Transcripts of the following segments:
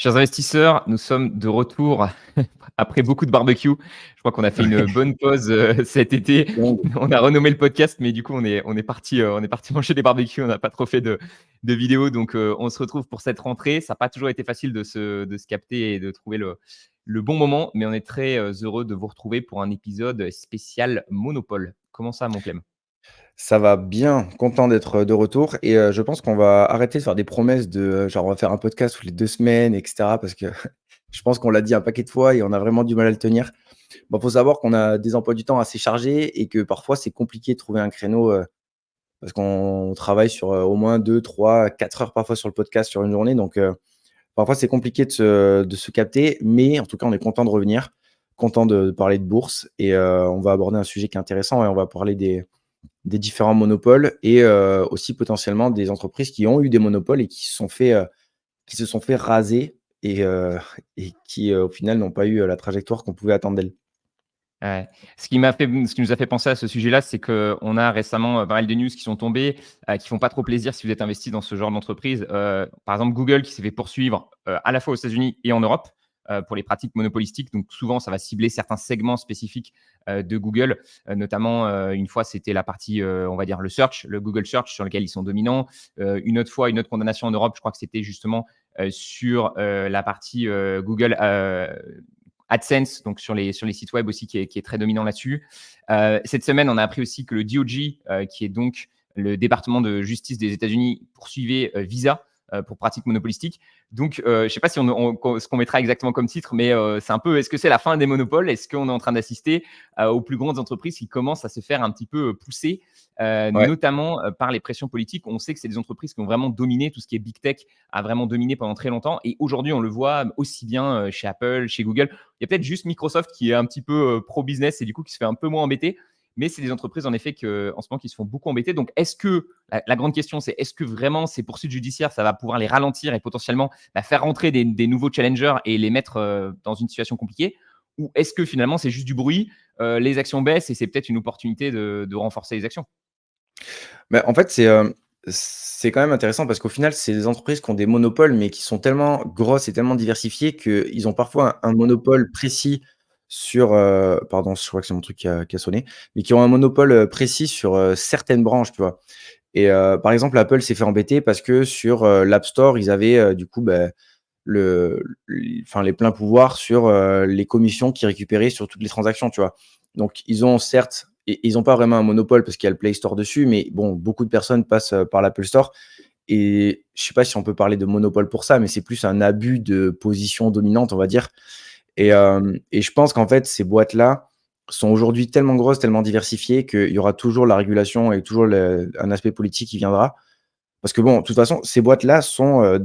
Chers investisseurs, nous sommes de retour après beaucoup de barbecue. Je crois qu'on a fait une bonne pause, cet été. Donc, On a renommé le podcast, mais du coup, on est parti manger des barbecues. On n'a pas trop fait de vidéos, donc on se retrouve pour cette rentrée. Ça n'a pas toujours été facile de se capter et de trouver le bon moment, mais on est très, heureux de vous retrouver pour un épisode spécial Monopole. Comment ça, mon Clem? ça va bien, content d'être de retour et je pense qu'on va arrêter de faire des promesses de, genre on va faire un podcast toutes les 2 semaines et cetera parce que je pense qu'on l'a dit un paquet de fois et on a vraiment du mal à le tenir. Bon, faut savoir qu'on a des emplois du temps assez chargés et que parfois c'est compliqué de trouver un créneau, parce qu'on travaille sur, au moins 2, 3, 4 heures parfois sur le podcast sur une journée donc parfois c'est compliqué de se capter mais en tout cas on est content de revenir, content de parler de bourse et on va aborder un sujet qui est intéressant et on va parler des différents monopoles et aussi potentiellement des entreprises qui ont eu des monopoles et qui se sont fait raser et et qui, au final n'ont pas eu, la trajectoire qu'on pouvait attendre d'elles. Ouais. Ce qui nous a fait penser à ce sujet-là, c'est qu'on a récemment, pas mal de news qui sont tombées, qui font pas trop plaisir si vous êtes investi dans ce genre d'entreprise. Par exemple, Google qui s'est fait poursuivre, à la fois aux États-Unis et en Europe, pour les pratiques monopolistiques. Donc souvent, ça va cibler certains segments spécifiques, de Google, notamment, une fois, c'était la partie, on va dire le search, le Google Search sur lequel ils sont dominants. Une autre fois, une autre condamnation en Europe, je crois que c'était justement, sur, la partie, Google, AdSense, donc sur les sites web aussi, qui est très dominant là-dessus. Cette semaine, on a appris aussi que le DOJ, qui est donc le département de justice des États-Unis, poursuivait Visa pour pratique monopolistique. Donc, je ne sais pas si ce qu'on mettra exactement comme titre, mais c'est un peu, est-ce que c'est la fin des monopoles? Est-ce qu'on est en train d'assister aux plus grandes entreprises qui commencent à se faire un petit peu pousser, Ouais. notamment par les pressions politiques? On sait que c'est des entreprises qui ont vraiment dominé, tout ce qui est big tech a vraiment dominé pendant très longtemps. Et aujourd'hui, on le voit aussi bien chez Apple, chez Google. Il y a peut-être juste Microsoft qui est un petit peu pro-business et du coup qui se fait un peu moins embêter. Mais c'est des entreprises en effet en ce moment qui se font beaucoup embêter. Donc est-ce que, la grande question c'est, est-ce que vraiment ces poursuites judiciaires, ça va pouvoir les ralentir et potentiellement faire rentrer des nouveaux challengers et les mettre dans une situation compliquée? Ou est-ce que finalement c'est juste du bruit, les actions baissent et c'est peut-être une opportunité de renforcer les actions? Mais en fait, c'est quand même intéressant parce qu'au final, c'est des entreprises qui ont des monopoles, mais qui sont tellement grosses et tellement diversifiées qu'ils ont parfois un monopole précis sur, pardon, je crois que c'est mon truc qui a sonné, mais qui ont un monopole, précis sur, certaines branches, tu vois? Et par exemple, Apple s'est fait embêter parce que sur, l'App Store, ils avaient, du coup, les pleins pouvoirs sur, les commissions qu'ils récupéraient sur toutes les transactions, tu vois? Donc ils ont certes et ils ont pas vraiment un monopole parce qu'il y a le Play Store dessus, mais bon, beaucoup de personnes passent, par l'Apple Store et je sais pas si on peut parler de monopole pour ça, mais c'est plus un abus de position dominante, on va dire et je pense qu'en fait, ces boîtes-là sont aujourd'hui tellement grosses, tellement diversifiées qu'il y aura toujours la régulation et toujours un aspect politique qui viendra. Parce que bon, de toute façon, ces boîtes-là sont,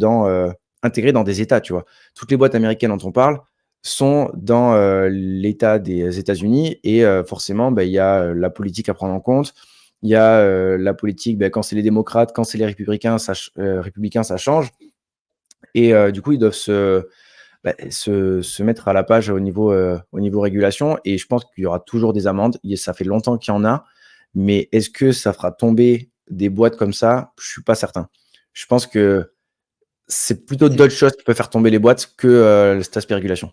intégrées dans des États, tu vois? Toutes les boîtes américaines dont on parle sont dans, l'État des États-Unis et forcément, il y a, la politique à prendre en compte. Il y a, la politique, quand c'est les démocrates, quand c'est les républicains, ça change et du coup, ils doivent se mettre à la page au niveau régulation et je pense qu'il y aura toujours des amendes. Ça fait longtemps qu'il y en a, mais est-ce que ça fera tomber des boîtes comme ça? Je suis pas certain. Je pense que c'est plutôt d'autres choses qui peuvent faire tomber les boîtes que, cet aspect régulation.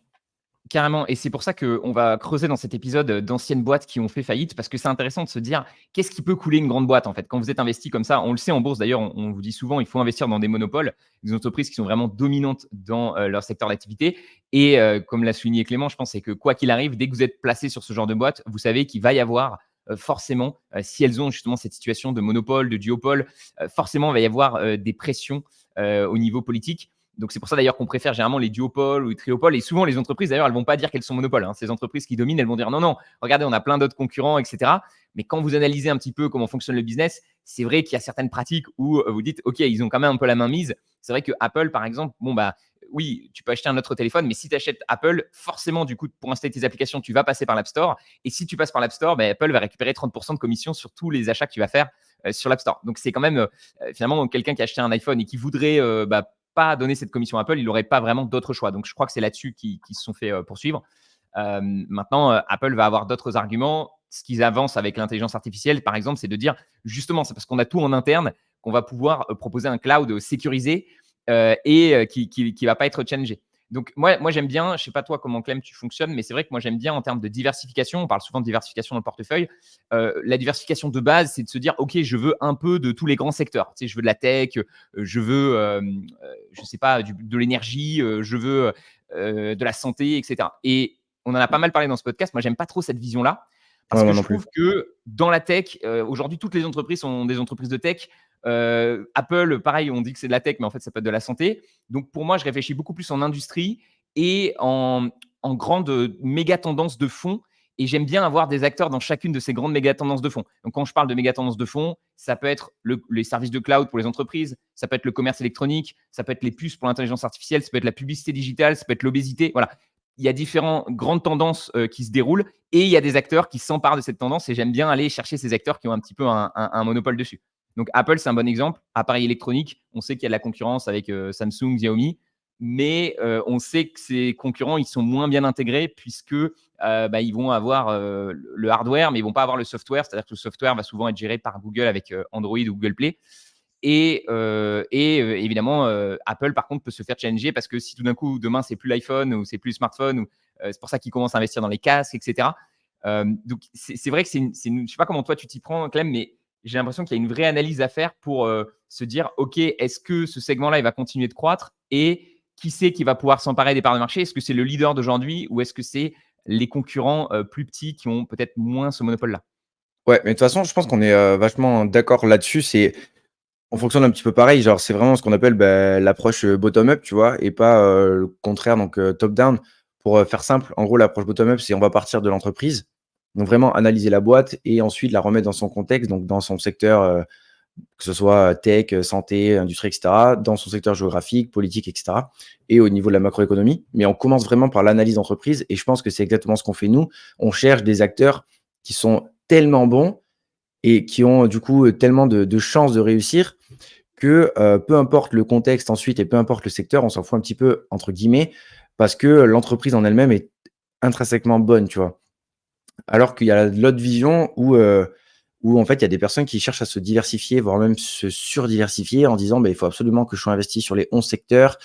Carrément, et c'est pour ça qu'on va creuser dans cet épisode d'anciennes boîtes qui ont fait faillite, parce que c'est intéressant de se dire qu'est-ce qui peut couler une grande boîte en fait. Quand vous êtes investi comme ça, on le sait en bourse d'ailleurs, on vous dit souvent il faut investir dans des monopoles, des entreprises qui sont vraiment dominantes dans leur secteur d'activité. Et comme l'a souligné Clément, je pense c'est que quoi qu'il arrive, dès que vous êtes placé sur ce genre de boîte, vous savez qu'il va y avoir forcément, si elles ont justement cette situation de monopole, de duopole, forcément il va y avoir des pressions au niveau politique. Donc, c'est pour ça d'ailleurs qu'on préfère généralement les duopoles ou les triopoles. Et souvent, les entreprises, d'ailleurs, elles ne vont pas dire qu'elles sont monopoles, hein. Ces entreprises qui dominent, elles vont dire non, non, regardez, on a plein d'autres concurrents, etc. Mais quand vous analysez un petit peu comment fonctionne le business, c'est vrai qu'il y a certaines pratiques où vous dites, OK, ils ont quand même un peu la main mise. C'est vrai que Apple, par exemple, bon, oui, tu peux acheter un autre téléphone, mais si tu achètes Apple, forcément, du coup, pour installer tes applications, tu vas passer par l'App Store. Et si tu passes par l'App Store, Apple va récupérer 30% de commission sur tous les achats que tu vas faire sur l'App Store. Donc, c'est quand même finalement quelqu'un qui a acheté un iPhone et qui voudrait pas donner cette commission à Apple, il n'aurait pas vraiment d'autre choix. Donc, je crois que c'est là-dessus qu'ils se sont fait poursuivre. Maintenant, Apple va avoir d'autres arguments. Ce qu'ils avancent avec l'intelligence artificielle, par exemple, c'est de dire justement, c'est parce qu'on a tout en interne qu'on va pouvoir proposer un cloud sécurisé et qui ne va pas être challengé. Donc, moi j'aime bien, je sais pas toi comment Clem tu fonctionnes, mais c'est vrai que moi j'aime bien en termes de diversification. On parle souvent de diversification dans le portefeuille. La diversification de base, c'est de se dire, OK, je veux un peu de tous les grands secteurs. Tu sais, je veux de la tech, je veux, je sais pas, de l'énergie, je veux de la santé, etc. Et on en a pas mal parlé dans ce podcast. Moi, j'aime pas trop cette vision-là parce Ouais, que moi je non plus. trouve que dans la tech, aujourd'hui, toutes les entreprises sont des entreprises de tech. Apple, pareil, on dit que c'est de la tech, mais en fait, ça peut être de la santé. Donc, pour moi, je réfléchis beaucoup plus en industrie et en grande méga tendance de fond. Et j'aime bien avoir des acteurs dans chacune de ces grandes méga tendances de fond. Donc, quand je parle de méga tendances de fond, ça peut être les services de cloud pour les entreprises, ça peut être le commerce électronique, ça peut être les puces pour l'intelligence artificielle, ça peut être la publicité digitale, ça peut être l'obésité. Voilà. Il y a différentes grandes tendances qui se déroulent et il y a des acteurs qui s'emparent de cette tendance et j'aime bien aller chercher ces acteurs qui ont un petit peu un monopole dessus. Donc Apple, c'est un bon exemple. Appareil électronique, on sait qu'il y a de la concurrence avec Samsung, Xiaomi, mais on sait que ces concurrents, ils sont moins bien intégrés puisque ils vont avoir le hardware, mais ils vont pas avoir le software. C'est-à-dire que le software va souvent être géré par Google avec Android ou Google Play. Et évidemment, Apple, par contre, peut se faire challenger parce que si tout d'un coup, demain, c'est plus l'iPhone ou c'est plus le smartphone, ou, c'est pour ça qu'ils commencent à investir dans les casques, etc. Donc, c'est vrai que je ne sais pas comment toi tu t'y prends, Clem, mais j'ai l'impression qu'il y a une vraie analyse à faire pour se dire, OK, est-ce que ce segment-là, il va continuer de croître et qui c'est qui va pouvoir s'emparer des parts de marché? Est-ce que c'est le leader d'aujourd'hui ou est-ce que c'est les concurrents plus petits qui ont peut-être moins ce monopole-là? Ouais, mais de toute façon, je pense qu'on est, vachement d'accord là-dessus. On fonctionne un petit peu pareil, genre, c'est vraiment ce qu'on appelle, l'approche, bottom up, tu vois? Et pas, le contraire, donc top down. Pour, faire simple, en gros, l'approche bottom up, c'est on va partir de l'entreprise, donc vraiment analyser la boîte et ensuite la remettre dans son contexte, donc dans son secteur, que ce soit tech, santé, industrie et cetera, dans son secteur géographique, politique et cetera et au niveau de la macroéconomie. Mais on commence vraiment par l'analyse d'entreprise et je pense que c'est exactement ce qu'on fait nous. On cherche des acteurs qui sont tellement bons et qui ont, du coup, tellement de chances de réussir que, peu importe le contexte ensuite et peu importe le secteur, on s'en fout un petit peu entre guillemets, parce que l'entreprise en elle-même est intrinsèquement bonne, tu vois? Alors qu'il y a l'autre vision où en fait, il y a des personnes qui cherchent à se diversifier, voire même se surdiversifier en disant: «Beh, il faut absolument que je sois investi sur les 11 secteurs,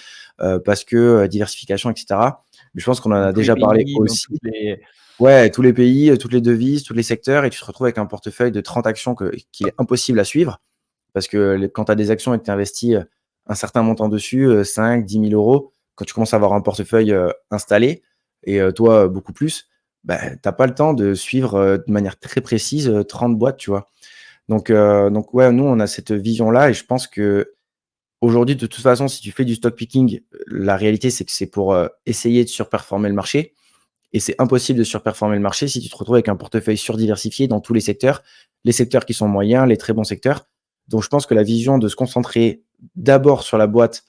parce que, diversification» et cetera. Mais je pense qu'on en Dans a tous les déjà parlé pays, dans aussi. toutes les. Ouais, tous les pays, toutes les devises, tous les secteurs et tu te retrouves avec un portefeuille de 30 actions qu'il est impossible à suivre. Parce que quand tu as des actions et que tu investis, un certain montant dessus, 5 000 10 000 €, quand tu commences à avoir un portefeuille, installé et toi, beaucoup plus, bah, tu as pas le temps de suivre, de manière très précise, 30 boîtes, tu vois? Donc ouais, nous, on a cette vision-là et je pense qu'aujourd'hui, de toute façon, si tu fais du stock picking, la réalité, c'est que c'est pour, essayer de surperformer le marché et c'est impossible de surperformer le marché si tu te retrouves avec un portefeuille surdiversifié dans tous les secteurs qui sont moyens, les très bons secteurs. Donc je pense que la vision de se concentrer d'abord sur la boîte,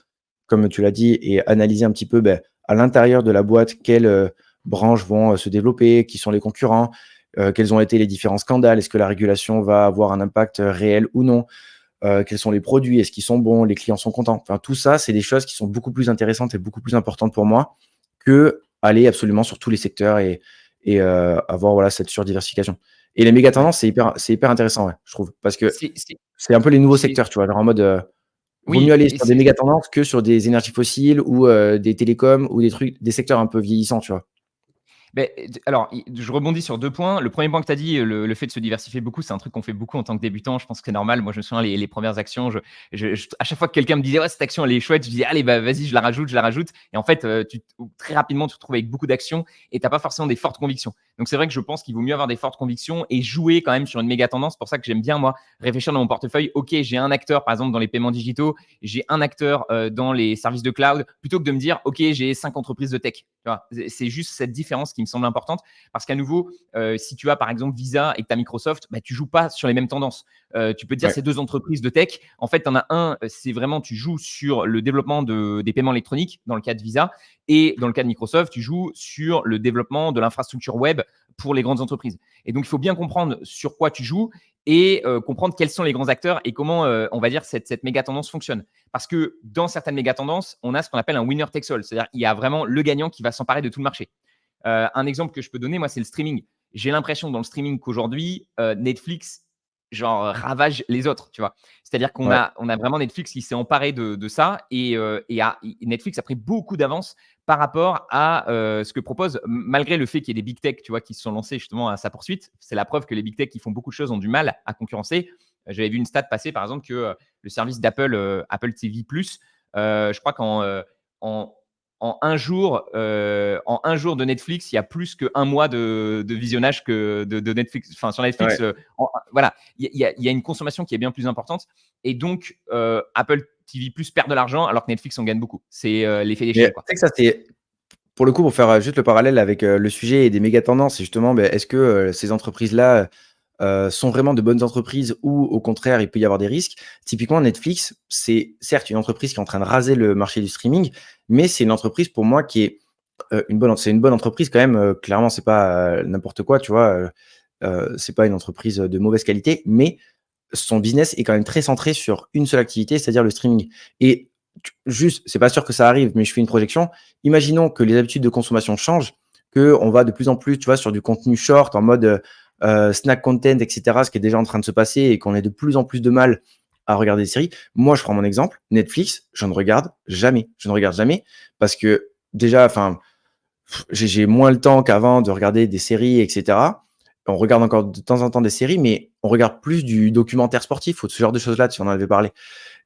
comme tu l'as dit et analyser un petit peu, à l'intérieur de la boîte, quelles, branches vont, se développer, qui sont les concurrents, quels ont été les différents scandales, est-ce que la régulation va avoir un impact, réel ou non? Quels sont les produits, est-ce qu'ils sont bons, les clients sont contents? Enfin tout ça, c'est des choses qui sont beaucoup plus intéressantes et beaucoup plus importantes pour moi qu'aller absolument sur tous les secteurs et avoir voilà cette surdiversification. Et les méga Ouais. tendances, c'est hyper intéressant, ouais, je trouve. Parce que C'est c'est un peu les nouveaux c'est secteurs, tu vois? Genre en mode, vaut mieux oui aller et sur des méga tendances que sur des énergies fossiles ou, des télécoms ou des secteurs un peu vieillissants, tu vois? beh, alors, je rebondis sur 2 points. Le premier point que tu as dit, le fait de se diversifier beaucoup, c'est un truc qu'on fait beaucoup en tant que débutant. Je pense que c'est normal. Moi, je me souviens les premières actions, à chaque fois que quelqu'un me disait: «Ouais, cette action, elle est chouette», je disais: «Allez, bah, vas-y, je la rajoute, je la rajoute» et en fait, très rapidement, tu te retrouves avec beaucoup d'actions et tu as pas forcément des fortes convictions. Donc c'est vrai que je pense qu'il vaut mieux avoir des fortes convictions et jouer quand même sur une méga tendance. C'est pour ça que j'aime bien, moi, réfléchir dans mon portefeuille. OK, j'ai un acteur, par exemple, dans les paiements digitaux, j'ai un acteur, dans les services de cloud, plutôt que de me dire: «OK, j'ai 5 entreprises de tech». Tu vois? C'est juste cette différence qui me semble importante. Parce qu'à nouveau, si tu as par exemple Visa et que tu as Microsoft, bah, tu joues pas sur les mêmes tendances. Tu peux te dire Ouais, ces deux entreprises de tech. En fait, tu en as un, c'est vraiment tu joues sur le développement des paiements électroniques dans le cas de Visa et dans le cas de Microsoft, tu joues sur le développement de l'infrastructure web pour les grandes entreprises. Et donc, il faut bien comprendre sur quoi tu joues et comprendre quels sont les grands acteurs et comment, on va dire, cette méga tendance fonctionne. Parce que dans certaines méga tendances, on a ce qu'on appelle un winner takes all. C'est-à-dire qu'il y a vraiment le gagnant qui va s'emparer de tout le marché. Un exemple que je peux donner, moi, c'est le streaming. J'ai l'impression dans le streaming qu'aujourd'hui, Netflix genre ravage les autres, tu vois. C'est-à-dire qu'on Ouais. a, on a vraiment Netflix qui s'est emparé de ça Netflix a pris beaucoup d'avance par rapport à ce que propose, malgré le fait qu'il y ait des big tech, tu vois, qui se sont lancés justement à sa poursuite. C'est la preuve que les big tech qui font beaucoup de choses ont du mal à concurrencer. J'avais vu une stat passer, par exemple, que le service d'Apple, Apple TV+, je crois en, en un jour de Netflix, il y a plus qu'un mois de visionnage de Netflix. Enfin, sur Netflix, Ouais. voilà, il y a une consommation qui est bien plus importante. Et donc, Apple TV Plus perd de l'argent alors que Netflix en gagne beaucoup. C'est l'effet Mais d'échelle, tu quoi. sais que ça, c'est pour le coup, pour faire juste le parallèle avec le sujet et des méga tendances, c'est justement, est-ce que ces entreprises-là sont vraiment de bonnes entreprises ou au contraire, il peut y avoir des risques. Typiquement, Netflix, c'est certes une entreprise qui est en train de raser le marché du streaming, mais c'est une entreprise pour moi qui est c'est une bonne entreprise quand même. Clairement, c'est pas n'importe quoi, tu vois. C'est pas une entreprise de mauvaise qualité, mais son business est quand même très centré sur une seule activité, c'est-à-dire le streaming. Et juste, c'est pas sûr que ça arrive, mais je fais une projection. Imaginons que les habitudes de consommation changent, qu'on va de plus en plus, tu vois, sur du contenu short, en mode snack content, etc., ce qui est déjà en train de se passer et qu'on ait de plus en plus de mal à regarder des séries. Moi, je prends mon exemple, Netflix, je ne regarde jamais. Je ne regarde jamais parce que déjà, enfin, j'ai moins le temps qu'avant de regarder des séries, etc. On regarde encore de temps en temps des séries, mais on regarde plus du documentaire sportif ou ce genre de choses-là, si on en avait parlé.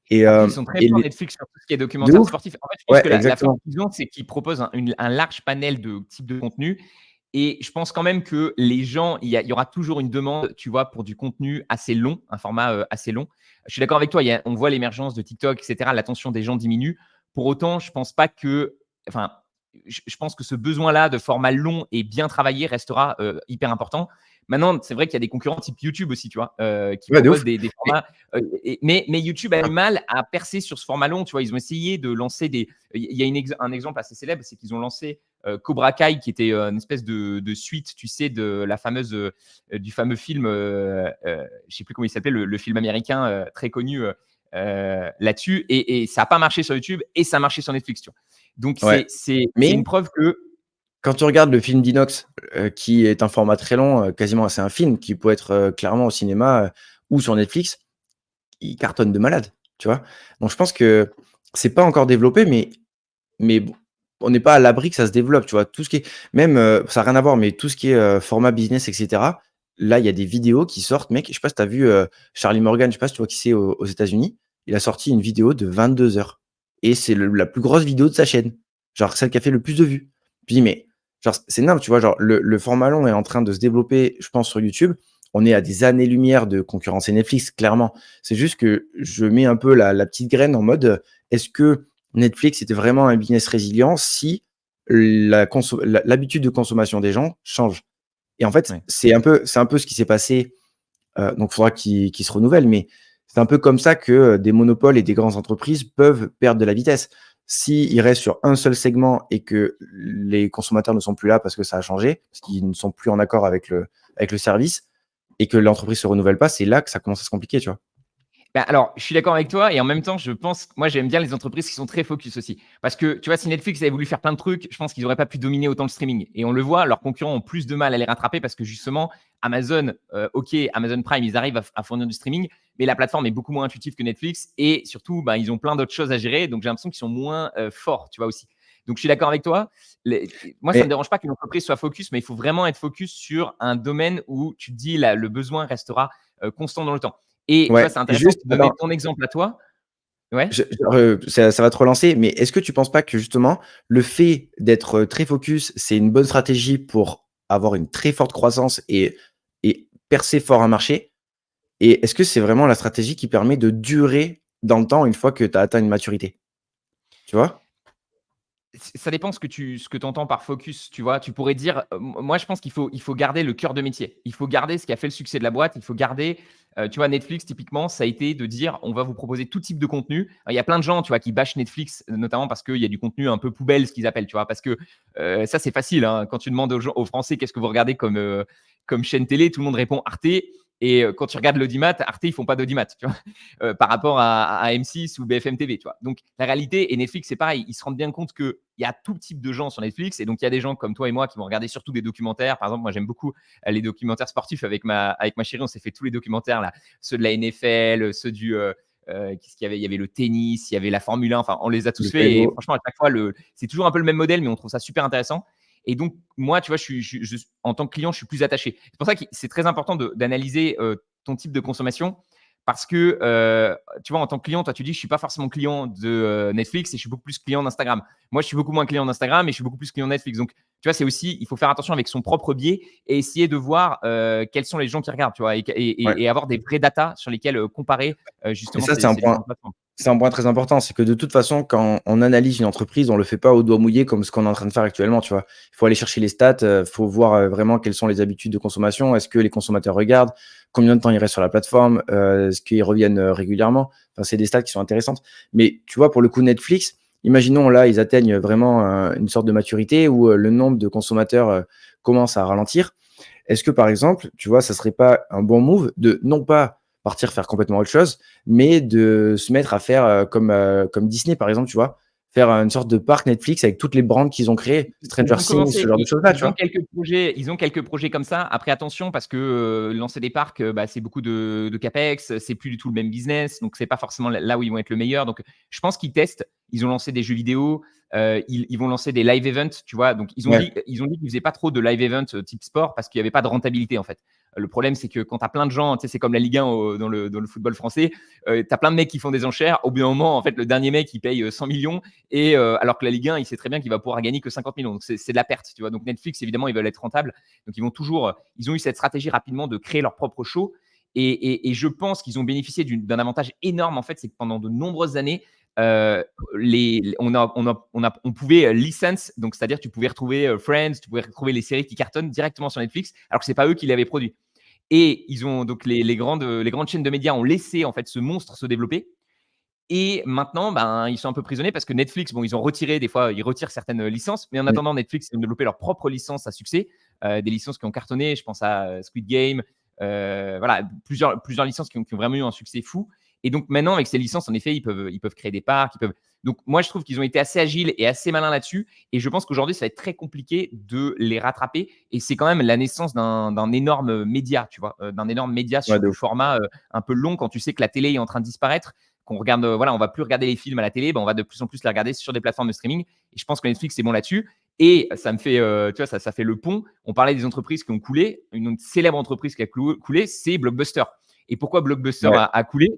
Et, En plus, euh, ils sont très et forts les- Netflix sur tout ce qui est de documentaire ouf. sportif. En fait, je pense Ouais, que la force exactement. qu'ils ont, c'est qu'ils proposent un large panel de types de contenus. Et je pense quand même que les gens, il y aura toujours une demande, tu vois, pour du contenu assez long, un format assez long. Je suis d'accord avec toi, on voit l'émergence de TikTok, etc. L'attention des gens diminue. Pour autant, je pense pas que, enfin, je pense que ce besoin-là de format long et bien travaillé restera hyper important. Maintenant, c'est vrai qu'il y a des concurrents type YouTube aussi, tu vois, qui Ouais, de proposent ouf. des Mais, formats. Mais YouTube a du mal à percer sur ce format long. Tu vois, ils ont essayé de lancer des. Il y a un exemple assez célèbre, c'est qu'ils ont lancé Cobra Kai, qui était une espèce de suite, tu sais, de la fameuse, du fameux film, je sais plus comment il s'appelait, le film américain très connu là-dessus. Et ça n'a pas marché sur YouTube et ça a marché sur Netflix. Tu vois. Donc, ouais. c'est Mais une preuve que. quand tu regardes le film d'Inox, qui est un format très long, quasiment, c'est un film qui peut être clairement au cinéma ou sur Netflix, il cartonne de malade, tu vois. Donc je pense que c'est pas encore développé, mais bon, on n'est pas à l'abri que ça se développe, tu vois. Tout ce qui est, même, ça n'a rien à voir, mais tout ce qui est format business, etc. Là, il y a des vidéos qui sortent, mec. Je sais pas si tu as vu Charlie Morgan, je sais pas si tu vois qui c'est aux États-Unis. Il a sorti une vidéo de 22 heures. Et c'est la plus grosse vidéo de sa chaîne. Genre celle qui a fait le plus de vues. Je dis, mais genre, c'est énorme, tu vois. Genre, le format long est en train de se développer, je pense, sur YouTube. On est à des années-lumière de concurrencer Netflix, clairement. C'est juste que je mets un peu la petite graine en mode est-ce que Netflix était vraiment un business résilient si l'habitude de consommation des gens change. Et en fait, Ouais. c'est un peu ce qui s'est passé. Donc, il faudra qu'ils se renouvellent, mais c'est un peu comme ça que des monopoles et des grandes entreprises peuvent perdre de la vitesse. S'ils restent sur un seul segment et que les consommateurs ne sont plus là parce que ça a changé, parce qu'ils ne sont plus en accord avec le service et que l'entreprise se renouvelle pas, c'est là que ça commence à se compliquer, tu vois. Ben alors, je suis d'accord avec toi et en même temps, je pense, moi j'aime bien les entreprises qui sont très focus aussi. Parce que tu vois, si Netflix avait voulu faire plein de trucs, je pense qu'ils n'auraient pas pu dominer autant le streaming. Et on le voit, leurs concurrents ont plus de mal à les rattraper parce que justement, Amazon, ok, Amazon Prime, ils arrivent à fournir du streaming, mais la plateforme est beaucoup moins intuitive que Netflix et surtout, ben, ils ont plein d'autres choses à gérer. Donc j'ai l'impression qu'ils sont moins forts, tu vois aussi. Donc je suis d'accord avec toi. Moi, ça ne me Mais dérange pas qu'une entreprise soit focus, mais il faut vraiment être focus sur un domaine où tu te dis là, le besoin restera constant dans le temps. Et tu vois, ouais, c'est intéressant juste, de donner attends, ton exemple à toi. Ouais. ça va te relancer, mais est-ce que tu penses pas que justement, le fait d'être très focus, c'est une bonne stratégie pour avoir une très forte croissance et percer fort un marché? Et est-ce que c'est vraiment la stratégie qui permet de durer dans le temps une fois que tu as atteint une maturité? Tu vois? Ça dépend ce que tu entends par focus, tu vois? Tu pourrais dire, moi je pense il faut garder le cœur de métier. Il faut garder ce qui a fait le succès de la boîte. Il faut garder, tu vois, Netflix typiquement, ça a été de dire: «On va vous proposer tout type de contenu». Il y a plein de gens, tu vois, qui bashent Netflix, notamment parce qu'il y a du contenu un peu poubelle, ce qu'ils appellent, tu vois? Parce que, ça c'est facile, hein, quand tu demandes aux Français: «Qu'est-ce que vous regardez comme chaîne télé?» Tout le monde répond Arte. Et quand tu regardes l'audimat, Arte, ils font pas d'audimat, tu vois, par rapport à M6 ou BFM TV, tu vois. Donc, la réalité, et Netflix, c'est pareil, ils se rendent bien compte qu'il y a tout type de gens sur Netflix. Et donc, il y a des gens comme toi et moi qui vont regarder surtout des documentaires. Par exemple, moi, j'aime beaucoup les documentaires sportifs avec ma chérie. On s'est fait tous les documentaires, là, ceux de la NFL, ceux du. Qu'est-ce qu'il y avait? Il y avait le tennis, il y avait la Formule 1. Enfin, on les a tous Le fait. Et vélo. franchement, à chaque fois, c'est toujours un peu le même modèle, mais on trouve ça super intéressant. Et donc, moi, tu vois, en tant que client, je suis plus attaché. C'est pour ça que c'est très important d'analyser ton type de consommation. Parce que, tu vois, en tant que client, toi, tu dis, je ne suis pas forcément client de Netflix et je suis beaucoup plus client d'Instagram. Moi, je suis beaucoup moins client d'Instagram et je suis beaucoup plus client de Netflix. Donc, tu vois, c'est aussi, il faut faire attention avec son propre biais et essayer de voir quels sont les gens qui regardent, tu vois, Ouais. et avoir des vraies datas sur lesquelles comparer Et justement ça, ces différentes plateformes. c'est un point très important. C'est que de toute façon, quand on analyse une entreprise, on le fait pas au doigt mouillé comme ce qu'on est en train de faire actuellement, tu vois. Il faut aller chercher les stats, faut voir vraiment quelles sont les habitudes de consommation. Est-ce que les consommateurs regardent? Combien de temps ils restent sur la plateforme? Est-ce qu'ils reviennent régulièrement? Enfin, c'est des stats qui sont intéressantes. Mais tu vois, pour le coup, Netflix, imaginons là, ils atteignent vraiment une sorte de maturité où le nombre de consommateurs commence à ralentir. Est-ce que, par exemple, tu vois, ça serait pas un bon move de non pas partir faire complètement autre chose, mais de se mettre à faire comme Disney, par exemple, tu vois, faire une sorte de parc Netflix avec toutes les brands qu'ils ont créées, Stranger Ils ont Things, ce commencé, genre de choses-là, tu ils ont vois. quelques projets comme ça. Après, attention, parce que lancer des parcs, bah, c'est beaucoup de capex, c'est plus du tout le même business, donc c'est pas forcément là où ils vont être le meilleur. Donc, je pense qu'ils testent. Ils ont lancé des jeux vidéo, ils vont lancer des live events, tu vois. Donc, ils ont Ouais, dit qu'ils faisaient pas trop de live events type sport parce qu'il y avait pas de rentabilité en fait. Le problème, c'est que quand tu as plein de gens, tu sais, c'est comme la Ligue 1 dans le football français, tu as plein de mecs qui font des enchères. Au bout d'un moment, en fait, le dernier mec, il paye 100 millions et alors que la Ligue 1, il sait très bien qu'il va pouvoir gagner que 50 millions. Donc, c'est de la perte, tu vois. Donc, Netflix, évidemment, ils veulent être rentables. Donc, ils ont eu cette stratégie rapidement de créer leur propre show. Et je pense qu'ils ont bénéficié d'un avantage énorme, en fait, c'est que pendant de nombreuses années, on pouvait license, donc c'est-à-dire tu pouvais retrouver Friends, tu pouvais retrouver les séries qui cartonnent directement sur Netflix, alors que c'est pas eux qui l'avaient produit. Et ils ont donc les grandes chaînes de médias ont laissé en fait ce monstre se développer. Et maintenant, ben, ils sont un peu prisonniers parce que Netflix, bon, ils ont retiré, des fois, ils retirent certaines licences, mais en mmh, attendant, Netflix, ils ont développé leurs propres licences à succès, des licences qui ont cartonné. Je pense à Squid Game, voilà, plusieurs licences qui ont vraiment eu un succès fou. Et donc maintenant, avec ces licences, en effet, ils peuvent créer des parcs. Donc moi, je trouve qu'ils ont été assez agiles et assez malins là-dessus. Et je pense qu'aujourd'hui, ça va être très compliqué de les rattraper. Et c'est quand même la naissance d'un énorme média, tu vois, d'un énorme média ouais, sur de du ouf. format un peu long quand tu sais que la télé est en train de disparaître, qu'on regarde, voilà, on va plus regarder les films à la télé, ben on va de plus en plus les regarder sur des plateformes de streaming. Et je pense que Netflix c'est bon là-dessus. Et ça me fait, tu vois, ça fait le pont. On parlait des entreprises qui ont coulé. Une célèbre entreprise qui a coulé, c'est Blockbuster. Et pourquoi Blockbuster Ouais, a coulé?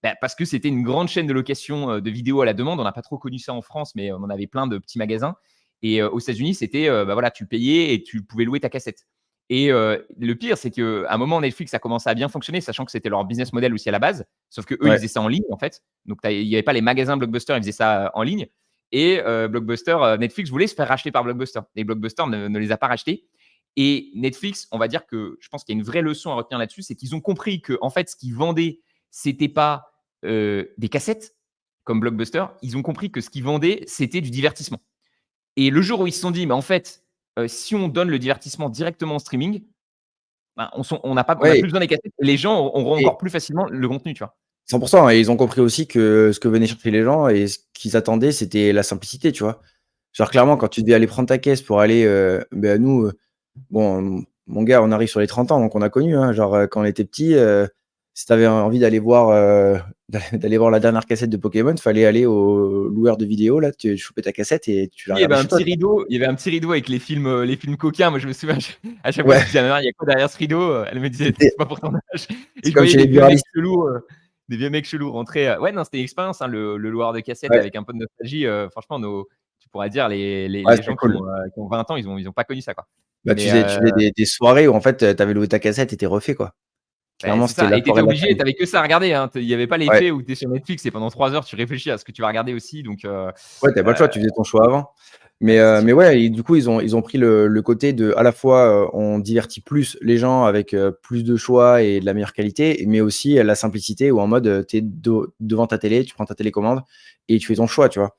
Ben, parce que c'était une grande chaîne de location de vidéos à la demande. On n'a pas trop connu ça en France, mais on en avait plein de petits magasins. Et aux États-Unis, c'était, ben voilà, tu payais et tu pouvais louer ta cassette. Et le pire, c'est qu'à un moment, Netflix a commencé à bien fonctionner, sachant que c'était leur business model aussi à la base. Sauf que eux, ils ouais. faisaient ça en ligne, en fait. Donc, il n'y avait pas les magasins Blockbuster, ils faisaient ça en ligne. Et Blockbuster, Netflix voulait se faire racheter par Blockbuster. Et Blockbuster ne les a pas rachetés. Et Netflix, on va dire que je pense qu'il y a une vraie leçon à retenir là-dessus, c'est qu'ils ont compris que, en fait, ce qu'ils vendaient, c'était pas des cassettes comme Blockbuster. Ils ont compris que ce qu'ils vendaient, c'était du divertissement. Et le jour où ils se sont dit, mais en fait, si on donne le divertissement directement en streaming, ben, on a Ouais plus besoin des cassettes. Les gens auront et encore plus facilement le contenu, tu vois. 100%, et ils ont compris aussi que ce que venaient chercher les gens et ce qu'ils attendaient, c'était la simplicité, tu vois? Genre clairement, quand tu devais aller prendre ta caisse pour aller, nous, bon, mon gars, on arrive sur les 30 ans, donc on a connu, hein, genre, quand on était petit, si tu avais envie d'aller voir, d'aller voir la dernière cassette de Pokémon, fallait aller au loueur de vidéos là, tu chopais ta cassette et tu la Oui, il y avait regardais un chez toi, petit tu vois? rideau, avec les films coquins. Moi, je me souviens, à chaque fois, je Ouais, disais à ma mère: «Il y a quoi derrière ce rideau?» Elle me disait: c'était «C'est pas pour ton âge» et c'est je comme voyais chez les buralistes. des vieux mecs chelous rentrer, ouais, non, c'était une expérience, hein, le loueur de cassettes Ouais, avec un peu de nostalgie, franchement, tu pourrais dire ouais, les c'était gens cool. qui ont 20 ans, ils ont pas connu ça, quoi. Bah, Mais tu faisais des soirées où en fait, tu avais loué ta cassette et tu refait, quoi. bah, Clairement, c'est c'était ça, la et tu étais soirée de la obligé, famille. tu avais que ça à regarder, hein. Il y avait pas Ouais, l'effet où tu es sur Netflix et pendant 3 heures, tu réfléchis à ce que tu vas regarder aussi, donc ouais, tu avais pas le choix, tu faisais ton choix avant. Mais ouais, c'est mais sûr. ouais, et du coup, ils ont pris le côté de à la fois, on divertit plus les gens avec, plus de choix et de la meilleure qualité, mais aussi, la simplicité où en mode, tu es devant ta télé, tu prends ta télécommande et tu fais ton choix, tu vois?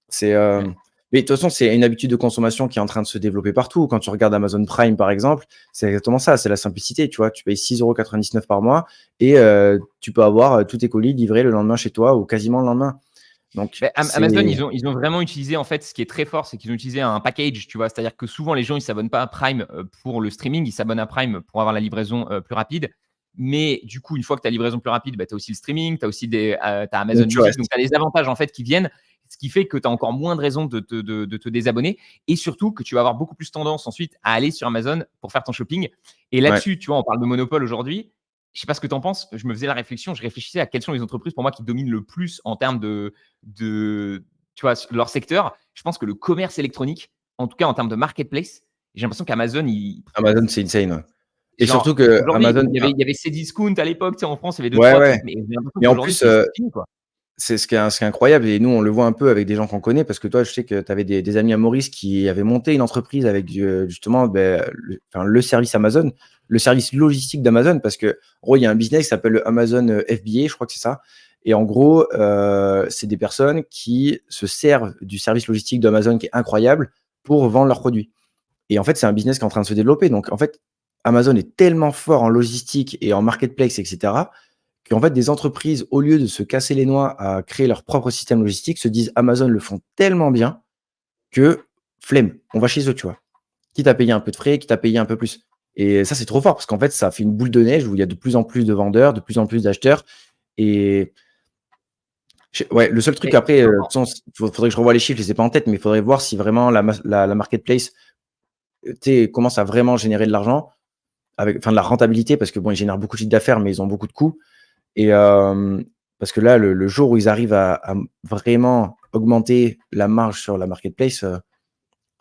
C'est, Ouais. Mais de toute façon, c'est une habitude de consommation qui est en train de se développer partout. Quand tu regardes Amazon Prime, par exemple, c'est exactement ça, c'est la simplicité, tu vois? Tu payes 6,99 € par mois et tu peux avoir, tous tes colis livrés le lendemain chez toi ou quasiment le lendemain. Donc Beh, c'est Amazon, ils ont vraiment utilisé, en fait, ce qui est très fort, c'est qu'ils ont utilisé un package, tu vois? C'est-à-dire que souvent les gens, ils s'abonnent pas à Prime, pour le streaming, ils s'abonnent à Prime pour avoir la livraison, plus rapide. Mais du coup, une fois que tu as livraison plus rapide, bah, tu as aussi le streaming, tu as aussi tu as donc Amazon tu Music, restes. donc tu as des avantages, en fait, qui viennent, ce qui fait que tu as encore moins de raisons de te désabonner et surtout que tu vas avoir beaucoup plus tendance ensuite à aller sur Amazon pour faire ton shopping et Ouais. là-dessus, tu vois, on parle de monopole aujourd'hui. Je sais pas ce que tu en penses, je me faisais la réflexion, je réfléchissais à quelles sont les entreprises pour moi qui dominent le plus en termes de tu vois, leur secteur. Je pense que le commerce électronique, en tout cas en termes de marketplace, j'ai l'impression qu'Amazon, Amazon, c'est insane, ouais. Et surtout genre, que aujourd'hui, Amazon, il y avait Cdiscount à l'époque, tu sais, en France, il y avait deux ouais, trois ouais, trucs, mais j'ai l'impression mais en qu'aujourd'hui, plus, c'est fini, quoi. c'est ce qui est incroyable et nous, on le voit un peu avec des gens qu'on connaît parce que toi, je sais que tu avais des amis à Maurice qui avaient monté une entreprise avec justement, le service Amazon, le service logistique d'Amazon parce qu'en gros, il y a un business qui s'appelle le Amazon, FBA, je crois que c'est ça et en gros, c'est des personnes qui se servent du service logistique d'Amazon qui est incroyable pour vendre leurs produits et en fait, c'est un business qui est en train de se développer donc en fait, Amazon est tellement fort en logistique et en marketplace et cetera qu'en fait, des entreprises, au lieu de se casser les noix à créer leur propre système logistique, se disent: «Amazon le font tellement bien que flemme, on va chez eux», tu vois? Quitte à payer un peu de frais, quitte à payer un peu plus et ça, c'est trop fort parce qu'en fait, ça fait une boule de neige où il y a de plus en plus de vendeurs, de plus en plus d'acheteurs et ouais, le seul truc Mais après, de toute façon, faudrait que je revoie les chiffres, je les ai pas en tête, mais il faudrait voir si vraiment la marketplace, tu sais, commence à vraiment générer de l'argent avec enfin de la rentabilité parce que bon, ils génèrent beaucoup de chiffre d'affaires, mais ils ont beaucoup de coûts. Et parce que là, le jour où ils arrivent à vraiment augmenter la marge sur la marketplace,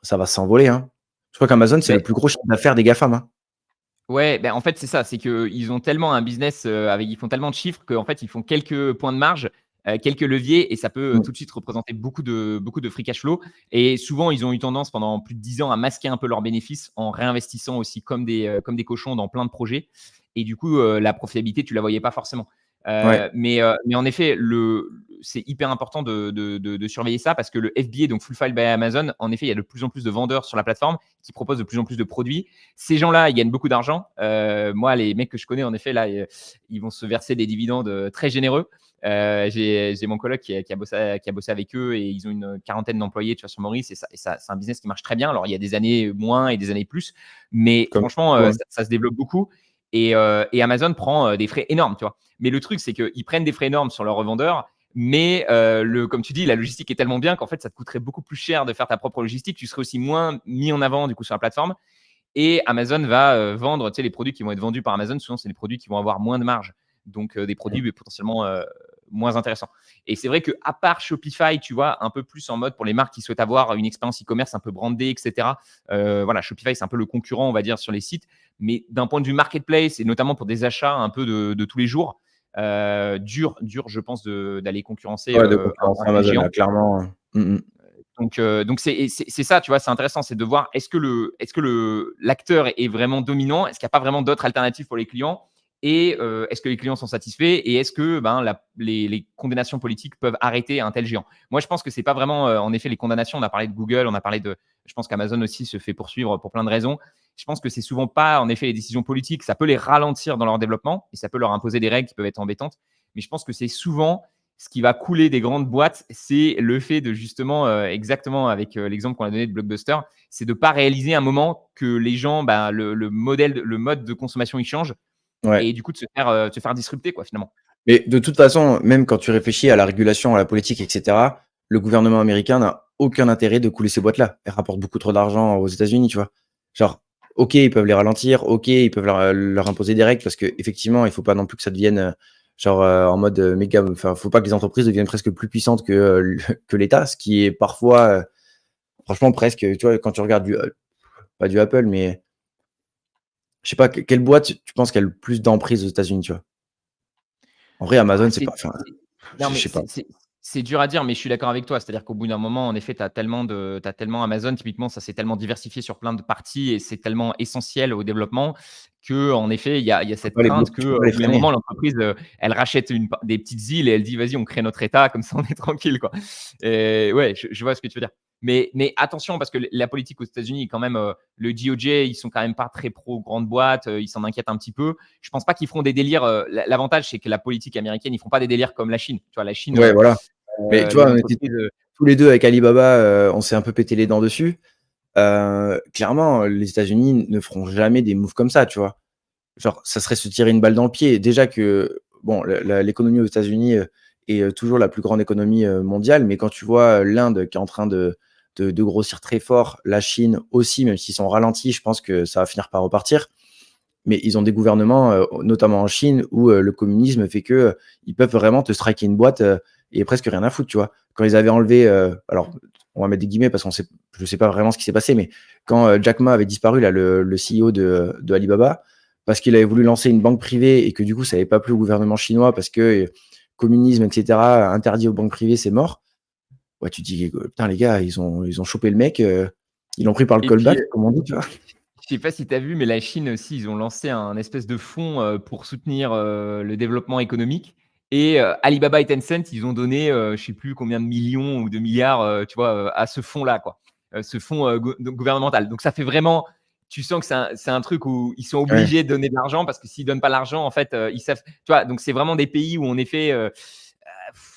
ça va s'envoler, hein. Je crois qu'Amazon, c'est le beh, plus gros chiffre d'affaires des GAFAM, hein. ouais, ben, en fait, c'est ça, c'est qu'ils ont tellement un business, avec ils font tellement de chiffres qu'en fait, ils font quelques points de marge, quelques leviers et ça peut, Mmh. tout de suite représenter beaucoup de free cash flow et souvent, ils ont eu tendance pendant plus de 10 ans à masquer un peu leurs bénéfices en réinvestissant aussi comme des cochons dans plein de projets et du coup, la profitabilité, tu la voyais pas forcément. Ouais, Mais en effet, c'est hyper important de surveiller ça parce que le FBA, donc Fulfilled by Amazon, en effet, il y a de plus en plus de vendeurs sur la plateforme qui proposent de plus en plus de produits. Ces gens-là, ils gagnent beaucoup d'argent. Moi, les mecs que je connais, en effet, là, ils vont se verser des dividendes très généreux. J'ai mon coloc qui a bossé avec eux et ils ont une quarantaine d'employés, tu vois, sur Maurice. Et ça, c'est un business qui marche très bien. Alors, il y a des années moins et des années plus, mais comme franchement, ouais. ça se développe beaucoup. Et Amazon prend des frais énormes, tu vois. Mais le truc, c'est qu'ils prennent des frais énormes sur leurs revendeurs. Mais comme tu dis, la logistique est tellement bien qu'en fait, ça te coûterait beaucoup plus cher de faire ta propre logistique. Tu serais aussi moins mis en avant du coup sur la plateforme. Et Amazon va vendre, tu sais, les produits qui vont être vendus par Amazon. Souvent, c'est des produits qui vont avoir moins de marge, donc des produits potentiellement moins intéressants. Et c'est vrai que à part Shopify, tu vois, un peu plus en mode pour les marques qui souhaitent avoir une expérience e-commerce un peu brandée, etc. Voilà, Shopify, c'est un peu le concurrent, on va dire, sur les sites. Mais d'un point de vue marketplace et notamment pour des achats un peu de tous les jours, dur, je pense, d'aller concurrencer Ouais, de un concurrencer tel Amazon, là, géant. clairement, Donc c'est ça, tu vois, c'est intéressant, c'est de voir est-ce que l'acteur est vraiment dominant, est-ce qu'il n'y a pas vraiment d'autres alternatives pour les clients et est-ce que les clients sont satisfaits et est-ce que ben, les condamnations politiques peuvent arrêter un tel géant. Moi, je pense que c'est pas vraiment, en effet, les condamnations. On a parlé de Google, on a parlé de, je pense qu'Amazon aussi se fait poursuivre pour plein de raisons. Je pense que c'est souvent pas, en effet, les décisions politiques. Ça peut les ralentir dans leur développement et ça peut leur imposer des règles qui peuvent être embêtantes. Mais je pense que c'est souvent ce qui va couler des grandes boîtes, c'est le fait de justement, exactement avec l'exemple qu'on a donné de Blockbuster, c'est de ne pas réaliser un moment que les gens, bah, le mode de consommation, il change ouais. et du coup de se faire disrupter quoi, finalement. Mais de toute façon, même quand tu réfléchis à la régulation, à la politique et cetera, le gouvernement américain n'a aucun intérêt de couler ces boîtes-là. Elles rapportent beaucoup trop d'argent aux États-Unis, tu vois? Genre, OK, ils peuvent les ralentir, OK, ils peuvent leur imposer des règles parce qu'effectivement, il faut pas non plus que ça devienne, genre, en mode, méga enfin, faut pas que les entreprises deviennent presque plus puissantes que, que l'État, ce qui est parfois, franchement presque, tu vois, quand tu regardes pas du Apple, mais je sais pas, quelle boîte tu penses qui a le plus d'emprise aux États-Unis, tu vois? En vrai, Ah, Amazon, c'est pas enfin, non, je mais sais pas. c'est dur à dire, mais je suis d'accord avec toi. C'est-à-dire qu'au bout d'un moment, en effet, tu as tellement Amazon, typiquement, ça s'est tellement diversifié sur plein de parties et c'est tellement essentiel au développement qu'en effet, il y a cette crainte Tu peux qu'au pas les bout d'un freiner. moment, l'entreprise, elle rachète des petites îles et elle dit: «Vas-y, on crée notre État, comme ça on est tranquille», quoi. Et ouais, je vois ce que tu veux dire. Mais attention, parce que la politique aux États-Unis, quand même, le DOJ, ils sont quand même pas très pro grande boîte, ils s'en inquiètent un petit peu. Je pense pas qu'ils feront des délires. L'avantage, c'est que la politique américaine, ils font pas des délires comme la Chine. Tu vois, la Chine, Ouais, voilà. Mais tu les vois, on était entreprises. tous les deux avec Alibaba, on s'est un peu pété les dents dessus. Clairement, les États-Unis ne feront jamais des moves comme ça, tu vois. Genre, ça serait se tirer une balle dans le pied. Déjà que, bon, l'économie aux États-Unis est toujours la plus grande économie mondiale, mais quand tu vois l'Inde qui est en train de grossir très fort, la Chine aussi, même s'ils sont ralentis, je pense que ça va finir par repartir. Mais ils ont des gouvernements, notamment en Chine, où le communisme fait que ils peuvent vraiment te striker une boîte et presque rien à foutre, tu vois. Quand ils avaient enlevé, alors on va mettre des guillemets parce je sais pas vraiment ce qui s'est passé, mais quand Jack Ma avait disparu, là, le CEO de Alibaba, parce qu'il avait voulu lancer une banque privée et que du coup ça n'avait pas plu au gouvernement chinois parce que communisme, etc., interdit aux banques privées, c'est mort. Ouais, tu te dis, putain, les gars, ils ont chopé le mec, ils l'ont pris par le Et puis, callback, comme on dit, tu vois. je sais pas si tu as vu, mais la Chine aussi, ils ont lancé un espèce de fonds pour soutenir le développement économique. Et Alibaba et Tencent, ils ont donné, je sais plus combien de millions ou de milliards, tu vois, à ce fonds-là, quoi. Ce fonds gouvernemental. Donc ça fait vraiment, tu sens que c'est un truc où ils sont Ouais, obligés de donner de l'argent parce que s'ils donnent pas l'argent, en fait, ils savent. Tu vois, donc c'est vraiment des pays où en effet,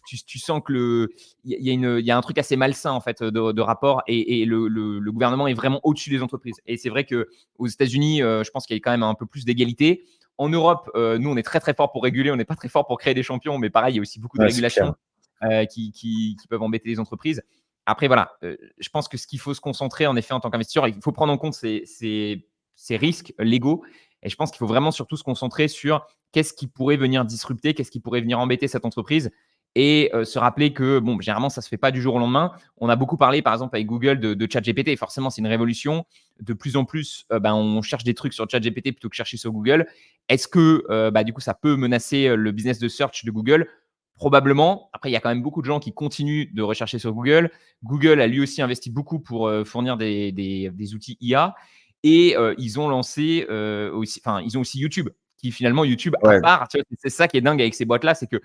tu sens que il y a un truc assez malsain en fait de rapport et le gouvernement est vraiment au-dessus des entreprises. Et c'est vrai que aux États-Unis, je pense qu'il y a quand même un peu plus d'égalité. En Europe, nous, on est très très fort pour réguler, on n'est pas très fort pour créer des champions, mais pareil, il y a aussi beaucoup de ouais, c'est clair. régulations qui peuvent embêter les entreprises. Après, voilà, je pense que ce qu'il faut se concentrer, en effet, en tant qu'investisseur, il faut prendre en compte ces risques légaux. Et je pense qu'il faut vraiment surtout se concentrer sur qu'est-ce qui pourrait venir disrupter, qu'est-ce qui pourrait venir embêter cette entreprise et se rappeler que, bon, généralement, ça ne se fait pas du jour au lendemain. On a beaucoup parlé, par exemple, avec Google de ChatGPT. Forcément, c'est une révolution. De plus en plus, on cherche des trucs sur ChatGPT plutôt que chercher sur Google. Est-ce que, du coup, ça peut menacer le business de search de Google? Probablement. Après, il y a quand même beaucoup de gens qui continuent de rechercher sur Google. Google a lui aussi investi beaucoup pour fournir des outils IA. Et ils ont lancé aussi, enfin, ils ont aussi YouTube, qui finalement, YouTube, à Ouais, part, tu vois, c'est ça qui est dingue avec ces boîtes-là, c'est que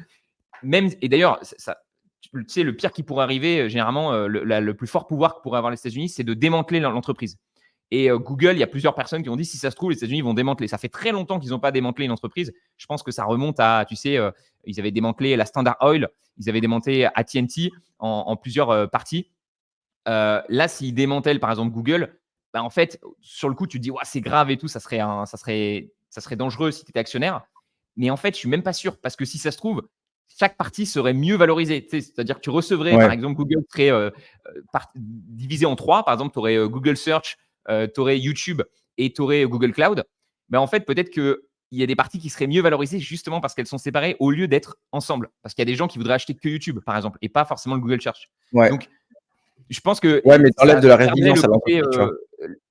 même, et d'ailleurs, ça, tu sais, le pire qui pourrait arriver, généralement, le plus fort pouvoir que pourraient avoir les États-Unis, c'est de démanteler l'entreprise. Et Google, il y a plusieurs personnes qui ont dit si ça se trouve, les États-Unis vont démanteler. Ça fait très longtemps qu'ils n'ont pas démantelé une entreprise. Je pense que ça remonte à, tu sais, ils avaient démantelé la Standard Oil, ils avaient démantelé AT&T en plusieurs parties. Là, s'ils démantèlent par exemple Google, bah, en fait, sur le coup, tu te dis ouais, c'est grave et tout, ça serait dangereux si tu étais actionnaire. Mais en fait, je suis même pas sûr parce que si ça se trouve, chaque partie serait mieux valorisée. Tu sais, c'est-à-dire que tu recevrais, par ouais, exemple, Google serait divisé en trois. Par exemple, tu aurais Google Search, tu aurais YouTube et tu aurais Google Cloud. Mais en fait, peut-être qu'il y a des parties qui seraient mieux valorisées justement parce qu'elles sont séparées au lieu d'être ensemble. Parce qu'il y a des gens qui voudraient acheter que YouTube, par exemple, et pas forcément le Google Search. ouais. Donc, je pense que Ouais, mais tu enlèves ça de la garderait le résilience à côté. l'entreprise, tu vois?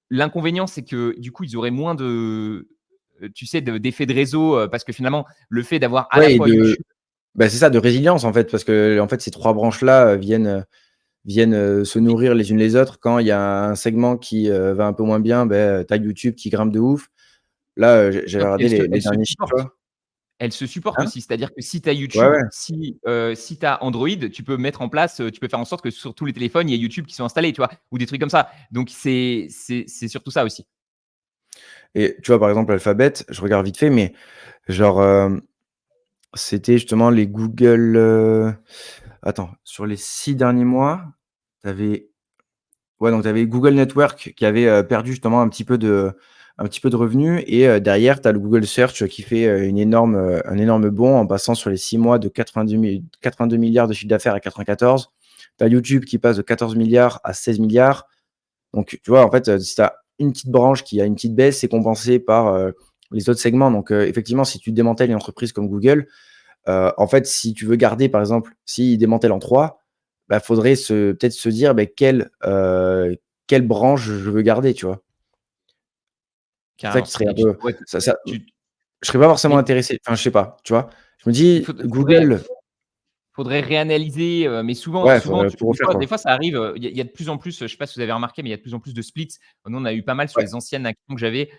L'inconvénient, c'est que du coup, ils auraient moins tu sais, d'effet de réseau parce que finalement, le fait d'avoir à la Ouais et fois YouTube. bah, c'est ça, de résilience, en fait, parce que en fait, ces 3 branches-là, viennent se nourrir les unes les autres. Quand il y a un segment qui va un peu moins bien, tu as YouTube qui grimpe de ouf. Là, j'avais Non, puis regardé les elles se derniers chiffres, tu supportent. vois? Elles se supportent Hein? aussi. C'est-à-dire que si tu as Ouais, YouTube, ouais. si tu as Android, tu peux mettre en place, tu peux faire en sorte que sur tous les téléphones, il y ait YouTube qui sont installés, tu vois? Ou des trucs comme ça. Donc c'est surtout ça aussi. Et tu vois, par exemple, Alphabet, je regarde vite fait, mais genre, c'était justement les Google, attends, sur les 6 derniers mois, tu avais ouais, donc tu avais Google Network qui avait, perdu justement un petit peu de revenus et derrière, tu as le Google Search qui fait, un énorme bond en passant sur les 6 mois de 82 milliards de chiffre d'affaires à 94. Tu as YouTube qui passe de 14 milliards à 16 milliards. Donc tu vois, en fait, si tu as une petite branche qui a une petite baisse, c'est compensé par, les autres segments. Donc effectivement, si tu démantèles une entreprise comme Google, en fait, si tu veux garder, par exemple, s'ils démantèlent en 3, bah, faudrait peut-être se dire, bah, quelle branche je veux garder, tu vois? C'est ça Carrément. qui serait un Et tu peu pourrais ça tu je serais pas forcément mais intéressé, enfin, je sais pas, tu vois? Je me il dis faudrait Google Faudrait réanalyser, mais souvent ouais, souvent faudrait tu tout des refaire, fois quoi. des fois ça arrive, il y a de plus en plus, je sais pas si vous avez remarqué, mais il y a de plus en plus de splits. Nous, on a eu pas mal sur Ouais, les anciennes actions que j'avais,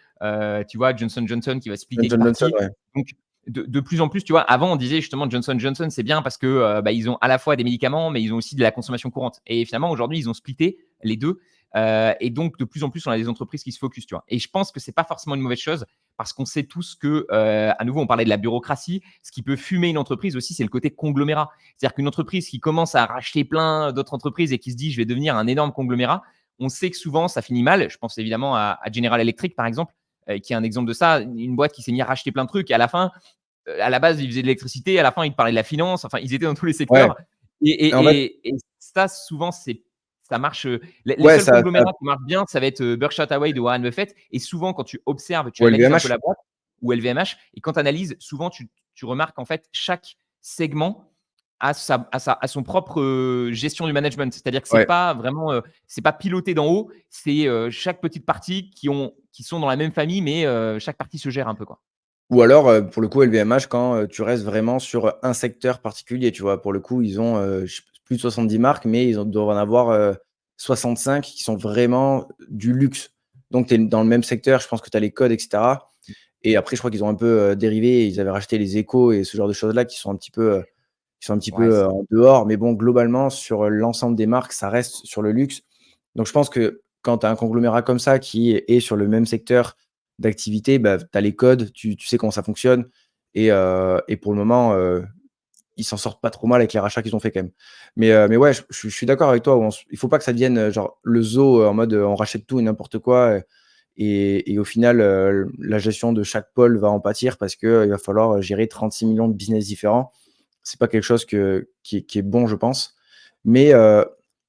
tu vois, Johnson& Johnson qui va splitter une Johnson& Johnson, partie. ouais. Donc de plus en plus, tu vois, avant on disait justement Johnson& Johnson, c'est bien parce que, ils ont à la fois des médicaments, mais ils ont aussi de la consommation courante et finalement aujourd'hui, ils ont splitté les deux. Et donc, de plus en plus, on a des entreprises qui se focus, tu vois. Et je pense que c'est pas forcément une mauvaise chose parce qu'on sait tous que, à nouveau, on parlait de la bureaucratie. Ce qui peut fumer une entreprise aussi, c'est le côté conglomérat. C'est-à-dire qu'une entreprise qui commence à racheter plein d'autres entreprises et qui se dit, je vais devenir un énorme conglomérat, on sait que souvent, ça finit mal. Je pense évidemment à General Electric, par exemple, qui est un exemple de ça. Une boîte qui s'est mise à racheter plein de trucs et à la fin, à la base, ils faisaient de l'électricité. À la fin, ils te parlaient de la finance. Enfin, ils étaient dans tous les Ouais. secteurs. Et, Et en fait, et, et, et ça, souvent, ça marche. Les ouais, seuls conglomérats qui marchent bien, ça va être Berkshire Hathaway de Warren Buffett. Et souvent, quand tu observes, tu ou analyses un peu LVMH. la boîte ou LVMH, et quand tu analyses, souvent, tu remarques en fait chaque segment a son propre gestion du management. C'est-à-dire que c'est Ouais. pas vraiment, c'est pas piloté d'en haut. C'est chaque petite partie qui sont dans la même famille, mais chaque partie se gère un peu, quoi. Ou alors, pour le coup, LVMH, quand, tu restes vraiment sur un secteur particulier, tu vois? Pour le coup, ils ont, je sais plus de 70 marques, mais ils doivent en avoir, 65 qui sont vraiment du luxe. Donc tu es dans le même secteur, je pense que tu as les codes et cetera. Et après, je crois qu'ils ont un peu, dérivé, ils avaient racheté les Échos et ce genre de choses-là qui sont un petit peu, Ouais, c'est en dehors. Mais bon, globalement, sur, l'ensemble des marques, ça reste sur le luxe. Donc je pense que quand tu as un conglomérat comme ça qui est sur le même secteur d'activité, bah, tu as les codes, tu sais comment ça fonctionne et pour le moment, ils s'en sortent pas trop mal avec les rachats qu'ils ont fait quand même. Mais ouais, je suis d'accord avec toi, il faut pas que ça devienne, genre le zoo, en mode, on rachète tout et n'importe quoi, et au final, la gestion de chaque pôle va en pâtir parce qu'il va falloir gérer 36 millions de business différents. C'est pas quelque chose qui est bon, je pense. Mais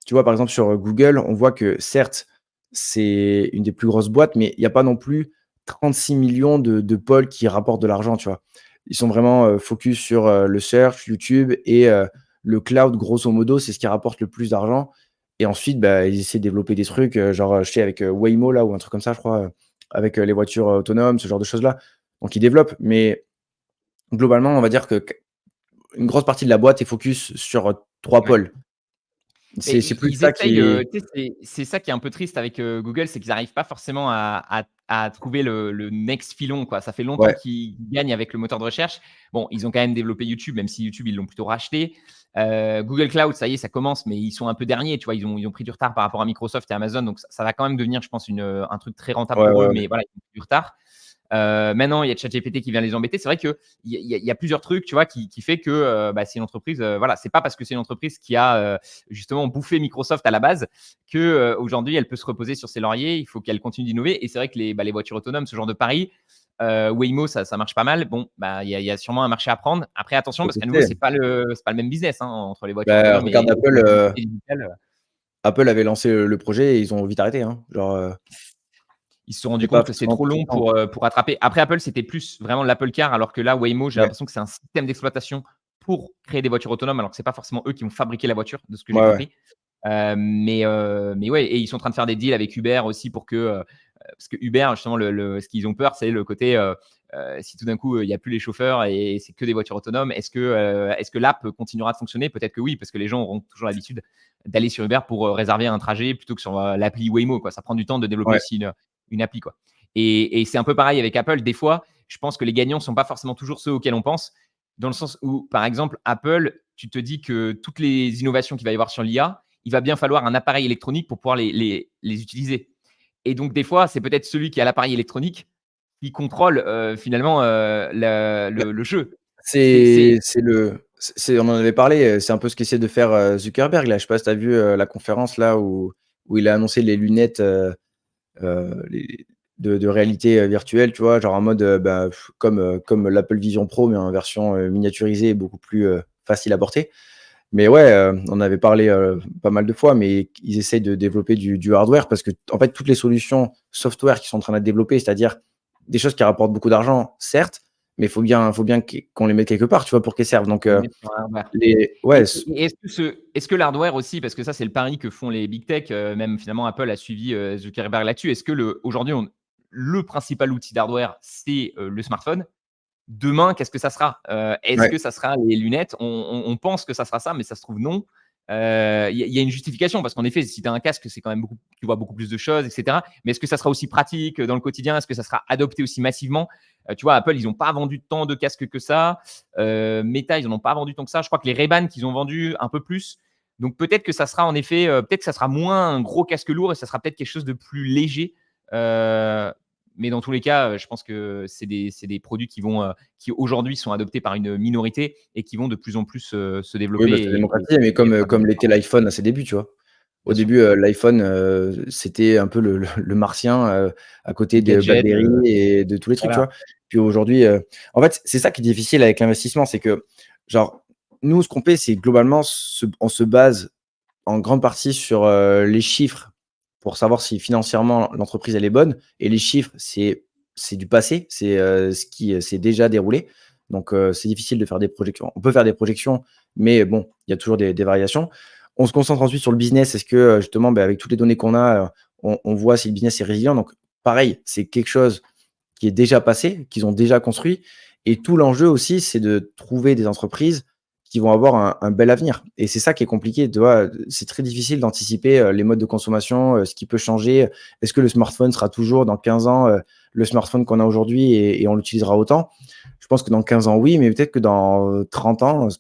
tu vois, par exemple, sur Google, on voit que certes, c'est une des plus grosses boîtes, mais il y a pas non plus 36 millions de pôles qui rapportent de l'argent, tu vois? Ils sont vraiment, focus sur, le search, YouTube et le cloud, grosso modo, c'est ce qui rapporte le plus d'argent et ensuite, bah, ils essaient de développer des trucs, genre, je sais avec, Waymo là ou un truc comme ça, je crois, avec, les voitures, autonomes, ce genre de choses-là. Donc ils développent, mais globalement, on va dire que une grosse partie de la boîte est focus sur, 3 ouais. pôles. Et C'est plus ils ça essayent, qui est tu sais, c'est ça qui est un peu triste avec, Google, c'est qu'ils n'arrivent pas forcément à trouver le next filon, quoi. Ça fait longtemps ouais, qu'ils gagnent avec le moteur de recherche. Bon, ils ont quand même développé YouTube, même si YouTube, ils l'ont plutôt racheté. Google Cloud, ça y est, ça commence, mais ils sont un peu derniers, tu vois? Ils ont pris du retard par rapport à Microsoft et Amazon, donc ça va quand même devenir, je pense, un truc très rentable ouais, pour eux, ouais, mais ouais. voilà, ils ont pris du retard. Maintenant, il y a ChatGPT qui vient les embêter. C'est vrai qu'il y a plusieurs trucs, tu vois, qui fait que bah, c'est une entreprise. Voilà, c'est pas parce que c'est une entreprise qui a justement bouffé Microsoft à la base que aujourd'hui elle peut se reposer sur ses lauriers. Il faut qu'elle continue d'innover. Et c'est vrai que les voitures autonomes, ce genre de pari, Waymo, ça marche pas mal. Bon, bah il y a sûrement un marché à prendre. Après, attention Faut parce qu'à nouveau, tester. c'est pas le même business, hein, entre les voitures Bah, autonomes regarde et Apple, la mobilité digitale. Apple avait lancé le projet et ils ont vite arrêté, hein. Genre, Ils se sont rendus c'était pas compte que c'est forcément trop pour tout long le temps. pour rattraper. Après, Apple, c'était plus vraiment l'Apple Car, alors que là, Waymo, j'ai Ouais, l'impression que c'est un système d'exploitation pour créer des voitures autonomes, alors que c'est pas forcément eux qui vont fabriquer la voiture, de ce que j'ai ouais, ouais. compris. Mais ouais, et ils sont en train de faire des deals avec Uber aussi pour que, parce que Uber, justement, ce qu'ils ont peur, c'est le côté, si tout d'un coup, il n'y a plus les chauffeurs et c'est que des voitures autonomes, est-ce que l'app continuera de fonctionner? Peut-être que oui, parce que les gens auront toujours l'habitude d'aller sur Uber pour réserver un trajet plutôt que sur l'appli Waymo, quoi. Ça prend du temps de développer Ouais. aussi une appli, quoi. Et c'est un peu pareil avec Apple. Des fois, je pense que les gagnants ne sont pas forcément toujours ceux auxquels on pense, dans le sens où, par exemple, Apple, tu te dis que toutes les innovations qu'il va y avoir sur l'IA, il va bien falloir un appareil électronique pour pouvoir les utiliser. Et donc, des fois, c'est peut-être celui qui a l'appareil électronique qui contrôle finalement Bah, le jeu. on en avait parlé, c'est un peu ce qu'essaie de faire, Zuckerberg là. Je sais pas si tu as vu, la conférence là où il a annoncé les lunettes, les de réalité, virtuelle, tu vois? Genre en mode, bah, comme l'Apple Vision Pro, mais en version, miniaturisée et beaucoup plus, facile à porter. Mais ouais, on avait parlé, pas mal de fois, mais ils essayent de développer du hardware parce que en fait, toutes les solutions software qui sont en train d'être développées, c'est-à-dire des choses qui rapportent beaucoup d'argent, certes, mais il faut bien qu'on les mette quelque part, tu vois? Pour qu'elles servent. Donc, Le mettre sur un hardware. les ouais, Et est-ce que l'hardware aussi, parce que ça, c'est le pari que font les big tech, même finalement Apple a suivi Zuckerberg là-dessus. Est-ce que aujourd'hui, le principal outil d'hardware, c'est le smartphone? Demain, qu'est-ce que ça sera? Est-ce ouais, que ça sera les lunettes? On pense que ça sera ça, mais ça se trouve non. Il y a une justification parce qu'en effet, si tu as un casque, c'est quand même tu vois beaucoup plus de choses, et cetera. Mais est-ce que ça sera aussi pratique dans le quotidien? Est-ce que ça sera adopté aussi massivement? Tu vois, Apple, ils n'ont pas vendu tant de casques que ça. Meta, ils n'en ont pas vendu tant que ça. Je crois que les Ray-Ban qu'ils ont vendus un peu plus. Donc peut-être que ça sera en effet, peut-être que ça sera moins un gros casque lourd et ça sera peut-être quelque chose de plus léger. Mais dans tous les cas, je pense que c'est des produits qui aujourd'hui sont adoptés par une minorité et qui vont de plus en plus se Oui, développer bah, c'est et démocratisé, mais être comme adoptés. l'était l'iPhone à ses débuts, tu vois? Au Bien sûr. début, l'iPhone, c'était un peu le martien, à côté Le de gadget, BlackBerry et de tous les trucs, tu voilà. vois? Puis aujourd'hui, en fait, c'est ça qui est difficile avec l'investissement, c'est que, genre, nous, ce qu'on fait, c'est globalement on se base en grande partie sur, les chiffres pour savoir si financièrement l'entreprise elle est bonne et les chiffres c'est du passé, c'est, ce qui, s'est déjà déroulé. Donc, c'est difficile de faire des projections. On peut faire des projections, mais bon, il y a toujours des variations. On se concentre ensuite sur le business. Est-ce que, justement, avec toutes les données qu'on a, on voit si le business est résilient? Donc pareil, c'est quelque chose qui est déjà passé, qu'ils ont déjà construit et tout l'enjeu aussi, c'est de trouver des entreprises qui vont avoir un bel avenir et c'est ça qui est compliqué, tu vois? C'est très difficile d'anticiper, les modes de consommation, ce qui peut changer. Est-ce que le smartphone sera toujours dans 15 ans, le smartphone qu'on a aujourd'hui et on l'utilisera autant? Je pense que dans 15 ans, oui, mais peut-être que dans, 30 ans, tu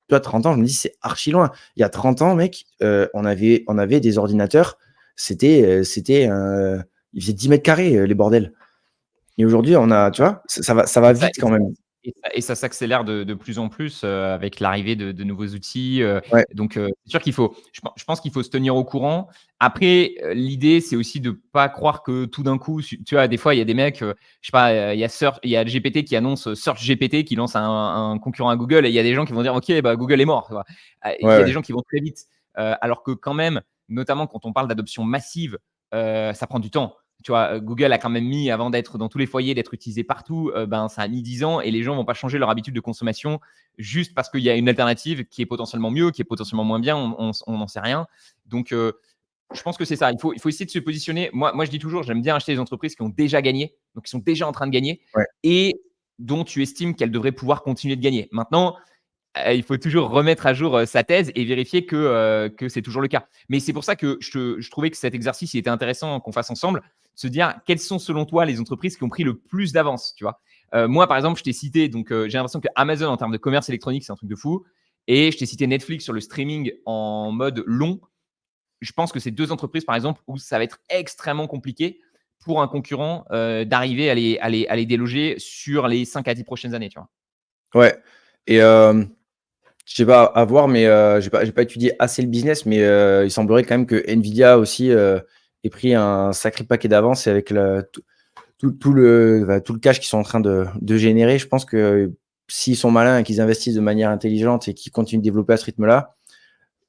vois, 30 ans, je me dis: «C'est archi loin». Il y a 30 ans, mec, on avait des ordinateurs, ils faisaient 10 carrés, les bordels. Et aujourd'hui, on a tu vois? Ça va Et ça vite quand même. et ça s'accélère de plus en plus, avec l'arrivée de nouveaux outils, Ouais, donc c'est sûr qu'il faut je pense qu'il faut se tenir au courant. Après, l'idée, c'est aussi de pas croire que tout d'un coup, tu vois, des fois, il y a des mecs, je sais pas, il y a GPT qui annonce, Search GPT qui lance un concurrent à Google et il y a des gens qui vont dire: «OK, bah, Google est mort», tu vois? Il ouais, y a ouais, des gens qui vont très vite, alors que quand même, notamment quand on parle d'adoption massive, ça prend du temps. Tu vois, Google a quand même mis avant d'être dans tous les foyers, d'être utilisé partout, ben, ça a mis 10 ans et les gens vont pas changer leur habitude de consommation juste parce qu'il y a une alternative qui est potentiellement mieux, qui est potentiellement moins bien, on n'en sait rien. Donc, je pense que c'est ça. Il faut essayer de se positionner. Moi, je dis toujours, j'aime bien acheter des entreprises qui ont déjà gagné, donc qui sont déjà en train de gagner ouais, et dont tu estimes qu'elles devraient pouvoir continuer de gagner. Maintenant, il faut toujours remettre à jour, sa thèse et vérifier que c'est toujours le cas. Mais c'est pour ça que je trouvais que cet exercice, il était intéressant qu'on fasse ensemble, se dire: quelles sont selon toi les entreprises qui ont pris le plus d'avance, tu vois? Moi, par exemple, je t'ai cité donc, j'ai l'impression que Amazon en termes de commerce électronique, c'est un truc de fou et je t'ai cité Netflix sur le streaming en mode long. Je pense que c'est 2 entreprises, par exemple, où ça va être extrêmement compliqué pour un concurrent, d'arriver à les déloger sur les 5 à 10 prochaines années, tu vois? ouais et je sais pas, à voir, mais j'ai pas étudié assez le business, mais il semblerait quand même que Nvidia aussi, ait pris un sacré paquet d'avance et avec tout le cash qu'ils sont en train de générer. Je pense que s'ils sont malins et qu'ils investissent de manière intelligente et qu'ils continuent de développer à ce rythme-là,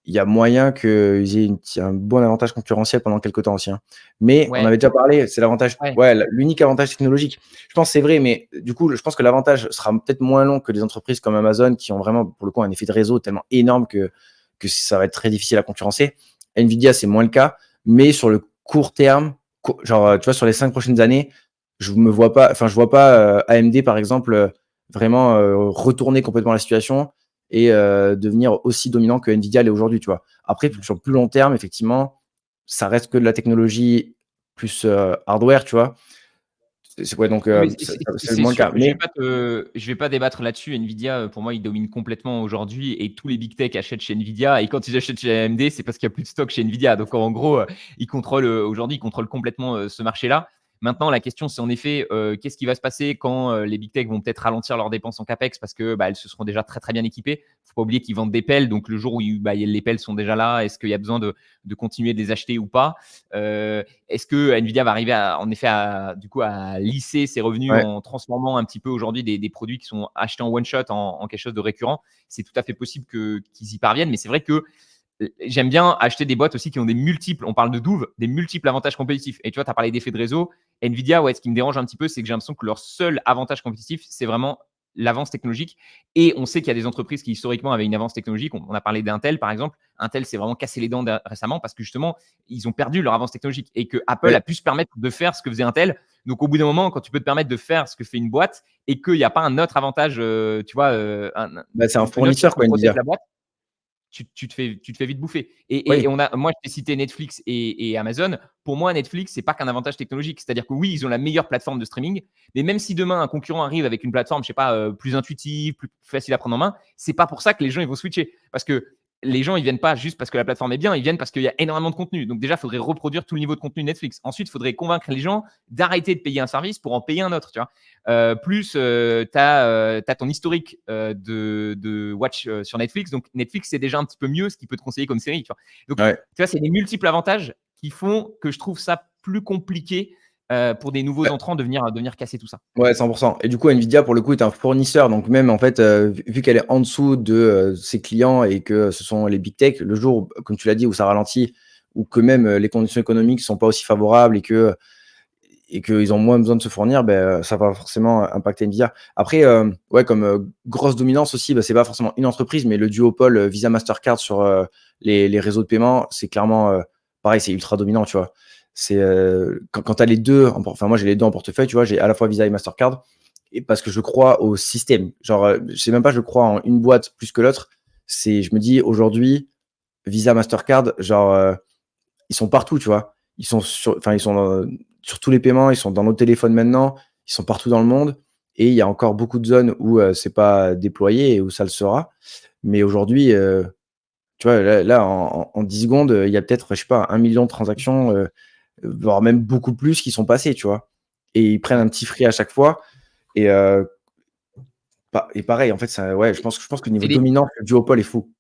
il y a moyen qu'ils aient un bon avantage concurrentiel pendant quelque temps aussi, hein. Mais on Ouais, avait déjà parlé, c'est l'avantage ouais. ouais, l'unique avantage technologique. Je pense que c'est vrai, mais du coup, je pense que l'avantage sera peut-être moins long que des entreprises comme Amazon qui ont vraiment, pour le coup, un effet de réseau tellement énorme que ça va être très difficile à concurrencer. Nvidia, c'est moins le cas, mais sur le court terme, genre, tu vois, sur les 5 prochaines années, je vois pas, AMD, par exemple, vraiment, retourner complètement la situation et devenir aussi dominant que Nvidia l'est aujourd'hui, tu vois? Après, sur le plus long terme, effectivement, ça reste que de la technologie plus, hardware, tu vois? C'est ouais, donc Non, mais c'est c'est moins le sûr, cas. Mais je vais pas débattre là-dessus. Nvidia, pour moi, il domine complètement aujourd'hui et tous les big tech achètent chez Nvidia et quand ils achètent chez AMD, c'est parce qu'il y a plus de stock chez Nvidia. Donc en gros, ils contrôlent, aujourd'hui, ils contrôlent complètement, ce marché-là. Maintenant, la question, c'est en effet, qu'est-ce qui va se passer quand, les big tech vont peut-être ralentir leurs dépenses en capex parce que, bah, elles se seront déjà très, très bien équipées. Faut pas oublier qu'ils vendent des pelles, donc le jour où bah, les pelles sont déjà là, est-ce qu'il y a besoin de continuer de les acheter ou pas? Est-ce que Nvidia va arriver en effet du coup, à lisser ses revenus ouais, en transformant un petit peu aujourd'hui des produits qui sont achetés en one shot en quelque chose de récurrent? C'est tout à fait possible qu'ils y parviennent, mais c'est vrai que j'aime bien acheter des boîtes aussi qui ont des multiples, on parle de Douve, des multiples avantages compétitifs. Et tu vois, tu as parlé d'effet de réseau. Nvidia, ouais, ce qui me dérange un petit peu, c'est que j'ai l'impression que leur seul avantage compétitif, c'est vraiment l'avance technologique. Et on sait qu'il y a des entreprises qui historiquement avaient une avance technologique. On a parlé d'Intel, par exemple. Intel s'est vraiment cassé les dents récemment parce que justement, ils ont perdu leur avance technologique et que Apple ouais, a pu se permettre de faire ce que faisait Intel. Donc, au bout d'un moment, quand tu peux te permettre de faire ce que fait une boîte et qu'il n'y a pas un autre avantage, tu vois, bah, c'est un une autre chose fournisseur qui quoi, protège Nvidia. la boîte, tu te fais vite bouffer. Et Oui, moi, je t'ai cité Netflix et Amazon. Pour moi, Netflix, c'est pas qu'un avantage technologique. C'est-à-dire que oui, ils ont la meilleure plateforme de streaming, mais même si demain un concurrent arrive avec une plateforme, je sais pas, plus intuitive, plus facile à prendre en main, c'est pas pour ça que les gens ils vont switcher. Parce que les gens, ils viennent pas juste parce que la plateforme est bien, ils viennent parce qu'il y a énormément de contenu. Donc déjà, il faudrait reproduire tout le niveau de contenu de Netflix. Ensuite, il faudrait convaincre les gens d'arrêter de payer un service pour en payer un autre. Tu vois. Plus tu as ton historique de watch sur Netflix. Donc Netflix, c'est déjà un petit peu mieux ce qu'il peut te conseiller comme série. Tu vois. Donc, Ouais. tu vois, c'est des multiples avantages qui font que je trouve ça plus compliqué pour des nouveaux entrants de venir casser tout ça. Ouais, 100%. Et du coup, Nvidia, pour le coup, est un fournisseur. Donc, même en fait, vu qu'elle est en dessous de ses clients et que ce sont les big tech, le jour, comme tu l'as dit, où ça ralentit, ou que même les conditions économiques ne sont pas aussi favorables et qu'ils ont moins besoin de se fournir, ben, ça va forcément impacter Nvidia. Après, ouais, comme grosse dominance aussi, ben, c'est pas forcément une entreprise, mais le duopole Visa Mastercard sur les réseaux de paiement, c'est clairement pareil, c'est ultra dominant, tu vois. C'est quand tu as les deux, enfin moi j'ai les deux en portefeuille, tu vois, j'ai à la fois Visa et Mastercard, et parce que je crois au système. Genre, je sais même pas, je crois en une boîte plus que l'autre. Je me dis aujourd'hui, Visa, Mastercard, genre, ils sont partout, tu vois. Enfin, ils sont sur tous les paiements, ils sont dans nos téléphones maintenant, ils sont partout dans le monde. Et il y a encore beaucoup de zones où c'est pas déployé et où ça le sera. Mais aujourd'hui, tu vois, là, en 10 secondes, il y a peut-être, je sais pas, 1 million de transactions, voire même beaucoup plus qui sont passées, tu vois. Et ils prennent un petit free à chaque fois. Et, et pareil, en fait, ouais, je pense que niveau C'est des- dominant, le duopole est fou.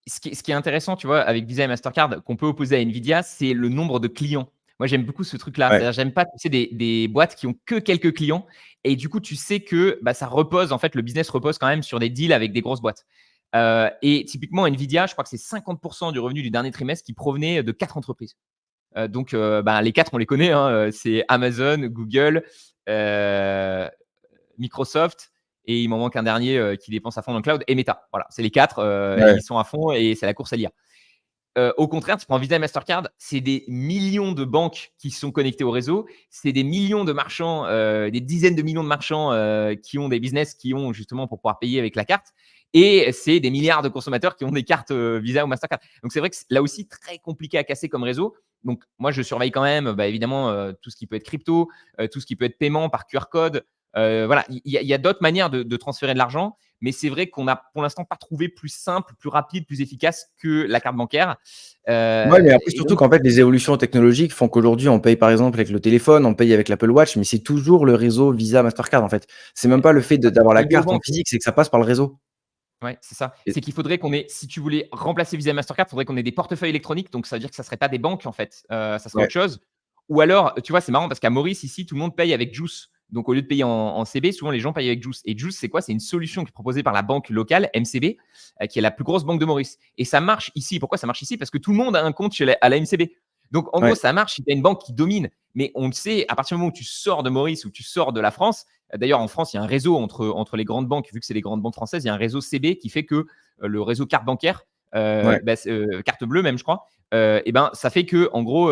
ce qui est intéressant, tu vois, avec Visa et Mastercard, qu'on peut opposer à Nvidia, c'est le nombre de clients. Moi, j'aime beaucoup ce truc-là. Ouais. C'est-à-dire, j'aime pas, tu sais, des boîtes qui ont que quelques clients. Et du coup, tu sais que bah, ça repose, en fait, le business repose quand même sur des deals avec des grosses boîtes. Et typiquement, Nvidia, je crois que c'est 50% du revenu du dernier trimestre qui provenait de 4 entreprises. Donc, bah, les 4, on les connaît. Hein, c'est Amazon, Google, Microsoft, et il m'en manque un dernier qui dépense à fond dans le cloud, et Meta. Voilà, c'est les 4. Ouais. Ils sont à fond et c'est la course à l'IA. Au contraire, tu prends Visa et Mastercard, c'est des millions de banques qui sont connectées au réseau, c'est des millions de marchands, des dizaines de millions de marchands qui ont des business qui ont justement pour pouvoir payer avec la carte. Et c'est des milliards de consommateurs qui ont des cartes Visa ou Mastercard. Donc c'est vrai que là aussi très compliqué à casser comme réseau. Donc moi je surveille quand même, bah, évidemment tout ce qui peut être crypto, tout ce qui peut être paiement par QR code. Voilà, il y a d'autres manières de transférer de l'argent, mais c'est vrai qu'on n'a pour l'instant pas trouvé plus simple, plus rapide, plus efficace que la carte bancaire. Ouais, mais après, Et surtout donc, qu'en fait, les évolutions technologiques font qu'aujourd'hui, on paye par exemple avec le téléphone, on paye avec l'Apple Watch, mais c'est toujours le réseau Visa, Mastercard en fait. C'est même pas le fait d'avoir la les carte en néobanques, physique, c'est que ça passe par le réseau. ouais, c'est ça. Et- C'est qu'il faudrait qu'on ait, si tu voulais remplacer Visa et Mastercard, il faudrait qu'on ait des portefeuilles électroniques. Donc, ça veut dire que ça ne serait pas des banques, en fait. Ça serait Ouais, autre chose. Ou alors, tu vois, c'est marrant parce qu'à Maurice, ici, tout le monde paye avec Juice. Donc, au lieu de payer en CB, souvent les gens payent avec Juice. Et Juice, c'est quoi? C'est une solution qui est proposée par la banque locale, MCB, qui est la plus grosse banque de Maurice. Et ça marche ici. Pourquoi ça marche ici? Parce que tout le monde a un compte à la MCB. Donc, en gros, ouais, ça marche si tu as une banque qui domine. Mais on le sait, à partir du moment où tu sors de Maurice ou tu sors de la France, d'ailleurs, en France, il y a un réseau entre les grandes banques, vu que c'est les grandes banques françaises, il y a un réseau CB qui fait que le réseau carte bancaire, ouais, bah, carte bleue même, je crois, et ben, ça fait que, en gros,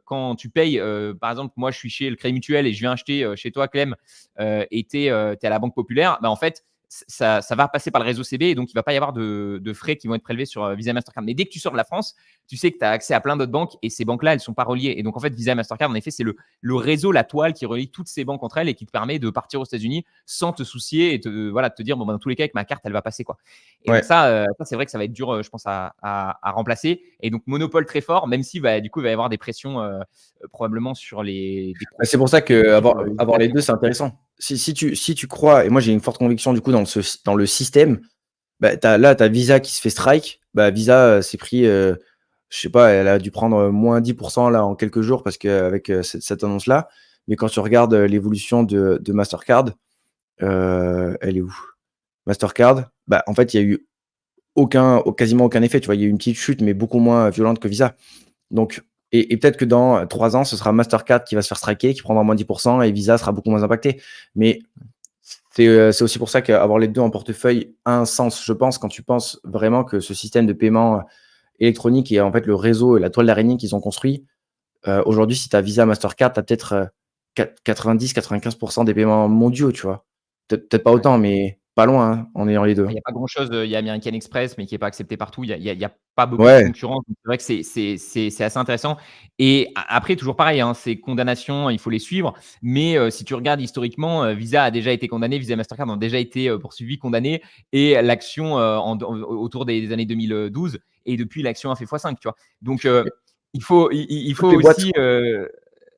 quand tu payes, par exemple, moi, je suis chez le Crédit Mutuel et je viens acheter chez toi, Clem, et tu es à la Banque Populaire, bah, en fait, ça va passer par le réseau CB et donc il ne va pas y avoir de frais qui vont être prélevés sur Visa et Mastercard. Mais dès que tu sors de la France, tu sais que tu as accès à plein d'autres banques et ces banques-là, elles ne sont pas reliées. Et donc, en fait, Visa et Mastercard, en effet, c'est le réseau, la toile qui relie toutes ces banques entre elles et qui te permet de partir aux États-Unis sans te soucier et voilà, te dire, bon, ben, dans tous les cas, avec ma carte, elle va passer. Quoi. Et donc, ouais. ça c'est vrai que ça va être dur, je pense, à remplacer. Et donc, monopole très fort, même si bah, du coup, il va y avoir des pressions probablement sur des Bah, c'est pour ça que sur avoir les deux, c'est intéressant. Si tu crois, et moi j'ai une forte conviction du coup dans le système, bah, là, tu as Visa qui se fait strike. Bah, Visa s'est pris, je sais pas, elle a dû prendre moins 10% là en quelques jours parce qu'avec cette annonce-là. Mais quand tu regardes l'évolution de Mastercard, elle est où? Mastercard, bah, en fait, il y a eu quasiment aucun effet. Tu vois, il y a eu une petite chute, mais beaucoup moins violente que Visa. Donc, et peut-être que dans 3 ans, ce sera Mastercard qui va se faire striker, qui prendra moins 10% et Visa sera beaucoup moins impacté. Mais c'est aussi pour ça qu'avoir les deux en portefeuille a un sens, je pense, quand tu penses vraiment que ce système de paiement électronique et en fait le réseau et la toile d'araignée qu'ils ont construit, aujourd'hui, si tu as Visa, Mastercard, tu as peut-être 90-95% des paiements mondiaux, tu vois. Peut-être pas Ouais. autant, mais pas loin hein, en ayant les deux. Il n'y a pas grand-chose. Il y a American Express, mais qui n'est pas accepté partout. Il y a pas beaucoup de Ouais, concurrence. Donc c'est vrai que c'est assez intéressant. Et après, toujours pareil, hein, ces condamnations, il faut les suivre. Mais si tu regardes historiquement, Visa a déjà été condamné, Visa et Mastercard ont déjà été poursuivis, condamnés. Et l'action autour des années 2012. Et depuis, l'action a fait x5, tu vois. Donc mais il faut toutes les boîtes aussi.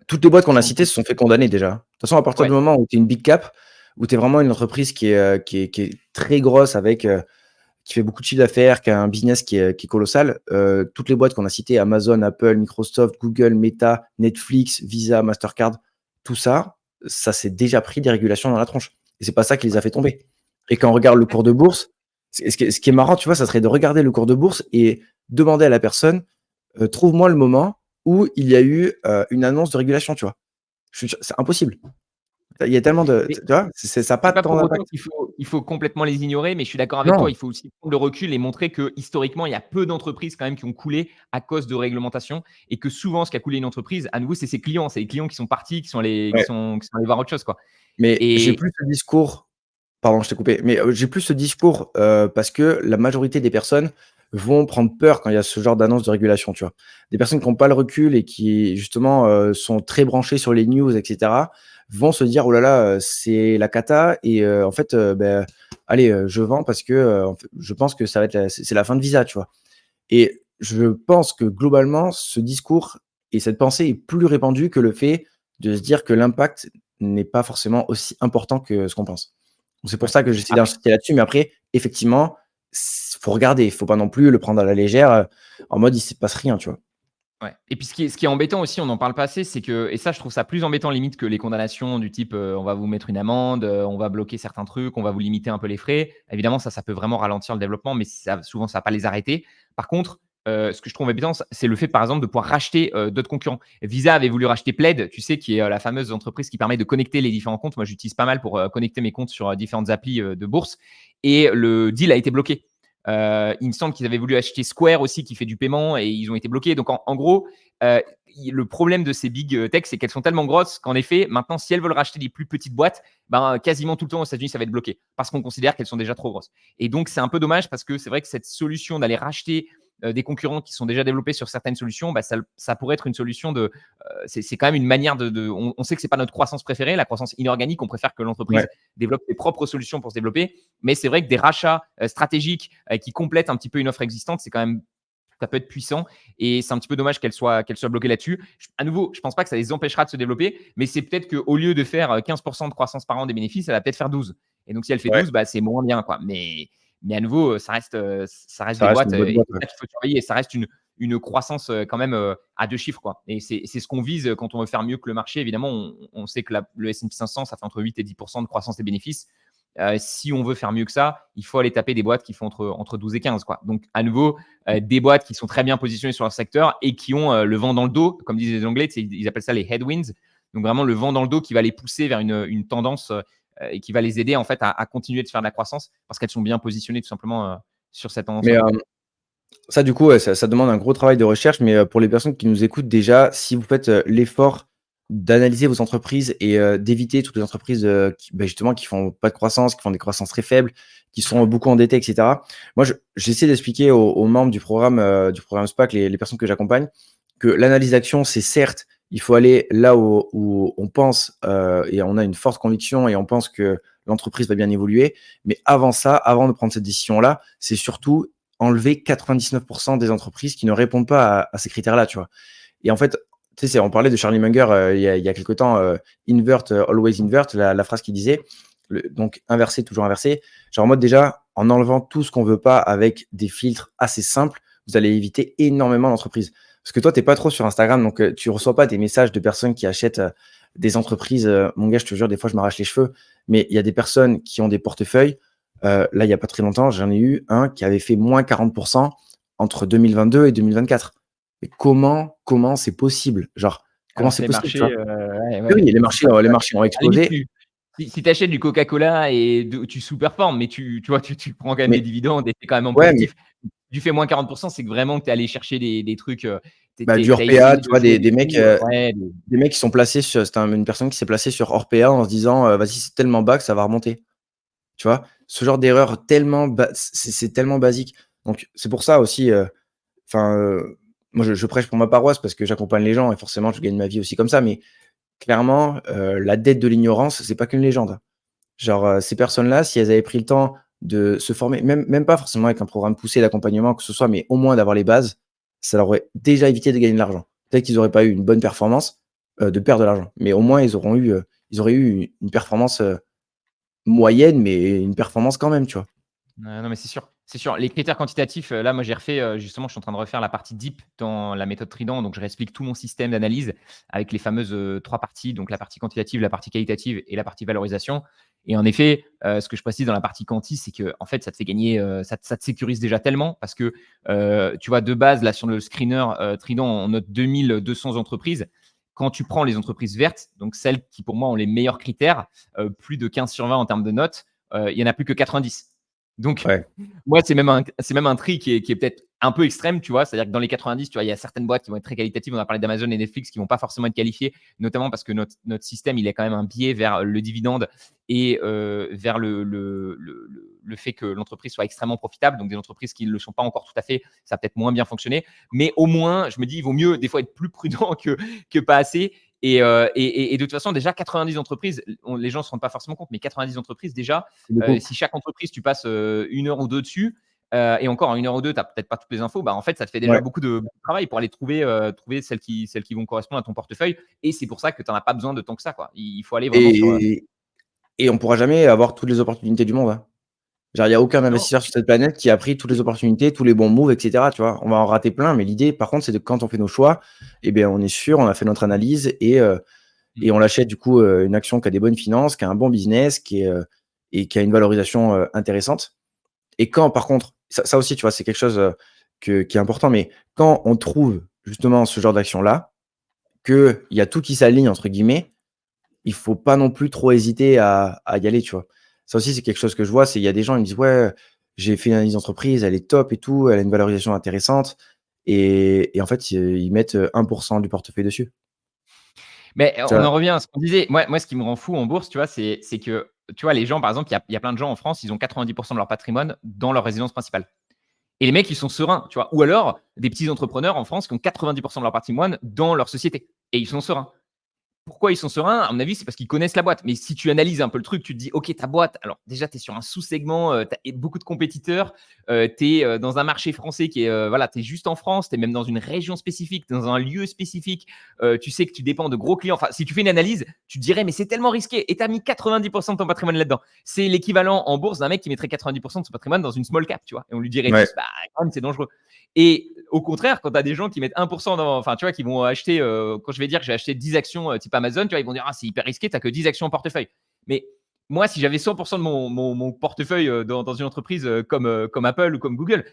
toutes les boîtes qu'on a Sans- citées se sont fait condamner déjà. De toute façon, à partir Ouais. du moment où tu es une big cap, où tu es vraiment une entreprise qui est très grosse avec, qui fait beaucoup de chiffre d'affaires, qui a un business qui est colossal, toutes les boîtes qu'on a citées, Amazon, Apple, Microsoft, Google, Meta, Netflix, Visa, Mastercard, tout ça, ça s'est déjà pris des régulations dans la tronche. Et c'est pas ça qui les a fait tomber. Et quand on regarde le cours de bourse, ce qui est marrant, tu vois, ça serait de regarder le cours de bourse et demander à la personne, trouve-moi le moment où il y a eu une annonce de régulation, tu vois. C'est impossible. Il y a tellement de, tu vois, ça n'a pas C'est pas tant pour autant d'impact. qu'il faut complètement les ignorer, mais je suis d'accord avec toi, Non, il faut aussi prendre le recul et montrer que historiquement, il y a peu d'entreprises quand même qui ont coulé à cause de réglementation et que souvent, ce qui a coulé une entreprise, à nouveau, c'est ses clients. C'est les clients qui sont partis, ouais. qui sont allés voir autre chose, quoi. Mais j'ai Et plus ce discours. Pardon, je t'ai coupé, mais j'ai plus ce discours, parce que la majorité des personnes vont prendre peur quand il y a ce genre d'annonce de régulation, tu vois? Des personnes qui ont pas le recul et qui justement, sont très branchées sur les news et cetera, vont se dire: «Oh là là, c'est la cata et en fait, allez, je vends parce que, en fait, je pense que ça va être la c'est la fin de Visa», tu vois? Et je pense que globalement, ce discours et cette pensée est plus répandue que le fait de se dire que l'impact n'est pas forcément aussi important que ce qu'on pense. Donc c'est pour ouais. ça que j'essaie Après d'insister là-dessus, mais après, effectivement, faut regarder, il faut pas non plus le prendre à la légère, en mode il se passe rien, tu vois? Ouais. Et puis ce qui est embêtant aussi, on n'en parle pas assez, c'est que, et ça je trouve ça plus embêtant limite que les condamnations du type, on va vous mettre une amende, on va bloquer certains trucs, on va vous limiter un peu les frais. Évidemment ça peut vraiment ralentir le développement, mais souvent ça va pas les arrêter. Par contre, ce que je trouve embêtant, c'est le fait par exemple de pouvoir racheter, d'autres concurrents. Visa avait voulu racheter Plaid, tu sais, qui est, la fameuse entreprise qui permet de connecter les différents comptes. Moi j'utilise pas mal pour, connecter mes comptes sur, différentes applis, de bourse, et le deal a été bloqué. Il me semble qu'ils avaient voulu acheter Square aussi, qui fait du paiement, et ils ont été bloqués. Donc en gros, euh, le problème de ces big tech, c'est qu'elles sont tellement grosses qu'en effet, maintenant, si elles veulent racheter des plus petites boîtes, ben, quasiment tout le temps aux États-Unis, ça va être bloqué parce qu'on considère qu'elles sont déjà trop grosses. Et donc, c'est un peu dommage parce que c'est vrai que cette solution d'aller racheter, des concurrents qui sont déjà développés sur certaines solutions, bah, ça pourrait être une solution de. C'est quand même une manière on sait que c'est pas notre croissance préférée, la croissance inorganique. On préfère que Ouais. l'entreprise développe ses propres solutions pour se développer. Mais c'est vrai que des rachats, stratégiques, qui complètent un petit peu une offre existante, c'est quand même, ça peut être puissant, et c'est un petit peu dommage qu'elle soit bloquée là-dessus. À nouveau, je pense pas que ça les empêchera de se développer, mais c'est peut-être qu'au lieu de faire 15% de croissance par an des bénéfices, elle va peut-être faire 12. Et donc, si elle fait Ouais, 12, bah, c'est moins bien, quoi. Mais à nouveau, ça reste ça des reste boîtes, une bonne et boîte, c'est ouais. ça qu'il faut surveiller. Et ça reste une croissance, quand même, à deux chiffres, quoi. Et c'est ce qu'on vise quand on veut faire mieux que le marché. Évidemment, on sait que le S&P 500, ça fait entre 8 et 10% de croissance des bénéfices. Si on veut faire mieux que ça, il faut aller taper des boîtes qui font entre 12 et 15, quoi. Donc, à nouveau, des boîtes qui sont très bien positionnées sur leur secteur et qui ont, le vent dans le dos, comme disent les Anglais, ils appellent ça les headwinds. Donc, vraiment le vent dans le dos qui va les pousser vers une tendance, et qui va les aider en fait à continuer de faire de la croissance parce qu'elles sont bien positionnées tout simplement, sur cette Mais, tendance-là. ça, du coup, ouais, ça demande un gros travail de recherche, mais pour les personnes qui nous écoutent, déjà, si vous faites, l'effort d'analyser vos entreprises et d'éviter toutes les entreprises, qui, bah, justement, qui font pas de croissance, qui font des croissances très faibles, qui sont beaucoup endettées et cetera. Moi, j'essaie d'expliquer aux membres du programme SPAC, les personnes que j'accompagne, que l'analyse d'action, c'est certes, il faut aller là où on pense, et on a une forte conviction et on pense que l'entreprise va bien évoluer. Mais avant ça, avant de prendre cette décision-là, c'est surtout enlever 99% des entreprises qui ne répondent pas à ces critères-là, tu vois? Et en fait, tu sais, on parlait de Charlie Munger, il y a quelque temps, invert, always invert, la phrase qu'il disait, donc inverser, toujours inverser. Genre en mode déjà, en enlevant tout ce qu'on veut pas avec des filtres assez simples, vous allez éviter énormément d'entreprises. Parce que toi, tu es pas trop sur Instagram, donc tu reçois pas des messages de personnes qui achètent, des entreprises, mon gars, je te jure, des fois, je m'arrache les cheveux, mais il y a des personnes qui ont des portefeuilles. Là, il y a pas très longtemps, j'en ai eu un qui avait fait moins 40% entre 2022 et 2024. Mais comment c'est possible? Genre, comment Alors c'est que les possible, tu vois? marchés, ouais, Oui, ouais, les c'est marchés, pas les marchés ont à la limite, explosé, si tu achètes du Coca-Cola et tu sous-performes, mais tu vois, tu prends quand même des mais dividendes et tu es quand même en ouais, mais positif. Tu fais moins 40%, c'est que vraiment que tu es allé chercher des trucs, bah, du tu as Orpea, essayé tu de vois, jouer des des mecs, coups, ouais, des mecs qui sont placés sur c'était une personne qui s'est placée sur Orpea en se disant, «Vas-y, c'est tellement bas que ça va remonter». Tu vois? Ce genre d'erreur tellement c'est tellement basique. Donc c'est pour ça aussi, enfin, moi, je prêche pour ma paroisse parce que j'accompagne les gens et forcément, je gagne ma vie aussi comme ça. Mais clairement, la dette de l'ignorance, c'est pas qu'une légende, hein. Genre, ces personnes-là, si elles avaient pris le temps de se former, même pas forcément avec un programme poussé d'accompagnement, que ce soit, mais au moins d'avoir les bases, ça leur aurait déjà évité de gagner de l'argent. Peut-être qu'ils auraient pas eu une bonne performance, de perdre de l'argent, mais au moins ils auraient eu une performance, moyenne, mais une performance quand même, tu vois? Non, mais c'est sûr, c'est sûr. Les critères quantitatifs, là, moi, j'ai refait, justement, je suis en train de refaire la partie deep dans la méthode Trident. Donc, je réexplique tout mon système d'analyse avec les fameuses 3 parties. Donc, la partie quantitative, la partie qualitative et la partie valorisation. Et en effet, ce que je précise dans la partie quanti, c'est que en fait, ça te fait gagner, ça te sécurise déjà tellement parce que, tu vois, de base, là, sur le screener, Trident, on note 2 200 entreprises. Quand tu prends les entreprises vertes, donc celles qui, pour moi, ont les meilleurs critères, plus de 15 sur 20 en termes de notes, il y en a plus que 90. Donc, Ouais. moi, c'est même un tri qui est peut-être un peu extrême, tu vois. C'est-à-dire que dans les 90, tu vois, il y a certaines boîtes qui vont être très qualitatives. On a parlé d'Amazon et Netflix qui vont pas forcément être qualifiées, notamment parce que notre système, il est quand même un biais vers le dividende et vers le fait que l'entreprise soit extrêmement profitable. Donc, des entreprises qui ne le sont pas encore tout à fait, ça a peut-être moins bien fonctionné. Mais au moins, je me dis, il vaut mieux des fois être plus prudent que pas assez. Et de toute façon, déjà, 90 entreprises, les gens ne se rendent pas forcément compte, mais 90 entreprises, déjà, C'est beaucoup. si chaque entreprise, tu passes 1 heure ou 2 dessus, et encore en 1 heure ou 2, tu n'as peut-être pas toutes les infos, bah, en fait, ça te fait déjà Ouais. beaucoup de travail pour aller trouver celles qui vont correspondre à ton portefeuille. Et c'est pour ça que tu n'en as pas besoin de tant que ça, quoi. Il faut aller vraiment sur. Et et on pourra jamais avoir toutes les opportunités du monde, hein. Genre, il y a aucun Non, investisseur sur cette planète qui a pris toutes les opportunités, tous les bons moves, et cetera, tu vois? On va en rater plein, mais l'idée, par contre, c'est de quand on fait nos choix, eh bien, on est sûr, on a fait notre analyse mmh. et on l'achète du coup, une action qui a des bonnes finances, qui a un bon business, et qui a une valorisation, intéressante. Et quand par contre, ça aussi, tu vois, c'est quelque chose, qui est important, mais quand on trouve justement ce genre d'action-là, qu'il y a tout qui «s'aligne» entre guillemets, il faut pas non plus trop hésiter à y aller, tu vois? Ça aussi, c'est quelque chose que je vois, c'est il y a des gens, ils me disent: «Ouais, j'ai fait une analyse d'entreprise, elle est top et tout, elle a une valorisation intéressante», et en fait, ils mettent, 1 du portefeuille dessus. Mais Tu on vois? en revient à ce qu'on disait. Moi, ce qui me rend fou en bourse, tu vois, c'est que, tu vois, les gens, par exemple, il y a plein de gens en France, ils ont 90 de leur patrimoine dans leur résidence principale. Et les mecs, ils sont sereins, tu vois. Ou alors, des petits entrepreneurs en France qui ont 90 de leur patrimoine dans leur société et ils sont sereins. Pourquoi ils sont sereins? À mon avis, c'est parce qu'ils connaissent la boîte. Mais si tu analyses un peu le truc, tu te dis: «OK, ta boîte, alors déjà, tu es sur un sous-segment, tu as beaucoup de compétiteurs, tu es, dans un marché français qui est, voilà, tu es juste en France, tu es même dans une région spécifique, dans un lieu spécifique, tu sais que tu dépends de gros clients». Enfin, si tu fais une analyse, tu te dirais: «Mais c'est tellement risqué» et tu as mis 90 de ton patrimoine là-dedans. C'est l'équivalent en bourse d'un mec qui mettrait 90 de son patrimoine dans une small cap, tu vois? Et on lui dirait Ouais. tous: «Bah, quand même, c'est dangereux». Et au contraire, quand tu as des gens qui mettent 1% dans, enfin, tu vois, qui vont acheter, quand je vais dire que j'ai acheté 10 actions type Amazon, tu vois, ils vont dire: «Ah, c'est hyper risqué, tu as que 10 actions en portefeuille». Mais moi, si j'avais 100% de mon portefeuille dans une entreprise comme Apple ou comme Google,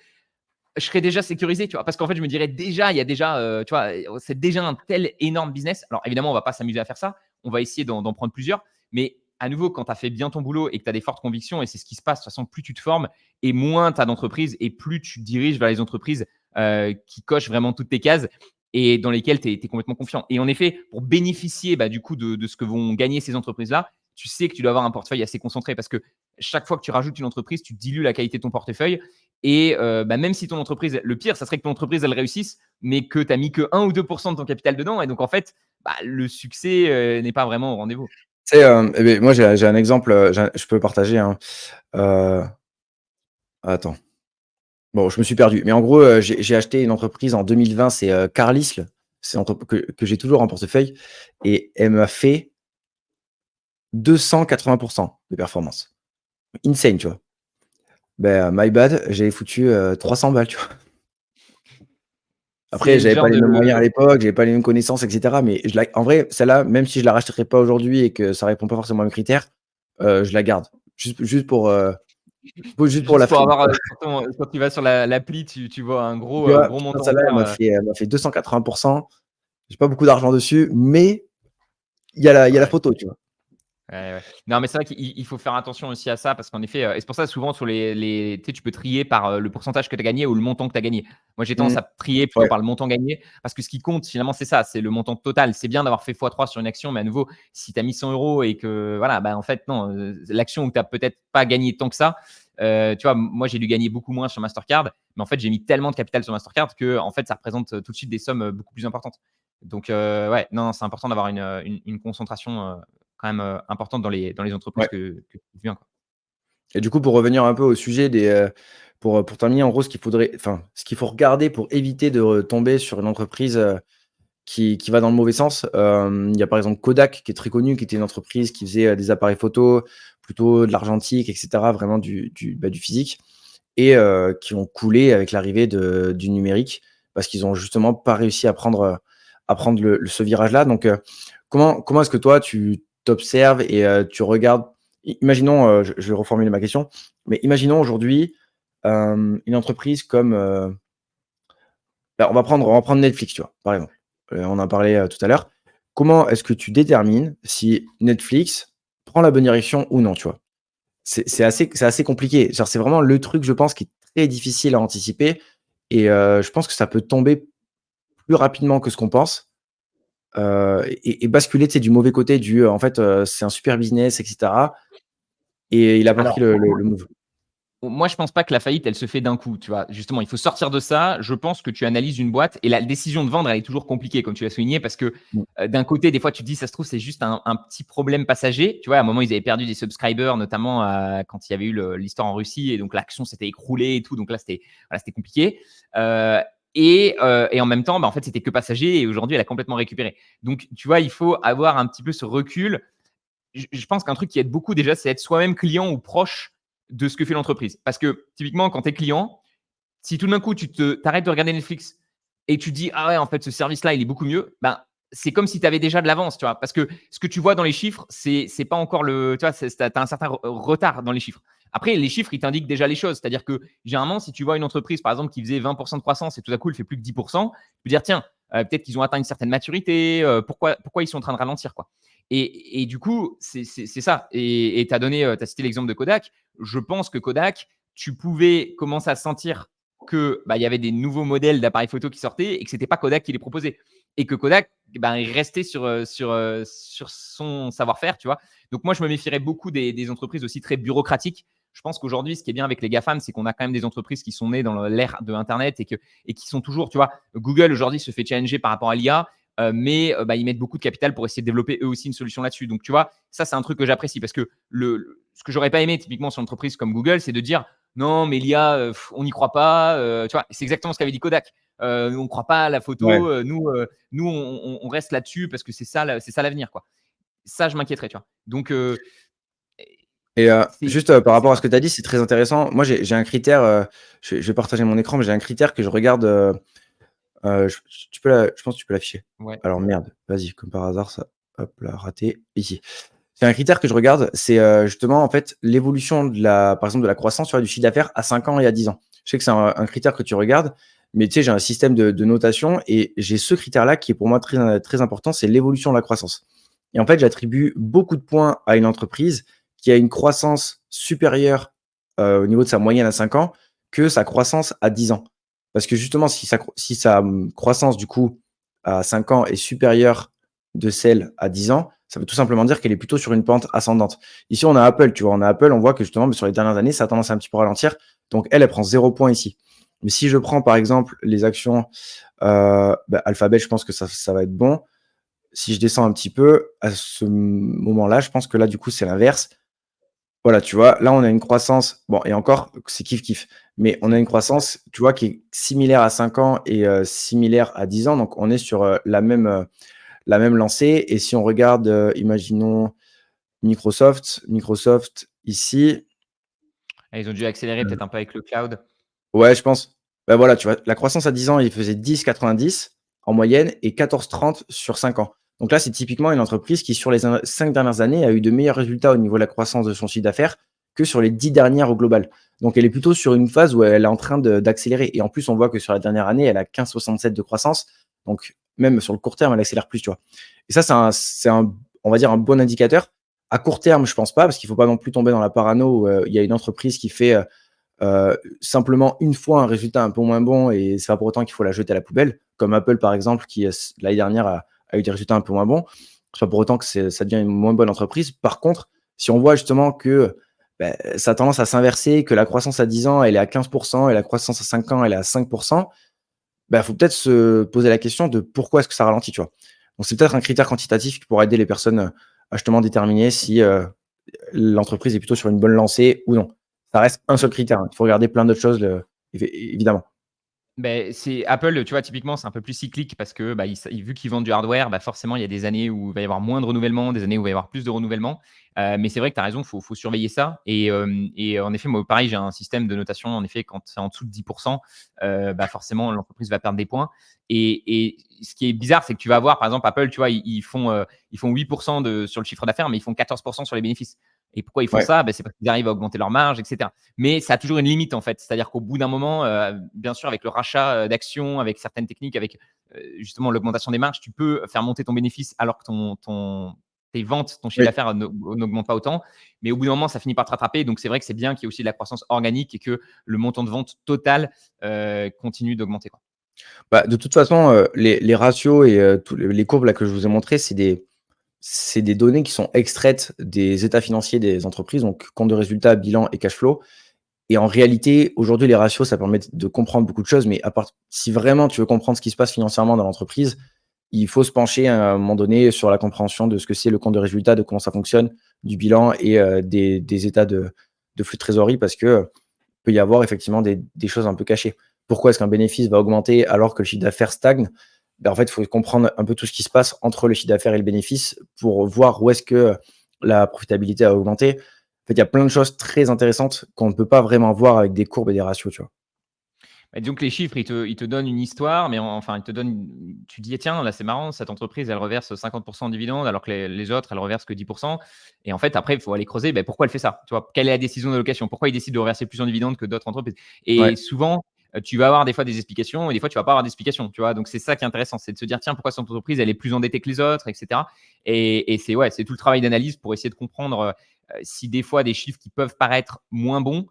je serais déjà sécurisé, tu vois, parce qu'en fait, je me dirais déjà, il y a déjà, tu vois, c'est déjà un tel énorme business. Alors évidemment, on va pas s'amuser à faire ça, on va essayer d'en prendre plusieurs, mais à nouveau, quand tu as fait bien ton boulot et que tu as des fortes convictions, et c'est ce qui se passe, de toute façon, plus tu te formes et moins tu as d'entreprises et plus tu te diriges vers les entreprises qui cochent vraiment toutes tes cases et dans lesquelles tu es complètement confiant. Et en effet, pour bénéficier du coup de ce que vont gagner ces entreprises-là, tu sais que tu dois avoir un portefeuille assez concentré parce que chaque fois que tu rajoutes une entreprise, tu dilues la qualité de ton portefeuille. Et même si ton entreprise, le pire, ça serait que ton entreprise, elle réussisse, mais que tu n'as mis que 1 ou 2 de ton capital dedans. Et donc, en fait, le succès n'est pas vraiment au rendez-vous. Tu sais, moi j'ai un exemple, je peux partager, hein. Heu, attends. Bon, je me suis perdu, mais en gros, j'ai acheté une entreprise en 2020, c'est, Carlisle. C'est une entrep que j'ai toujours en portefeuille et elle m'a fait 280 de performance. Insane, tu vois? Ben, my bad, j'avais foutu, 300 balles, tu vois? Après, C'est le j'avais pas genre les de. mêmes moyens à l'époque, j'avais pas les mêmes connaissances et cetera, mais en vrai, celle-là, même si je la rachèterais pas aujourd'hui et que ça répond pas forcément à mes critères, je la garde. Juste pour la Juste pour frime, avoir, quoi. quand tu vas sur l'appli, tu vois Tu vois? gros Putain, montant celle-là, vert. elle m'a fait 280. J'ai pas beaucoup d'argent dessus, mais il y a la Ouais. photo, tu vois? Ouais, ouais. Non, mais c'est vrai qu'il faut faire attention aussi à ça parce qu'en effet, et c'est pour ça souvent sur tu sais, tu peux trier par, le pourcentage que tu as gagné ou le montant que tu as gagné. Moi, j'ai tendance Mmh. à trier plutôt Ouais. par le montant gagné parce que ce qui compte finalement, c'est ça, c'est le montant total. C'est bien d'avoir fait x3 sur une action, mais à nouveau, si tu as mis 100 € et que voilà, en fait non, l'action où tu as peut-être pas gagné tant que ça, Tu vois, moi, j'ai dû gagner beaucoup moins sur Mastercard, mais en fait, j'ai mis tellement de capital sur Mastercard que, en fait, ça représente tout de suite des sommes beaucoup plus importantes. Donc, ouais, non, c'est important d'avoir une concentration quand même importante dans les entreprises Ouais. que tu viens, quoi. Et du coup, pour revenir un peu au sujet pour terminer, en gros, ce qu'il faut regarder pour éviter de tomber sur une entreprise qui va dans le mauvais sens. Il y a par exemple Kodak qui est très connu, qui était une entreprise qui faisait des appareils photo, plutôt de l'argentique, etc., vraiment du physique, et qui ont coulé avec l'arrivée du numérique parce qu'ils ont justement pas réussi à prendre ce virage-là. Donc, comment est-ce que toi, tu t'observes et tu regardes. Imaginons, je vais reformuler ma question, mais imaginons aujourd'hui une entreprise comme. Bah, on va prendre Netflix, tu vois, par exemple. On en parlait tout à l'heure. Comment est-ce que tu détermines si Netflix prend la bonne direction ou non, tu vois? C'est assez compliqué. Genre, c'est vraiment le truc, je pense, qui est très difficile à anticiper, et je pense que ça peut tomber plus rapidement que ce qu'on pense, et basculer, tu sais, du mauvais côté en fait, c'est un super business et cetera, et il a pas pris Alors, le move. moi, je pense pas que la faillite, elle se fait d'un coup, tu vois? Justement, il faut sortir de ça. Je pense que tu analyses une boîte et la décision de vendre, elle est toujours compliquée, comme tu l'as souligné, parce que, Mmh. d'un côté, des fois, tu te dis: «Ça se trouve, c'est juste un petit problème passager». Tu vois? À un moment, ils avaient perdu des subscribers, notamment, quand il y avait eu l'histoire en Russie et donc l'action s'était écroulée et tout. Donc là, c'était compliqué. Heu et en même temps, bah, en fait, c'était que passager et aujourd'hui, elle a complètement récupéré. Donc, tu vois, il faut avoir un petit peu ce recul. Je pense qu'un truc qui aide beaucoup déjà, c'est être soi-même client ou proche de ce que fait l'entreprise. Parce que typiquement, quand tu es client, si tout d'un coup tu t'arrêtes de regarder Netflix et tu dis ah ouais, en fait ce service-là il est beaucoup mieux, ben c'est comme si tu avais déjà de l'avance, tu vois. Parce que ce que tu vois dans les chiffres, c'est pas encore le, tu vois, tu as un certain retard dans les chiffres. Après, les chiffres, ils t'indiquent déjà les choses. C'est-à-dire que généralement, si tu vois une entreprise, par exemple, qui faisait 20% de croissance et tout à coup, elle fait plus que 10%, tu peux dire, tiens, peut-être qu'ils ont atteint une certaine maturité, pourquoi ils sont en train de ralentir, quoi. Et du coup, c'est ça. Et tu as cité l'exemple de Kodak. Je pense que Kodak, tu pouvais commencer à sentir que bah, il y avait des nouveaux modèles d'appareils photo qui sortaient et que c'était pas Kodak qui les proposait. Et que Kodak, bah, il restait sur son savoir-faire, tu vois. Donc moi, je me méfierais beaucoup des entreprises aussi très bureaucratiques. Je pense qu'aujourd'hui, ce qui est bien avec les GAFAM, c'est qu'on a quand même des entreprises qui sont nées dans l'ère de Internet et qui sont toujours, tu vois, Google aujourd'hui se fait challenger par rapport à l'IA, mais bah, ils mettent beaucoup de capital pour essayer de développer eux aussi une solution là-dessus. Donc, tu vois, ça, c'est un truc que j'apprécie parce que ce que j'aurais pas aimé typiquement sur une entreprise comme Google, c'est de dire non, mais l'IA, on n'y croit pas. Tu vois, c'est exactement ce qu'avait dit Kodak. On ne croit pas à la Ouais. photo. Nous on reste là-dessus parce que c'est ça l'avenir, quoi. Ça, je m'inquiéterais, tu vois. Donc, Et c'est juste, par c'est rapport à ça. ce que tu as dit, c'est très intéressant. Moi, j'ai un critère, je vais partager mon écran, mais j'ai un critère que je regarde, je pense que tu peux l'afficher. Ouais. Alors merde, vas-y, comme par hasard, ça, hop là, raté, ici. C'est un critère que je regarde, c'est, justement, en fait, l'évolution par exemple, de la croissance, tu vois, du chiffre d'affaires à 5 ans et à 10 ans. Je sais que c'est un critère que tu regardes, mais tu sais, j'ai un système de notation et j'ai ce critère-là qui est pour moi très important, c'est l'évolution de la croissance. Et en fait, j'attribue beaucoup de points à une entreprise qui a une croissance supérieure, au niveau de sa moyenne à 5 ans, que sa croissance à 10 ans. Parce que justement, si sa croissance, du coup, à 5 ans est supérieure de celle à 10 ans, ça veut tout simplement dire qu'elle est plutôt sur une pente ascendante. Ici, on a Apple, tu vois? On a Apple, on voit que justement, sur les dernières années, ça a tendance à un petit peu ralentir. Donc elle prend 0 point ici. Mais si je prends, par exemple, les actions, Alphabet, je pense que ça va être bon. Si je descends un petit peu, à ce moment-là, je pense que là, du coup, c'est l'inverse. Voilà, tu vois? Là, on a une croissance, bon, et encore, c'est kiff kiff, mais on a une croissance, tu vois, qui est similaire à 5 ans et similaire à 10 ans. Donc on est sur, la même lancée, et si on regarde, imaginons Microsoft ici, Ah, ils ont dû accélérer peut-être un peu avec le cloud. ouais, je pense. Bah, voilà, tu vois? La croissance à 10 ans, il faisait 10,90 en moyenne et 14,30 sur 5 ans. Donc là, c'est typiquement une entreprise qui, sur les 5 dernières années, a eu de meilleurs résultats au niveau de la croissance de son chiffre d'affaires que sur les 10 dernières au global. Donc elle est plutôt sur une phase où elle est en train d'accélérer, et en plus, on voit que sur la dernière année, elle a 15,67 de croissance. Donc même sur le court terme, elle accélère plus, tu vois? Et ça, c'est un on va dire un bon indicateur. À court terme, je pense pas, parce qu'il faut pas non plus tomber dans la parano où, il y a une entreprise qui fait, simplement une fois un résultat un peu moins bon, et c'est pas pour autant qu'il faut la jeter à la poubelle, comme Apple par exemple, qui l'année dernière a eu des résultats un peu moins bons. C'est pas pour autant que ça devient une moins bonne entreprise. Par contre, si on voit justement que bah, ça a tendance à s'inverser, que la croissance à 10 ans, elle est à 15 et la croissance à 5 ans, elle est à 5. Bah, faut peut-être se poser la question de pourquoi est-ce que ça ralentit, tu vois? Donc c'est peut-être un critère quantitatif qui pourra aider les personnes, à justement déterminer si, l'entreprise est plutôt sur une bonne lancée ou non. Ça reste un seul critère, hein. Il faut regarder plein d'autres choses, évidemment. Beh, c'est Apple, tu vois, typiquement, c'est un peu plus cyclique parce que, bah, vu qu'ils vendent du hardware, bah, forcément, il y a des années où il va y avoir moins de renouvellement, des années où il va y avoir plus de renouvellement. Mais c'est vrai que tu as raison, faut surveiller ça et en effet, moi, pareil, j'ai un système de notation. En effet, quand c'est en dessous de 10 bah, forcément, l'entreprise va perdre des points et ce qui est bizarre, c'est que tu vas voir, par exemple, Apple, tu vois, ils font 8 sur le chiffre d'affaires, mais ils font 14 sur les bénéfices et pourquoi ils font Ouais, ça? Bah, c'est parce qu'ils arrivent à augmenter leur marge et cetera. Mais ça a toujours une limite, en fait. C'est-à-dire qu'au bout d'un moment, bien sûr, avec le rachat d'actions, avec certaines techniques, avec justement l'augmentation des marges, tu peux faire monter ton bénéfice alors que tes ventes, ton chiffre oui. d'affaires n'augmente pas autant. Mais au bout d'un moment, ça finit par te rattraper. Donc, c'est vrai que c'est bien qu'il y ait aussi de la croissance organique et que le montant de vente total continue d'augmenter, quoi. Bah, de toute façon, les ratios et tous les courbes là que je vous ai montrées, c'est des données qui sont extraites des états financiers des entreprises, donc compte de résultat, bilan et cash flow. Et en réalité, aujourd'hui, les ratios, ça permet de comprendre beaucoup de choses, mais si vraiment tu veux comprendre ce qui se passe financièrement dans l'entreprise, il faut se pencher à un moment donné sur la compréhension de ce que c'est le compte de résultat, de comment ça fonctionne, du bilan et des états de flux de trésorerie parce que, peut y avoir effectivement des choses un peu cachées. Pourquoi est-ce qu'un bénéfice va augmenter alors que le chiffre d'affaires stagne? Ben, en fait, il faut comprendre un peu tout ce qui se passe entre le chiffre d'affaires et le bénéfice pour voir où est-ce que la profitabilité a augmenté. En fait, il y a plein de choses très intéressantes qu'on ne peut pas vraiment voir avec des courbes et des ratios, tu vois? Bah, disons que les chiffres, ils te donnent une histoire, mais enfin, ils te donnent tu dis: «Tiens, là, c'est marrant, cette entreprise, elle reverse 50 en dividendes, alors que les autres, elles reversent que 10 et en fait, après, il faut aller creuser, beh, pourquoi elle fait ça? Tu vois? Quelle est la décision d'allocation? Pourquoi ils décident de reverser plus en dividendes que d'autres entreprises? Ouais. Et souvent, tu vas avoir des fois des explications et des fois, tu vas pas avoir d'explications, tu vois? Donc c'est ça qui est intéressant, c'est de se dire: «Tiens, pourquoi cette entreprise, elle est plus endettée que les autres?» et cetera et c'est ouais, c'est tout le travail d'analyse pour essayer de comprendre, si des fois des chiffres qui peuvent paraître moins bons,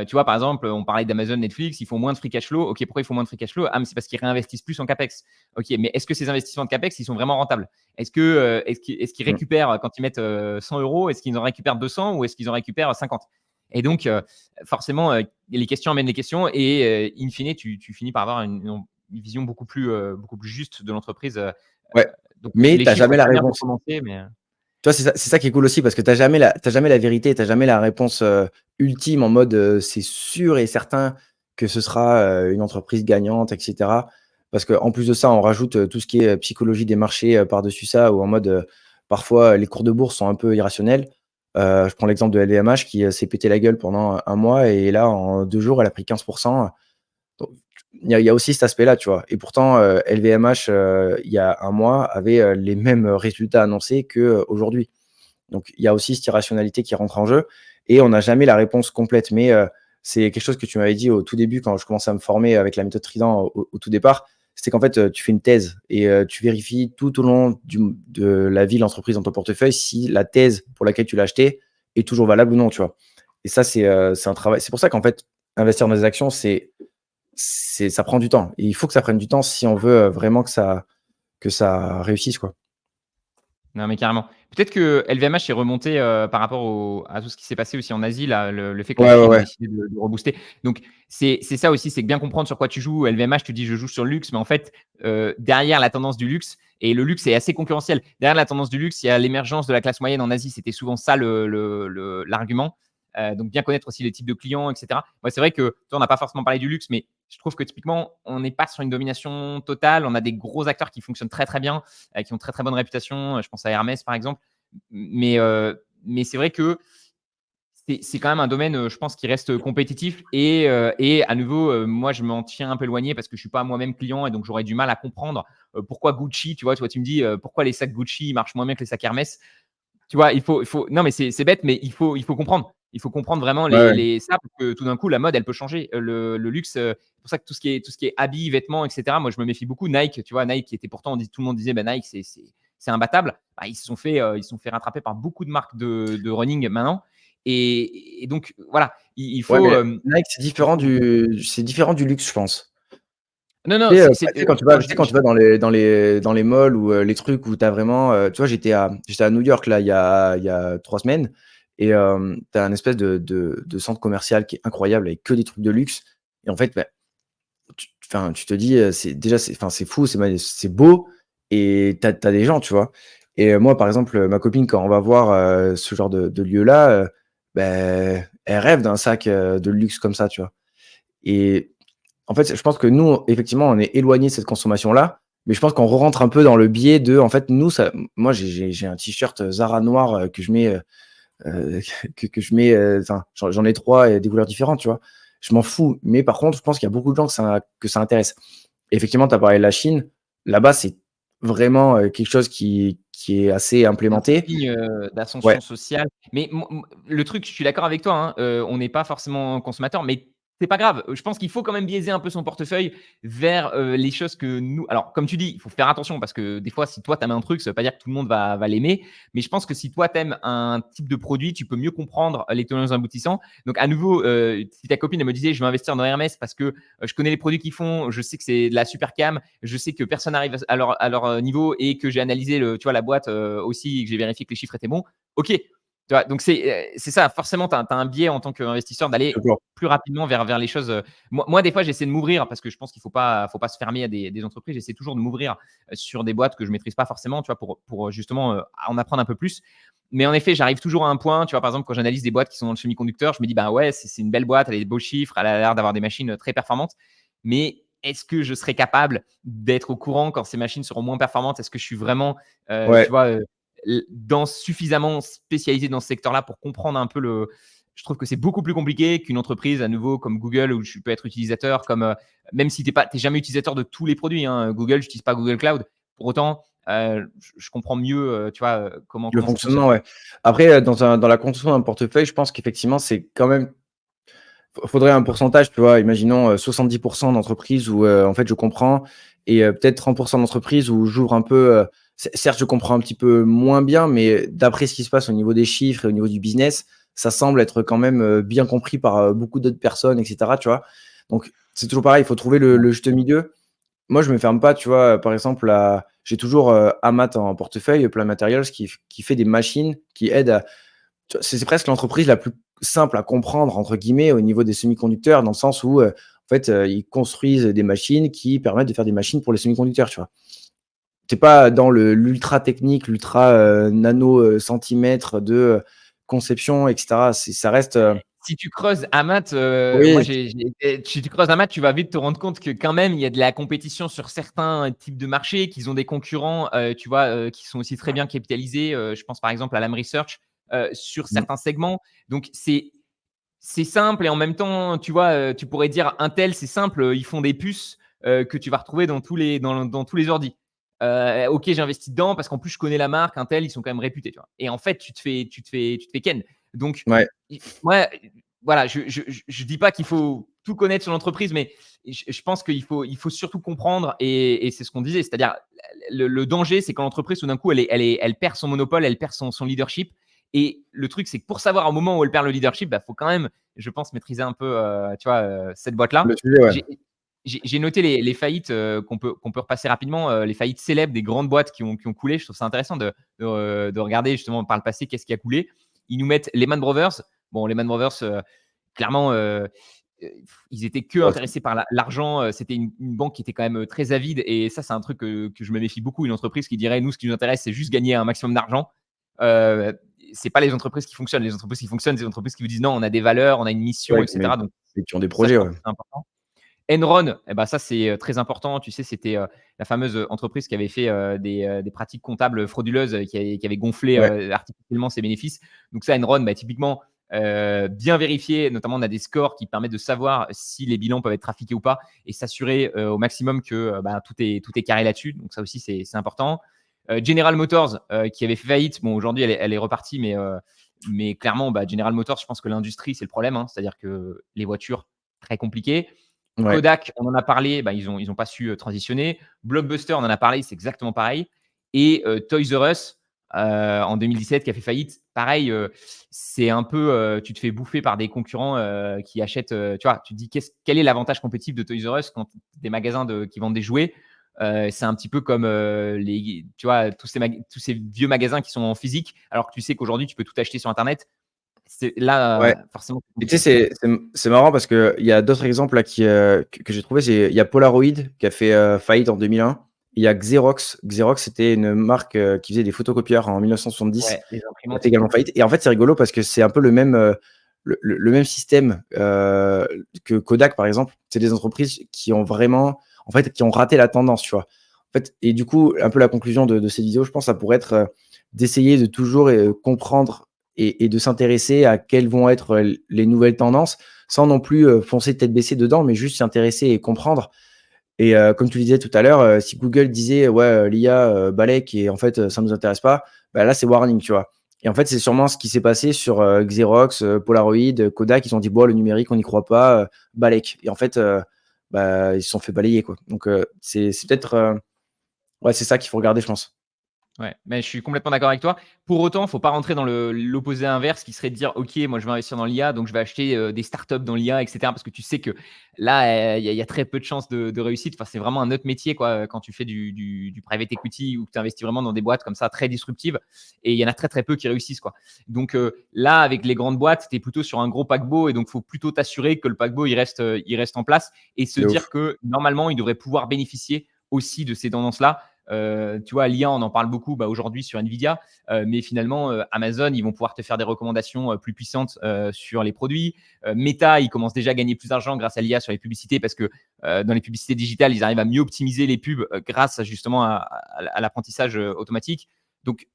tu vois, par exemple, on parlait d'Amazon, Netflix, ils font moins de free cash flow. OK, pourquoi ils font moins de free cash flow? Ah, mais c'est parce qu'ils réinvestissent plus en CapEx. OK, mais est-ce que ces investissements de CapEx, ils sont vraiment rentables? Est-ce qu'ils Mmh. récupèrent quand ils mettent 100 euros, est-ce qu'ils en récupèrent 200 ou est-ce qu'ils en récupèrent 50? Et donc, forcément, les questions amènent les questions et in fine, tu finis par avoir une vision beaucoup plus juste de l'entreprise. Ouais, Donc, mais les tu as chiffres, jamais la c'est bien pour réponse. commencer, mais Tu vois, c'est ça qui est cool aussi parce que tu jamais la vérité, tu as jamais la réponse, ultime en mode, c'est sûr et certain que ce sera, une entreprise gagnante et cetera. Parce qu'en plus de ça, on rajoute, tout ce qui est, psychologie des marchés, par-dessus ça ou en mode, parfois, les cours de bourse sont un peu irrationnels. Je prends l'exemple de LVMH qui, s'est pété la gueule pendant un mois et là, en 2 jours, elle a pris 15. Donc il y a aussi cet aspect-là, tu vois? Et pourtant, LVMH, il y a un mois, avait, les mêmes résultats annoncés qu'aujourd'hui. Donc il y a aussi cette irrationalité qui rentre en jeu et on n'a jamais la réponse complète. Mais, c'est quelque chose que tu m'avais dit au tout début quand je commençais à me former avec la méthode Trident au tout départ. C'est qu'en fait, tu fais une thèse et tu vérifies tout au long de la vie de l'entreprise dans ton portefeuille si la thèse pour laquelle tu l'as achetée est toujours valable ou non, tu vois? Et ça, c'est un travail c'est pour ça qu'en fait, investir dans des actions, ça prend du temps et il faut que ça prenne du temps si on veut, vraiment que ça réussisse, quoi. non, mais carrément. Peut-être que LVMH est remonté, par rapport à tout ce qui s'est passé aussi en Asie, là, le fait que la Ouais, ouais, Chine a ouais. décidé de rebooster. Donc c'est ça aussi, c'est que bien comprendre sur quoi tu joues. LVMH, tu dis: «Je joue sur le luxe», mais en fait, derrière la tendance du luxe et le luxe est assez concurrentiel. Derrière la tendance du luxe, il y a l'émergence de la classe moyenne en Asie. C'était souvent ça l'argument. Donc bien connaître aussi les types de clients et cetera. Moi, c'est vrai que, tu vois, on n'a pas forcément parlé du luxe, mais je trouve que typiquement, on n'est pas sur une domination totale. On a des gros acteurs qui fonctionnent très, très bien, qui ont très, très bonne réputation. Je pense à Hermès, par exemple. Mais c'est vrai que c'est quand même un domaine, je pense, qui reste compétitif et à nouveau, moi, je m'en tiens un peu éloigné parce que je suis pas moi-même client et donc j'aurais du mal à comprendre, pourquoi Gucci, tu vois? Tu me dis, pourquoi les sacs Gucci marchent moins bien que les sacs Hermès. Tu vois? Il faut non, mais c'est bête, mais il faut comprendre. Il faut comprendre vraiment Ouais, ouais. ça parce que tout d'un coup, la mode, elle peut changer. Le luxe, c'est pour ça que tout ce qui est habits, vêtements et cetera, moi, je me méfie beaucoup. Nike, tu vois? Nike qui était pourtant, tout le monde disait: «Bah, Nike, c'est imbattable». Bah, ils se sont fait rattraper par beaucoup de marques de running maintenant et donc voilà, il Ouais, faut, mais Nike, il faut c'est différent du luxe, je pense. non, non, Tu sais, c'est bah, tu sais, quand je quand dis tu vas dans les malls ou les trucs où tu as vraiment, tu vois, j'étais à New York là, il y a 3 semaines et tu as un espèce de centre commercial qui est incroyable avec que des trucs de luxe et en fait, bah, tu te dis, c'est fou, c'est beau et tu as des gens, tu vois? Et moi, par exemple, ma copine, quand on va voir, ce genre de lieu-là, beh, elle rêve d'un sac, de luxe comme ça, tu vois? Et en fait, je pense que nous, effectivement, on est éloignés de cette consommation-là, mais je pense qu'on rentre un peu dans le biais de en fait, nous, ça moi, j'ai un t-shirt, Zara noir, que je mets, que je mets, enfin, j'en ai 3 et des couleurs différentes, tu vois? Je m'en fous, mais par contre, je pense qu'il y a beaucoup de gens que ça intéresse. Effectivement, tu as parlé de la Chine. Là-bas, c'est vraiment, quelque chose qui est assez Un implémenté. signe, Ouais, d'ascension sociale. Mais le truc, je suis d'accord avec toi, hein, on n'est pas forcément consommateur, mais c'est pas grave. Je pense qu'il faut quand même biaiser un peu son portefeuille vers, les choses que nous alors comme tu dis, il faut faire attention parce que des fois, si toi tu aimes un truc, ça veut pas dire que tout le monde va l'aimer. Mais je pense que si toi tu aimes un type de produit, tu peux mieux comprendre les tenants et aboutissants. Donc à nouveau, si ta copine elle me disait: «Je veux investir dans Hermès parce que, je connais les produits qu'ils font, je sais que c'est de la super cam, je sais que personne n'arrive à leur niveau et que j'ai analysé tu vois, la boîte aussi et que j'ai vérifié que les chiffres étaient bons. Ok, tu vois, donc c'est ça. Forcément, tu as un biais en tant qu'investisseur d'aller toujours. plus rapidement vers les choses. Moi, des fois, j'essaie de m'ouvrir parce que je pense qu'il faut pas se fermer à des entreprises. J'essaie toujours de m'ouvrir sur des boîtes que je maîtrise pas forcément, tu vois, pour justement en apprendre un peu plus. Mais en effet, j'arrive toujours à un point, tu vois, par exemple, quand j'analyse des boîtes qui sont dans le semi-conducteur, je me dis, bah ouais, c'est une belle boîte, elle a des beaux chiffres, elle a l'air d'avoir des machines très performantes. Mais est-ce que je serai capable d'être au courant quand ces machines seront moins performantes? Est-ce que je suis vraiment, tu Ouais, vois, suffisamment spécialisé dans ce secteur-là pour comprendre un peu le. Je trouve que c'est beaucoup plus compliqué qu'une entreprise, à nouveau, comme Google, où tu peux être utilisateur, même si tu n'es jamais utilisateur de tous les produits, hein. Google, je n'utilise pas Google Cloud. Pour autant, je comprends mieux, tu vois, le comment ça fonctionne. fonctionnement, ouais. Après, dans la construction d'un portefeuille, je pense qu'effectivement, c'est quand même faudrait un pourcentage, tu vois? Imaginons, 70 d'entreprises où, en fait, je comprends et peut-être 30 d'entreprises où j'ouvre un peu, certes, je comprends un petit peu moins bien, mais d'après ce qui se passe au niveau des chiffres et au niveau du business, ça semble être quand même, bien compris par, beaucoup d'autres personnes et cetera, tu vois? Donc c'est toujours pareil, il faut trouver le juste milieu. Moi, je me ferme pas, tu vois? Par exemple, j'ai toujours, Amat en portefeuille, Plant Materials qui fait des machines qui aident à tu vois, c'est presque l'entreprise la plus «simple à comprendre» entre guillemets au niveau des semi-conducteurs, dans le sens où, en fait, ils construisent des machines qui permettent de faire des machines pour les semi-conducteurs, tu vois? Tu es pas dans l'ultra technique, l'ultra, nano, centimètre de, conception et cetera. Ça reste, Si tu creuses Amat, moi oui, si tu creuses Amat, tu vas vite te rendre compte que quand même, il y a de la compétition sur certains types de marchés, qu'ils ont des concurrents, tu vois, qui sont aussi très bien capitalisés. Je pense par exemple à Lam Research, sur mmh, certains segments. Donc c'est simple et en même temps, tu vois, tu pourrais dire Intel, c'est simple, ils font des puces, que tu vas retrouver dans tous les ordis. OK, j'investis dedans parce qu'en plus je connais la marque Intel, ils sont quand même réputés, tu vois? Et en fait, tu te fais ken. Donc ouais, ouais, voilà, je dis pas qu'il faut tout connaître sur l'entreprise, mais je pense qu'il faut surtout comprendre et c'est ce qu'on disait, c'est-à-dire le danger, c'est quand l'entreprise tout d'un coup elle perd son monopole, elle perd son leadership et le truc, c'est que pour savoir au moment où elle perd le leadership, bah, faut quand même, je pense, maîtriser un peu, tu vois, cette boîte-là. le sujet, ouais. J'ai j'ai noté les faillites, qu'on peut repasser rapidement, les faillites célèbres des grandes boîtes qui ont coulé. Je trouve ça intéressant de regarder justement par le passé qu'est-ce qui a coulé. Ils nous mettent Lehman Brothers. Bon, Lehman Brothers, clairement, ils étaient que Ouais, intéressés par l'argent. C'était une banque qui était quand même très avide. Et ça, c'est un truc que je me méfie beaucoup. Une entreprise qui dirait, nous, ce qui nous intéresse, c'est juste gagner un maximum d'argent. Euh, c'est pas les entreprises qui fonctionnent. Les entreprises qui fonctionnent, c'est les entreprises qui vous disent non, on a des valeurs, on a une mission, ouais, mais etc. Donc et qui ont des ça, je projets, pense ouais. que c'est important. Enron, eh ben ça c'est très important. Tu sais, c'était la fameuse entreprise qui avait fait des pratiques comptables frauduleuses, qui avait gonflé Ouais, artificiellement ses bénéfices. Donc ça, Enron, bah, typiquement, bien vérifié. Notamment, on a des scores qui permettent de savoir si les bilans peuvent être trafiqués ou pas et s'assurer au maximum que bah, tout est carré là-dessus. Donc ça aussi, c'est important. General Motors, qui avait fait faillite. Bon, aujourd'hui, elle est repartie, mais clairement, bah, General Motors, je pense que l'industrie, c'est le problème, hein. C'est-à-dire que les voitures, très compliqué. ouais, Kodak, on en a parlé, bah, ils ont pas su transitionner. Blockbuster, on en a parlé, c'est exactement pareil. Et Toys R Us, en 2017, qui a fait faillite, pareil, c'est un peu, tu te fais bouffer par des concurrents qui achètent. Tu vois, tu te dis quel est l'avantage compétitif de Toys R Us quand des magasins qui vendent des jouets. C'est un petit peu comme tu vois, tous ces vieux magasins qui sont en physique, alors que tu sais qu'aujourd'hui, tu peux tout acheter sur Internet. c'est là, Ouais. forcément, c'est Et tu compliqué. sais, c'est marrant parce qu'il y a d'autres exemples là que j'ai trouvé. Il y a Polaroid qui a fait faillite en 2001. Il y a Xerox. Xerox, c'était une marque qui faisait des photocopieurs en 1970, Ouais, les qui a fait imprimantes. également faillite. Et en fait, c'est rigolo parce que c'est un peu le même, le même système que Kodak, par exemple. C'est des entreprises qui ont vraiment, en fait, qui ont raté la tendance, tu vois. En fait, et du coup, un peu la conclusion de cette vidéo, je pense, ça pourrait être d'essayer de toujours comprendre et de s'intéresser à quelles vont être les nouvelles tendances, sans non plus foncer tête baissée dedans, mais juste s'intéresser et comprendre. Et comme tu le disais tout à l'heure, si Google disait ouais, l'IA balèque et en fait ça nous intéresse pas, bah là c'est warning, tu vois. Et en fait, c'est sûrement ce qui s'est passé sur Xerox, Polaroid, Kodak. Ils ont dit bon, le numérique, on n'y croit pas, balèque. Et en fait, bah, ils se sont fait balayer, quoi. Donc c'est peut-être ouais, c'est ça qu'il faut regarder, je pense. Ouais, mais je suis complètement d'accord avec toi. Pour autant, faut pas rentrer dans l'opposé inverse qui serait de dire: «OK, moi je vais investir dans l'IA, donc je vais acheter, des startups dans l'IA et cetera». Parce que tu sais que là, il y a très peu de chances de réussite. Enfin, c'est vraiment un autre métier quoi, quand tu fais du private equity ou que tu investis vraiment dans des boîtes comme ça très disruptives et il y en a très, très peu qui réussissent quoi. Donc là, avec les grandes boîtes, tu es plutôt sur un gros paquebot et donc faut plutôt t'assurer que le paquebot il reste en place et se De dire ouf. que normalement, il devrait pouvoir bénéficier aussi de ces tendances-là. Tu vois, l'IA, on en parle beaucoup aujourd'hui sur Nvidia, mais finalement, Amazon, ils vont pouvoir te faire des recommandations plus puissantes sur les produits. Meta, ils commencent déjà à gagner plus d'argent grâce à l'IA sur les publicités parce que dans les publicités digitales, ils arrivent à mieux optimiser les pubs grâce justement à l'apprentissage automatique. Donc,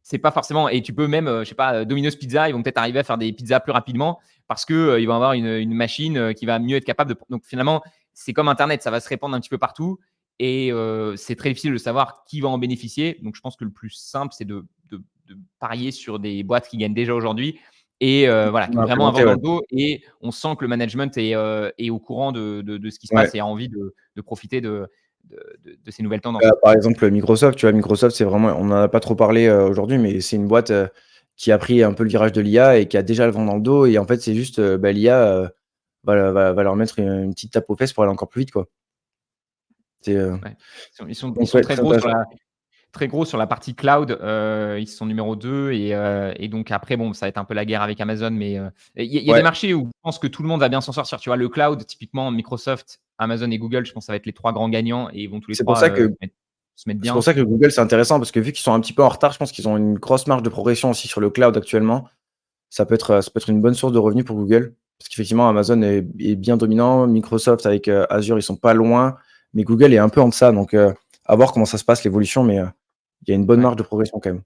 c'est pas forcément. Et tu peux même, je sais pas, Domino's Pizza, ils vont peut-être arriver à faire des pizzas plus rapidement parce que ils vont avoir une machine qui va mieux être capable de. Donc finalement, c'est comme Internet, ça va se répandre un petit peu partout et c'est très difficile de savoir qui va en bénéficier. Donc je pense que le plus simple, c'est de parier sur des boîtes qui gagnent déjà aujourd'hui et voilà, qui On ont a vraiment un vent implémenté, dans ouais. le dos et on sent que le management est au courant de ce qui se Ouais. passe et a envie de profiter de ces nouvelles tendances. Par exemple, Microsoft, tu vois? Microsoft, c'est vraiment on en a pas trop parlé, aujourd'hui, mais c'est une boîte, qui a pris un peu le virage de l'IA et qui a déjà le vent dans le dos et en fait, c'est juste, bah, l'IA, va leur mettre une petite tape aux fesses pour aller encore plus vite, quoi. C'est, Ouais. Ils sont donc sont ouais, très très gros sur intéressant. la Très gros sur la partie cloud, ils sont numéro 2 et donc après bon, ça va être un peu la guerre avec Amazon, mais il y a des Ouais, marchés où je pense que tout le monde va bien s'en sortir. Tu vois? Le cloud, typiquement Microsoft, Amazon et Google, je pense que ça va être les 3 grands gagnants et ils vont tous les c'est pour 3 ça que se mettre c'est pour bien. ça que Google, c'est intéressant parce que vu qu'ils sont un petit peu en retard, je pense qu'ils ont une grosse marge de progression aussi sur le cloud actuellement. Ça peut être une bonne source de revenus pour Google parce qu'effectivement Amazon est bien dominant. Microsoft avec, Azure, ils sont pas loin, mais Google est un peu en deçà donc à voir comment ça se passe l'évolution, mais il y a une bonne Ouais. marge de progression quand même.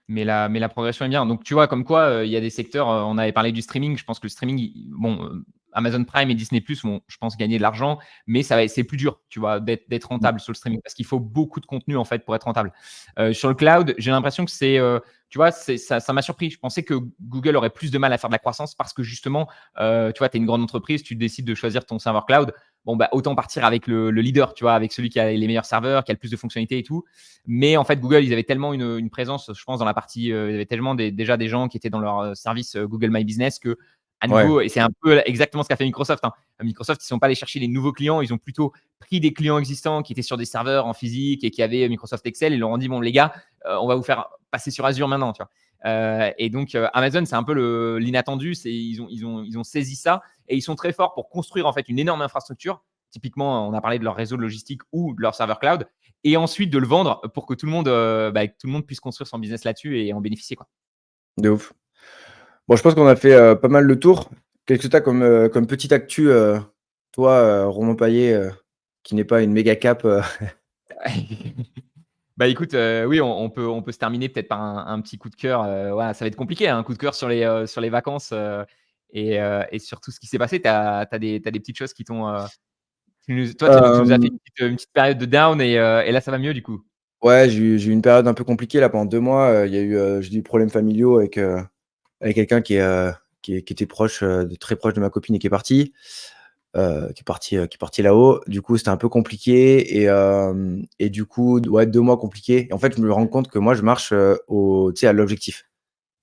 Mais la progression est bien. Donc, tu vois, comme quoi, il y a des secteurs, on avait parlé du streaming. Je pense que le streaming, bon, Amazon Prime et Disney+ vont, je pense, gagner de l'argent, mais c'est plus dur, tu vois, d'être Mmh. rentable sur le streaming parce qu'il faut beaucoup de contenu, en fait, pour être rentable. Sur le cloud, j'ai l'impression que tu vois, ça m'a surpris. Je pensais que Google aurait plus de mal à faire de la croissance parce que justement, tu vois, tu es une grande entreprise, tu décides de choisir ton serveur cloud. Bon, bah, autant partir avec le leader, tu vois, avec celui qui a les meilleurs serveurs, qui a le plus de fonctionnalités et tout. Mais en fait, Google, ils avaient tellement une présence, je pense, dans la partie, il y avait tellement déjà des gens qui étaient dans leur service Google My Business que, à Ouais, nouveau, et c'est un peu exactement ce qu'a fait Microsoft. Hein. Microsoft, ils ne sont pas allés chercher les nouveaux clients, ils ont plutôt pris des clients existants qui étaient sur des serveurs en physique et qui avaient Microsoft Excel. Ils leur ont dit bon, les gars, on va vous faire passer sur Azure maintenant. Tu vois. Et donc, Amazon, c'est un peu l'inattendu. Ils ont saisi ça et ils sont très forts pour construire en fait une énorme infrastructure. Typiquement, on a parlé de leur réseau de logistique ou de leur serveur cloud et ensuite de le vendre pour que tout le monde puisse construire son business là-dessus et en bénéficier, quoi. de ouf. Bon, je pense qu'on a fait, pas mal le tour. Qu'est-ce que tu as comme, comme petite actu, toi, Romain Paillet, qui n'est pas une méga cap, Bah, écoute, oui, on peut se terminer peut-être par un petit coup de cœur, voilà, ça va être compliqué, hein, un coup de cœur sur les vacances, et sur tout ce qui s'est passé. Tu as des petites choses qui t'ont, tu nous as fait hem, une petite période de down et là, ça va mieux du coup? ouais, j'ai eu une période un peu compliquée là pendant 2 mois, il y a eu, j'ai eu des problèmes familiaux avec quelqu'un qui était proche, de très proche de ma copine et qui est parti. Qui est parti là-haut. Du coup, c'était un peu compliqué et du coup, ouais, 2 mois compliqués et en fait, je me rends compte que moi, je marche, au tu sais, à l'objectif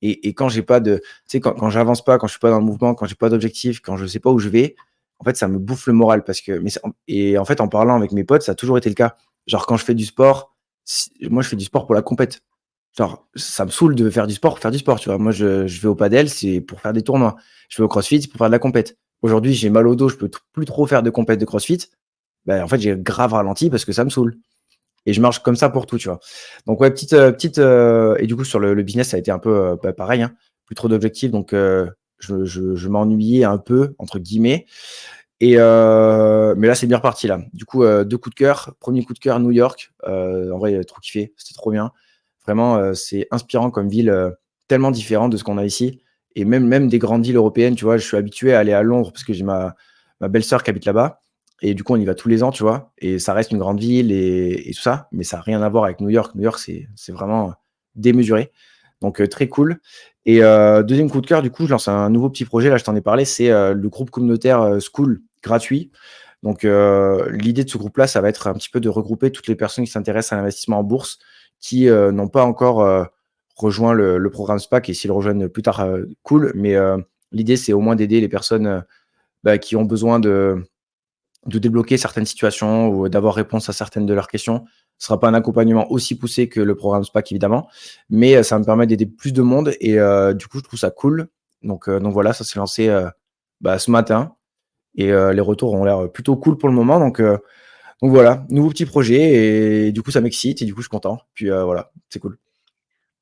et quand j'ai pas de tu sais, quand j'avance pas, quand je suis pas dans le mouvement, quand j'ai pas d'objectif, quand je sais pas où je vais, en fait, ça me bouffe le moral parce que mais c'est et en fait, en parlant avec mes potes, ça a toujours été le cas. Genre quand je fais du sport, moi, je fais du sport pour la compète. Genre, ça me saoule de faire du sport pour faire du sport, tu vois? Moi, je vais au padel, c'est pour faire des tournois. Je vais au CrossFit, c'est pour faire de la compète. Aujourd'hui, j'ai mal au dos, je peux plus trop faire de compète de CrossFit. Ben en fait, j'ai grave ralenti parce que ça me saoule et je marche comme ça pour tout, tu vois? Donc ouais, et du coup, sur le business, ça a été un peu, pareil, hein, plus trop d'objectifs donc je «m'ennuyais un peu» entre guillemets mais là, c'est bien reparti là. Du coup, 2 coups de cœur. 1er coup de cœur, New York. En vrai, trop kiffé, c'était trop bien. Vraiment, c'est inspirant comme ville, tellement différente de ce qu'on a ici et même des grandes villes européennes, tu vois? Je suis habitué à aller à Londres parce que j'ai ma belle-sœur qui habite là-bas et du coup, on y va tous les ans, tu vois? Et ça reste une grande ville et tout ça, mais ça a rien à voir avec New York. New York, c'est vraiment démesuré, donc très cool et 2e coup de cœur, du coup, je lance un nouveau petit projet, là, je t'en ai parlé, c'est, le groupe communautaire, Skool gratuit. Donc l'idée de ce groupe-là, ça va être un petit peu de regrouper toutes les personnes qui s'intéressent à l'investissement en bourse, qui, n'ont pas encore, rejoint le programme SPAC et s'ils le rejoignent plus tard, cool. Mais l'idée, c'est au moins d'aider les personnes, qui ont besoin de débloquer certaines situations ou d'avoir réponse à certaines de leurs questions. Ce sera pas un accompagnement aussi poussé que le programme SPAC évidemment, mais ça me permet d'aider plus de monde et du coup, je trouve ça cool. Donc voilà, ça s'est lancé, ce matin et les retours ont l'air plutôt cool pour le moment donc voilà, nouveau petit projet et du coup, ça m'excite et du coup, je suis content. Puis voilà, c'est cool.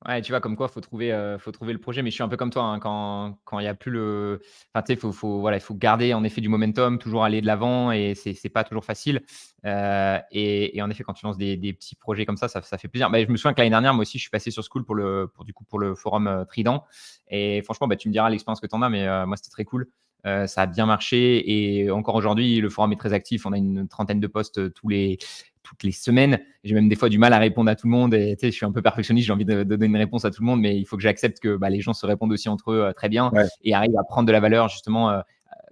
Ouais, tu vois, comme quoi, faut trouver le projet. Mais je suis un peu comme toi, hein, quand il y a plus le enfin, tu sais, voilà, il faut garder en effet du momentum, toujours aller de l'avant et c'est pas toujours facile. Et en effet, quand tu lances des petits projets comme ça fait plaisir. Bah, je me souviens que l'année dernière, moi aussi, je suis passé sur School pour le forum, Trident et franchement, bah, tu me diras l'expérience que tu en as, mais moi, c'était très cool. Ça a bien marché et encore aujourd'hui, le forum est très actif. On a une trentaine de posts, toutes les semaines. J'ai même des fois du mal à répondre à tout le monde et tu sais, je suis un peu perfectionniste, j'ai envie de donner une réponse à tout le monde, mais il faut que j'accepte que les gens se répondent aussi entre eux très bien Ouais, et arrivent à prendre de la valeur justement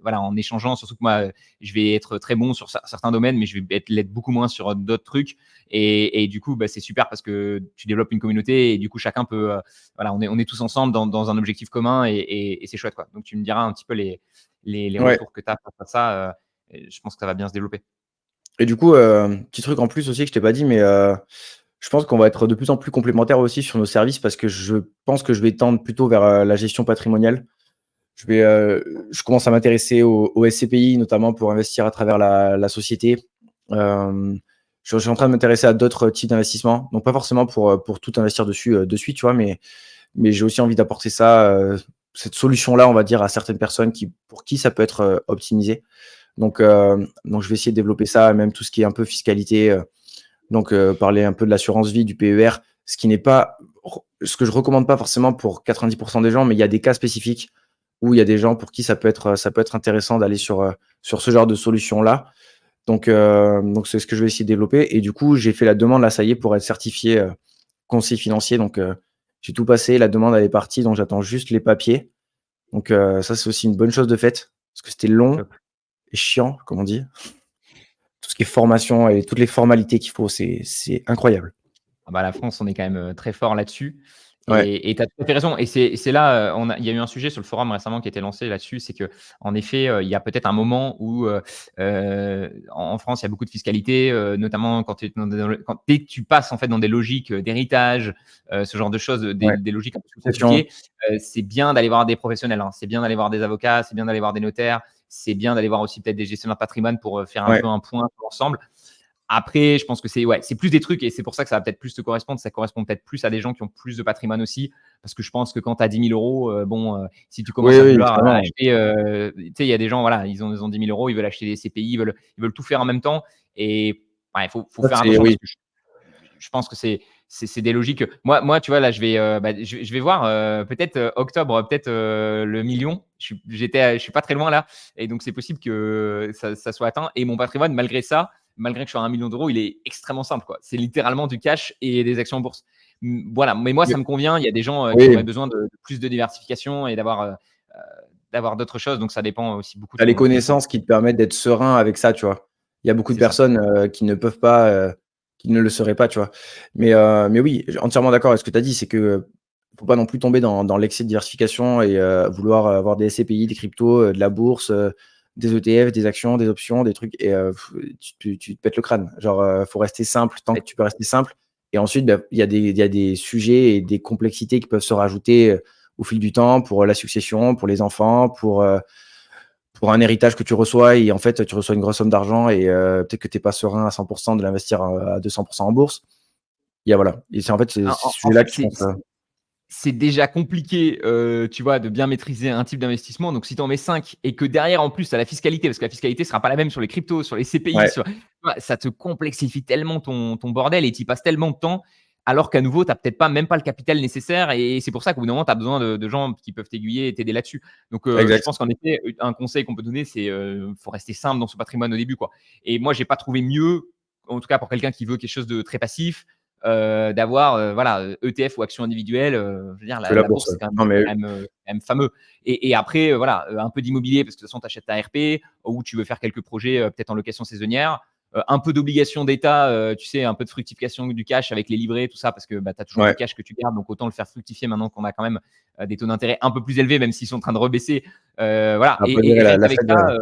voilà, en échangeant. Surtout que moi, je vais être très bon sur certains domaines, mais je vais l'être beaucoup moins sur d'autres trucs. Et du coup, c'est super parce que tu développes une communauté et du coup, chacun peut. Voilà, on est tous ensemble dans un objectif commun et c'est chouette, quoi. Donc, tu me diras un petit peu les ouais retours que tu as face à ça. Et je pense que ça va bien se développer. et du coup, petit truc en plus aussi que je t'ai pas dit, mais je pense qu'on va être de plus en plus complémentaires aussi sur nos services parce que je pense que je vais tendre plutôt vers, la gestion patrimoniale. Je commence à m'intéresser au SCPI, notamment pour investir à travers la société. Hem, je suis en train de m'intéresser à d'autres types d'investissements, donc pas forcément pour tout investir dessus, de suite, tu vois? Mais j'ai aussi envie d'apporter ça, cette solution-là, on va dire, à certaines personnes pour qui ça peut être, optimisé. Donc je vais essayer de développer ça, même tout ce qui est un peu fiscalité, parler un peu de l'assurance vie, du PER, ce que je recommande pas forcément pour 90 des gens, mais il y a des cas spécifiques où il y a des gens pour qui ça peut être intéressant d'aller sur ce genre de solution-là. Donc c'est ce que je vais essayer de développer et du coup, j'ai fait la demande là, ça y est, pour être certifié, conseiller financier j'ai tout passé, la demande elle est partie, donc j'attends juste les papiers. Ça, c'est aussi une bonne chose de faite parce que c'était long et chiant, comme on dit. Tout ce qui est formation et toutes les formalités qu'il faut, c'est incroyable. Ah bah, la France, on est quand même, très fort là-dessus Ouais, et tu as tout à fait raison et c'est là, il y a eu un sujet sur le forum récemment qui a été lancé là-dessus. C'est qu'en effet, il y a peut-être un moment où, en France, il y a beaucoup de fiscalité, notamment quand dès que tu passes en fait dans des logiques, d'héritage, ce genre de choses, ouais. des logiques un peu plus Question. compliquées, c'est bien d'aller voir des professionnels, hein. C'est bien d'aller voir des avocats, c'est bien d'aller voir des notaires, c'est bien d'aller voir aussi peut-être des gestionnaires de patrimoine pour, faire un Ouais. peu un point sur l'ensemble. Après, je pense que c'est plus des trucs et c'est pour ça que ça va peut-être plus te correspondre. Ça correspond peut-être plus à des gens qui ont plus de patrimoine aussi. Parce que je pense que quand tu as 10 000 €, si tu commences Oui, à oui, vouloir clairement. acheter, tu sais, il y a des gens, voilà, ils ont 10 000 €, ils veulent acheter des CPI, ils veulent tout faire en même temps et ouais, faut Ça, faire c'est attention parce oui. que je pense que c'est des logiques. Moi, tu vois, là, je vais voir peut-être octobre, peut-être le million. Je suis pas très loin là, et donc c'est possible que ça soit atteint. Et mon patrimoine, malgré ça, malgré que je sois à 1 million d'euros, il est extrêmement simple, quoi. C'est littéralement du cash et des actions en bourse. Voilà. Mais moi, Mais ça me convient. Il y a des gens qui auraient oui, besoin de plus de diversification et d'avoir d'autres choses. Donc ça dépend aussi beaucoup tu as les de ton. connaissances qui te permettent d'être serein avec ça, tu vois? Il y a beaucoup de C'est ça. personnes, qui ne peuvent pas, qui ne le seraient pas, tu vois? Mais oui, entièrement d'accord avec ce que tu as dit, c'est que, faut pas non plus tomber dans l'excès de diversification et vouloir avoir des SCPI, des cryptos, de la bourse, des ETF, des actions, des options, des trucs et tu te pètes le crâne. Genre, faut rester simple tant que tu peux rester simple Et ensuite, bah, il y a des sujets et des complexités qui peuvent se rajouter au fil du temps pour la succession, pour les enfants, pour un héritage que tu reçois et en fait, tu reçois une grosse somme d'argent et peut-être que tu n'es pas serein à 100% de l'investir à 200% en bourse. Voilà. Et c'est en fait, c'est En, ces en sujets-là fait, qui font ça. c'est déjà compliqué, tu vois, de bien maîtriser un type d'investissement. Donc, si tu en mets 5 et que derrière, en plus, tu as la fiscalité, parce que la fiscalité ne sera pas la même sur les cryptos, sur les CPI, Ouais, sur... tu vois, ça te complexifie tellement ton bordel et tu y passes tellement de temps, alors qu'à nouveau, tu n'as peut-être pas, même pas le capital nécessaire. Et c'est pour ça qu'au bout d'un moment, tu as besoin de gens qui peuvent t'aiguiller et t'aider là-dessus. Donc, je exact. pense qu'en effet, un conseil qu'on peut donner, c'est faut rester simple dans son patrimoine au début, quoi. Et moi, j'ai pas trouvé mieux, en tout cas pour quelqu'un qui veut quelque chose de très passif, d'avoir voilà, ETF ou actions individuelles. Je veux dire, Que la la bourse. bourse, Ouais. Non, mais c'est quand même fameux. Et après, voilà, un peu d'immobilier, parce que de toute façon, tu achètes ta RP, ou tu veux faire quelques projets peut-être en location saisonnière. Un peu d'obligations d'État, tu sais, un peu de fructification du cash avec les livrets, tout ça, parce que bah, tu as toujours du ouais, cash que tu gardes, donc autant le faire fructifier maintenant qu'on a quand même des taux d'intérêt un peu plus élevés, même s'ils sont en train de rebaisser. Voilà. on va pas gérer Et rien la qu'avec Fed. ça,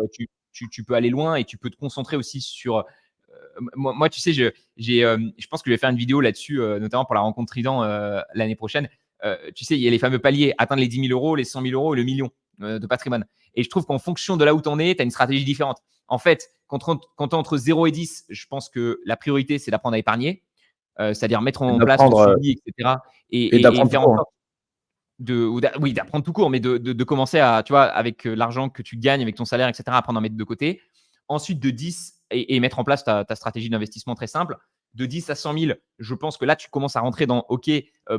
tu peux aller loin et tu peux te concentrer aussi sur moi, tu sais, je pense que je vais faire une vidéo là-dessus, notamment pour la rencontre Trident l'année prochaine. Tu sais, il y a les fameux paliers, atteindre les 10 000 euros, les 100 000 euros et le million de patrimoine. Et je trouve qu'en fonction de là où tu en es, tu as une stratégie différente. En fait, quand tu es entre 0 et 10, je pense que la priorité, c'est d'apprendre à épargner, c'est-à-dire mettre Et en place ton d'apprendre suivi, etc. et Et d'apprendre tout faire en court. Hein. sorte oui, d'apprendre tout court, mais de commencer à, tu vois, avec l'argent que tu gagnes, avec ton salaire, etc., apprendre à mettre de côté. Ensuite, de 10 et mettre en place ta stratégie d'investissement très simple. De 10 à 100 000, je pense que là, tu commences à rentrer dans, OK,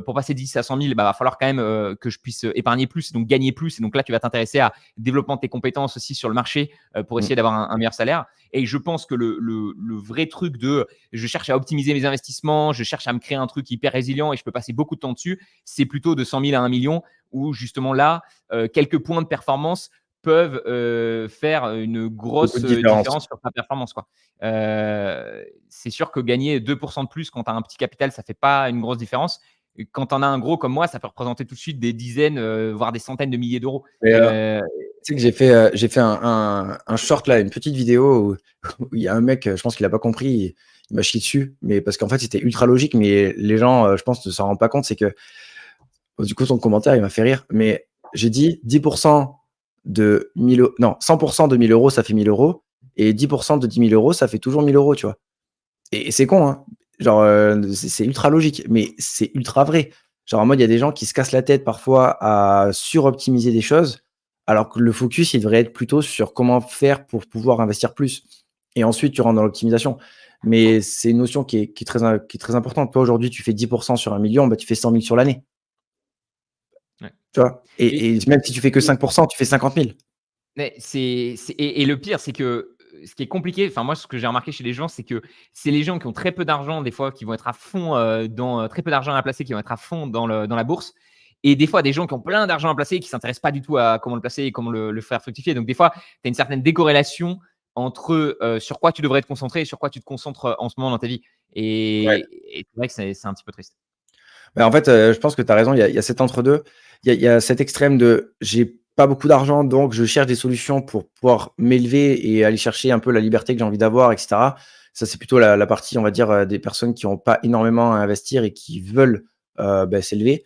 pour passer 10 à 100 000, bah, va falloir quand même que je puisse épargner plus, donc gagner plus. Et donc là, tu vas t'intéresser à développement de tes compétences aussi sur le marché pour Mm. essayer d'avoir un meilleur salaire. Et je pense que le vrai truc de je cherche à optimiser mes investissements, je cherche à me créer un truc hyper résilient et je peux passer beaucoup de temps dessus, c'est plutôt de 100 000 à 1 million où justement là, quelques points de performance peuvent faire une Beaucoup grosse de différences. différence sur ta performance, quoi. C'est sûr que gagner 2% de plus quand tu as un petit capital, ça fait pas une grosse différence. Et quand tu en as un gros comme moi, ça peut représenter tout de suite des dizaines, voire des centaines de milliers d'euros. Mais Euh, tu sais que j'ai fait un short là, une petite vidéo où, où il y a un mec, je pense qu'il a pas compris, il m'a chié dessus, mais parce qu'en fait c'était ultra logique, mais les gens, je pense, ne s'en rendent pas compte, c'est que du coup son commentaire il m'a fait rire, mais j'ai dit 10% de 1000 non, 100% de 1000 euros ça fait 1000 euros et 10% de 10 000 euros ça fait toujours 1000 euros, tu vois. Et c'est con, hein. Genre, c'est ultra logique, mais c'est ultra vrai. Genre, en mode, il y a des gens qui se cassent la tête parfois à suroptimiser des choses, alors que le focus, il devrait être plutôt sur comment faire pour pouvoir investir plus. Et ensuite, tu rentres dans l'optimisation. Mais c'est une notion qui est très importante. Toi, aujourd'hui, tu fais 10% sur 1 million, bah, tu fais 100 000 sur l'année. ouais. Tu vois? Et, Et même si tu fais que et, 5%, tu fais 50 000. Mais et le pire, c'est que ce qui est compliqué, enfin moi, ce que j'ai remarqué chez les gens, c'est que c'est les gens qui ont très peu d'argent, des fois, qui vont être à fond dans très peu d'argent à placer, qui vont être à fond dans la bourse. Et des fois, des gens qui ont plein d'argent à placer et qui ne s'intéressent pas du tout à comment le placer et comment le faire fructifier. Donc, des fois, tu as une certaine décorrélation entre sur quoi tu devrais te concentrer et sur quoi tu te concentres en ce moment dans ta vie. Et c'est vrai que c'est un petit peu triste. Bah, en fait, je pense que tu as raison, il y a cet entre-deux. Il y a cet extrême de j'ai pas beaucoup d'argent, donc je cherche des solutions pour pouvoir m'élever et aller chercher un peu la liberté que j'ai envie d'avoir, et cetera. Ça, c'est plutôt la partie, on va dire, des personnes qui ont pas énormément à investir et qui veulent, bah, s'élever.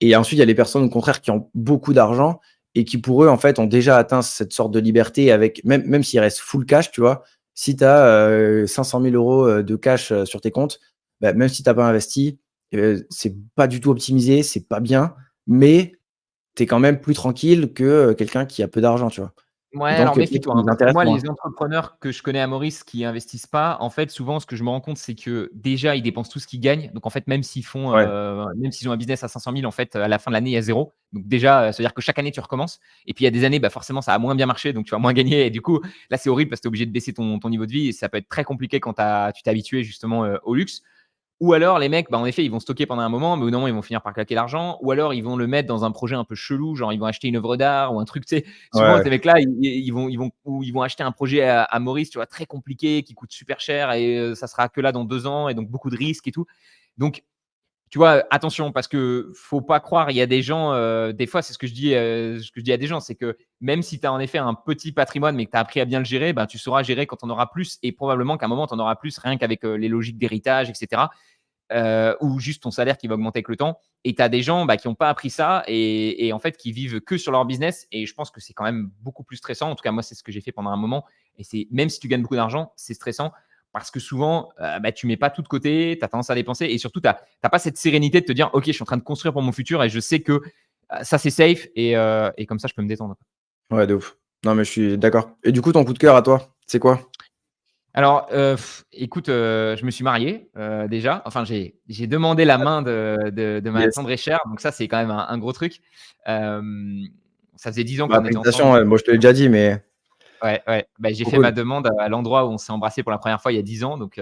Et ensuite, il y a les personnes, au contraire, qui ont beaucoup d'argent et qui, pour eux, en fait, ont déjà atteint cette sorte de liberté avec même s'il reste full cash, tu vois? Si tu as, 500 000 € de cash, sur tes comptes, bah, même si tu as pas investi, c'est pas du tout optimisé, c'est pas bien, mais tu es quand même plus tranquille que, quelqu'un qui a peu d'argent, tu vois? Ouais, Et alors donc, peut-être méfie-toi, qu'ils hein, nous parce que intéressent moi, moins. les entrepreneurs que je connais à Maurice qui investissent pas, en fait, souvent, ce que je me rends compte, c'est que déjà, ils dépensent tout ce qu'ils gagnent. Donc, en fait, Ouais, même s'ils ont un business à 500 000, en fait, à la fin de l'année, il y a zéro. Donc, déjà, ça veut dire que chaque année, tu recommences. Et puis, il y a des années, bah, forcément, ça a moins bien marché, donc tu vas moins gagner. Et du coup, là, c'est horrible parce que tu es obligé de baisser ton niveau de vie et ça peut être très compliqué quand tu t'es habitué justement au luxe. Ou alors, les mecs, bah, en effet, ils vont stocker pendant un moment, mais au bout d'un moment, ils vont finir par claquer l'argent. Ou alors, ils vont le mettre dans un projet un peu chelou, genre ils vont acheter une œuvre d'art ou un truc. Tu sais, ouais, souvent, ouais. ces mecs-là, ou ils vont acheter un projet à Maurice, tu vois, très compliqué, qui coûte super cher et ça sera que là dans 2 ans et donc beaucoup de risques et tout. Donc, tu vois, attention, parce que faut pas croire, il y a des gens, des fois, c'est ce que je dis à des gens, c'est que même si tu as en effet un petit patrimoine, mais que tu as appris à bien le gérer, ben, tu sauras gérer quand on aura plus et probablement qu'à un moment, tu en auras plus rien qu'avec les logiques d'héritage, etc. ou juste ton salaire qui va augmenter avec le temps. Et tu as des gens qui n'ont pas appris ça et en fait qui vivent que sur leur business. Et je pense que c'est quand même beaucoup plus stressant. En tout cas, moi, c'est ce que j'ai fait pendant un moment. Et c'est même si tu gagnes beaucoup d'argent, c'est stressant parce que souvent, tu mets pas tout de côté, tu as tendance à dépenser et surtout, tu n'as pas cette sérénité de te dire, OK, je suis en train de construire pour mon futur et je sais que ça, c'est safe et comme ça, je peux me détendre. Ouais, de ouf. Non, mais je suis d'accord. Et du coup, ton coup de cœur à toi, c'est quoi? Alors, écoute, je me suis marié, déjà. Enfin, j'ai demandé la main de ma Yes. tendre et chère, donc ça, c'est quand même un gros truc. Ça faisait 10 ans Bah, qu'on était ensemble, félicitations, donc ouais. Bon, je te l'ai déjà dit, mais ouais, ouais. J'ai trop fait ma cool. demande à l'endroit où on s'est embrassés pour la première fois il y a 10 ans, donc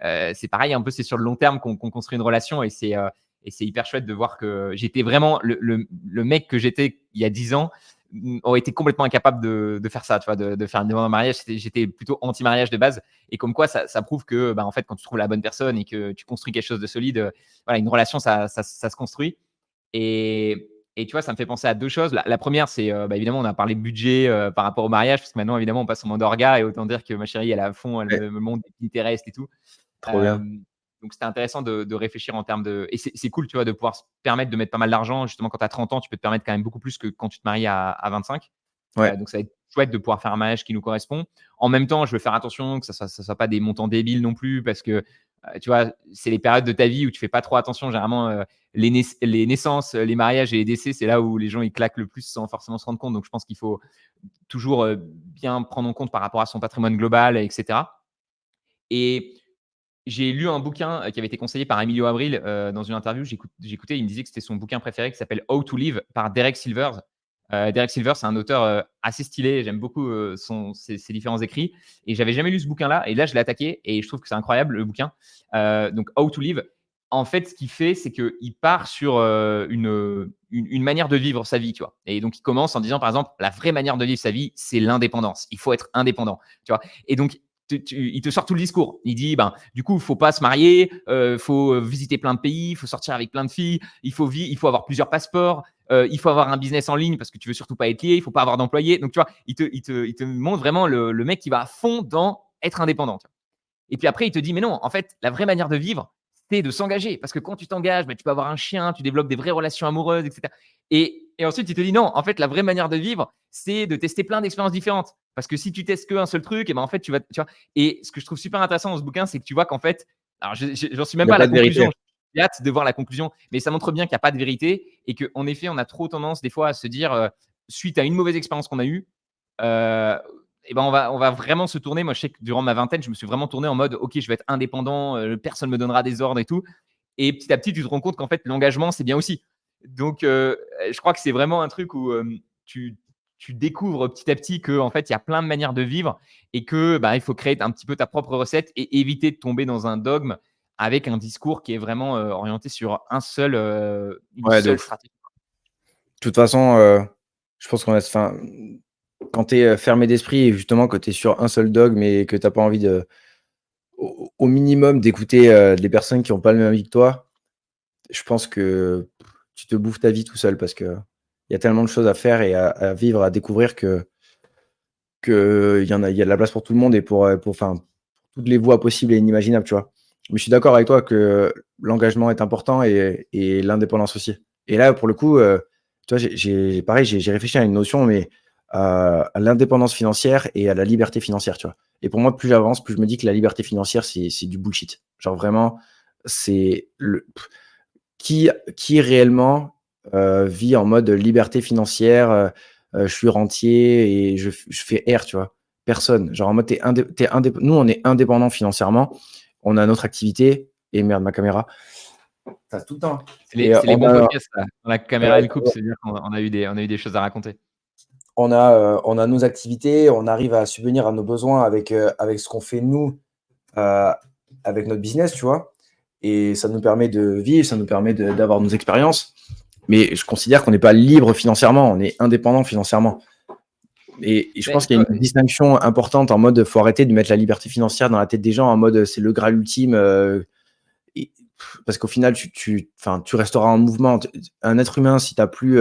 c'est pareil, un peu, c'est sur le long terme qu'on construit une relation et c'est hyper chouette de voir que j'étais vraiment le mec que j'étais il y a 10 ans, aurait été complètement incapable de faire ça, tu vois? De faire une demande en mariage. J'étais plutôt anti-mariage de base et comme quoi ça prouve que, en fait, quand tu trouves la bonne personne et que tu construis quelque chose de solide, voilà, une relation ça se construit et tu vois, ça me fait penser à 2 choses. La 1re, c'est, évidemment, on a parlé budget, par rapport au mariage, parce que maintenant, évidemment, on passe au mode orga et autant dire que ma chérie, elle est à fond, elle Ouais, me montre des Pinterest et tout. trop bien. Hem, donc c'était intéressant de réfléchir en termes de et c'est cool, tu vois, de pouvoir se permettre de mettre pas mal d'argent. Justement, quand tu as 30 ans, tu peux te permettre quand même beaucoup plus que quand tu te maries à 25. Ouais. Donc ça va être chouette de pouvoir faire un mariage qui nous correspond. En même temps, je veux faire attention que ça soit pas des montants débiles non plus parce que, tu vois, c'est les périodes de ta vie où tu fais pas trop attention. Généralement, les naissances, les mariages et les décès, c'est là où les gens ils claquent le plus sans forcément se rendre compte. Donc je pense qu'il faut toujours, bien prendre en compte par rapport à son patrimoine global et cetera. Et j'ai lu un bouquin, qui avait été conseillé par Emilio Abril, dans une interview. J'écoutais, il me disait que c'était son bouquin préféré qui s'appelle How to Live par Derek Silvers. Derek Silvers, c'est un auteur, assez stylé. J'aime beaucoup, ses différents écrits et j'avais jamais lu ce bouquin-là et là, je l'ai attaqué et je trouve que c'est incroyable le bouquin. Donc How to Live. En fait, ce qu'il fait, c'est qu'il part sur, une manière de vivre sa vie, tu vois? Et donc il commence en disant, par exemple: «La vraie manière de vivre sa vie, c'est l'indépendance. Il faut être indépendant», tu vois? Et donc il te sort tout le discours. Il dit, du coup, il faut pas se marier, faut visiter plein de pays, il faut sortir avec plein de filles, il faut avoir plusieurs passeports, il faut avoir un business en ligne parce que tu veux surtout pas être lié, il faut pas avoir d'employés. Donc, tu vois, il te montre vraiment le mec qui va à fond dans être indépendant. Tu vois. Et puis après, il te dit, mais non, en fait, la vraie manière de vivre, c'est de s'engager. Parce que quand tu t'engages, tu peux avoir un chien, tu développes des vraies relations amoureuses, etc. Et ensuite, il te dit, non, en fait, la vraie manière de vivre, c'est de tester plein d'expériences différentes. Parce que si tu testes qu'un seul truc, et en fait, tu vas. Tu vois, et ce que je trouve super intéressant dans ce bouquin, c'est que tu vois qu'en fait, alors j'en suis Il même y a pas à pas la de vérité. conclusion. J'ai hâte de voir la conclusion, mais ça montre bien qu'il n'y a pas de vérité et qu'en effet, on a trop tendance des fois à se dire, suite à une mauvaise expérience qu'on a eue, euh, on va vraiment se tourner. Moi, je sais que durant ma vingtaine, je me suis vraiment tourné en mode, OK, je vais être indépendant, personne me donnera des ordres et tout. Et petit à petit, tu te rends compte qu'en fait, l'engagement, c'est bien aussi. Donc, je crois que c'est vraiment un truc où tu découvres petit à petit qu'en fait, il y a plein de manières de vivre et que il faut créer un petit peu ta propre recette et éviter de tomber dans un dogme avec un discours qui est vraiment orienté sur une Ouais, de seule ouf. stratégie. De toute façon, je pense qu'on a enfin, quand tu es, fermé d'esprit et justement que tu es sur un seul dogme et que tu as pas envie de au minimum d'écouter, des personnes qui ont pas le même avis que toi, je pense que tu te bouffes ta vie tout seul parce qu'il y a tellement de choses à faire et à vivre, à découvrir qu'il y a de la place pour tout le monde et pour enfin, toutes les voies possibles et inimaginables, tu vois? Mais je suis d'accord avec toi que l'engagement est important et l'indépendance aussi. Et là, pour le coup, tu vois, j'ai pareil, j'ai réfléchi à une notion, mais à l'indépendance financière et à la liberté financière, tu vois? Et pour moi, plus j'avance, plus je me dis que la liberté financière, c'est du bullshit. Genre vraiment, c'est le qui réellement, vit en mode liberté financière, je suis rentier et je fais R, tu vois? Personne. Genre en mode tu indép nous, on est indépendants financièrement, on a notre activité et merde, ma caméra, ça tout le temps C'est les, et c'est les on bons a podcasts, là. Quand la caméra elle coupe, c'est-à-dire qu'on a eu des choses à raconter. on a nos activités, on arrive à subvenir à nos besoins avec ce qu'on fait nous, heu, avec notre business, tu vois? Et ça nous permet de vivre, ça nous permet d'avoir nos expériences. Mais je considère qu'on n'est pas libre financièrement, on est indépendant financièrement. Et je Mais pense tu qu'il y a vois, une distinction importante en mode, faut arrêter de mettre la liberté financière dans la tête des gens en mode, c'est le graal ultime, et parce qu'au final, enfin, tu resteras en mouvement. Un être humain, si t'as plus,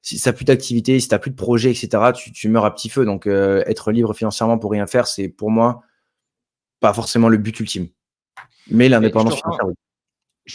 si ça plus d'activité, si t'as plus de projet, et cetera, tu meurs à petit feu. Donc, être libre financièrement pour rien faire, c'est pour moi pas forcément le but ultime. Mais je te l'indépendance rejoins. financière, oui.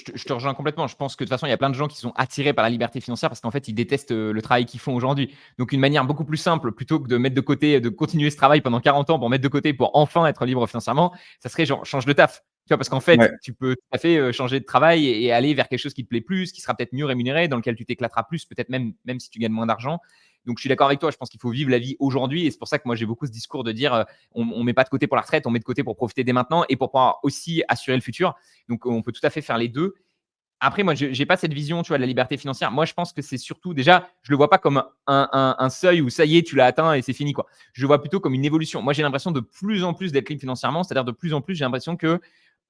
je te rejoins complètement. Je pense que de toute façon, il y a plein de gens qui sont attirés par la liberté financière parce qu'en fait, ils détestent le travail qu'ils font aujourd'hui. Donc, une manière beaucoup plus simple, plutôt que de mettre de côté, de continuer ce travail pendant 40 ans pour mettre de côté pour enfin être libre financièrement, ça serait genre change de taf. Tu vois, parce qu'en fait, Ouais. tu peux tout à fait changer de travail et aller vers quelque chose qui te plaît plus, qui sera peut-être mieux rémunéré, dans lequel tu t'éclateras plus, peut-être même si tu gagnes moins d'argent. Donc, je suis d'accord avec toi. Je pense qu'il faut vivre la vie aujourd'hui. Et c'est pour ça que moi, j'ai beaucoup ce discours de dire on ne met pas de côté pour la retraite, on met de côté pour profiter dès maintenant et pour pouvoir aussi assurer le futur. Donc, on peut tout à fait faire les deux. Après, moi, je n'ai pas cette vision, tu vois, de la liberté financière. Moi, je pense que c'est surtout, déjà, je le vois pas comme un seuil où ça y est, tu l'as atteint et c'est fini, quoi. Je le vois plutôt comme une évolution. Moi, j'ai l'impression de plus en plus d'être libre financièrement, c'est-à-dire de plus en plus, j'ai l'impression que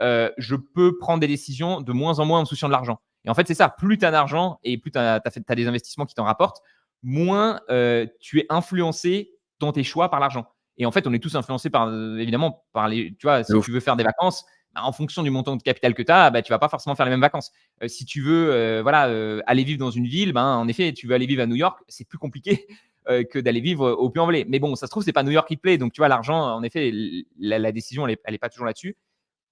je peux prendre des décisions de moins en moins en me souciant de l'argent. Et en fait, c'est ça. Plus tu as d'argent et plus tu as des investissements qui t'en rapportent, moins tu es influencé dans tes choix par l'argent. Et en fait, on est tous influencés par, évidemment, par les. Tu vois, De si ouf. tu veux faire des vacances, bah, en fonction du montant de capital que tu as, bah, tu vas pas forcément faire les mêmes vacances. Si tu veux voilà, aller vivre dans une ville, ben, en effet, tu veux aller vivre à New York, c'est plus compliqué que d'aller vivre au Puy-en-Velay. Mais bon, ça se trouve, c'est pas New York qui te plaît. Donc, tu vois, l'argent, en effet, la décision, elle est pas toujours là-dessus.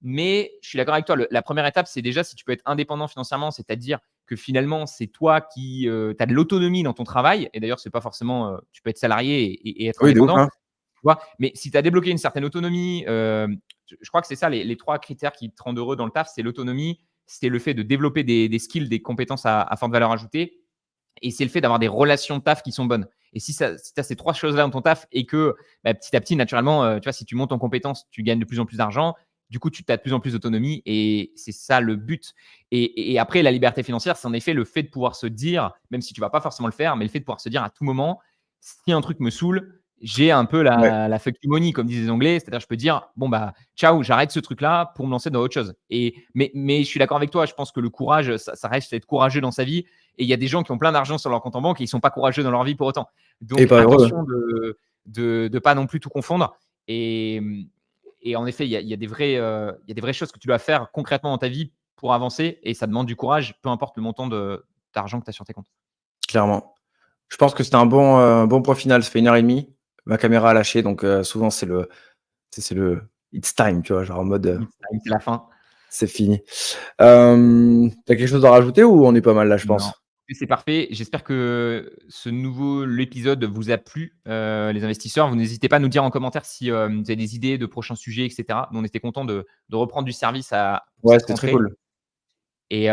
Mais je suis d'accord avec toi. La première étape, c'est déjà si tu peux être indépendant financièrement, c'est-à-dire que finalement, c'est toi qui as de l'autonomie dans ton travail. Et d'ailleurs, c'est pas forcément, tu peux être salarié et être Oui, de ouf, indépendant. hein. Tu vois, mais si tu as débloqué une certaine autonomie, je crois que c'est ça les trois critères qui te rendent heureux dans le taf, c'est l'autonomie, c'est le fait de développer des skills, des compétences à forte valeur ajoutée, et c'est le fait d'avoir des relations de taf qui sont bonnes. Et si tu as ces trois choses-là dans ton taf et que bah, petit à petit, naturellement, tu vois, si tu montes en compétences, tu gagnes de plus en plus d'argent, du coup, tu as de plus en plus d'autonomie et c'est ça le but. Et après, la liberté financière, c'est en effet le fait de pouvoir se dire, même si tu vas pas forcément le faire, mais le fait de pouvoir se dire à tout moment, si un truc me saoule, j'ai un peu Ouais. la fuck you money, comme disent les Anglais. C'est-à-dire, je peux dire, bon, bah, ciao, j'arrête ce truc-là pour me lancer dans autre chose. Mais je suis d'accord avec toi. Je pense que le courage, ça reste être courageux dans sa vie. Et il y a des gens qui ont plein d'argent sur leur compte en banque et ils sont pas courageux dans leur vie pour autant. Et Donc, pas heureux. attention de pas non plus tout confondre. Et, et en effet, il y a des vraies choses que tu dois faire concrètement dans ta vie pour avancer et ça demande du courage, peu importe le montant d'argent que tu as sur tes comptes. Clairement. Je pense que c'était un bon point final. Ça fait 1 h 30. Ma caméra a lâché, donc souvent c'est le it's time, tu vois? Genre en mode, C'est la fin. c'est fini. Tu quelque chose à rajouter ou on est pas mal là, je Non, pense? c'est parfait. J'espère que l'épisode vous a plu, les investisseurs. Vous n'hésitez pas à nous dire en commentaire si, vous avez des idées de prochains sujets et cetera. Nous, on était contents de reprendre du service pour Ouais, cette c'était très rentrée. cool. Et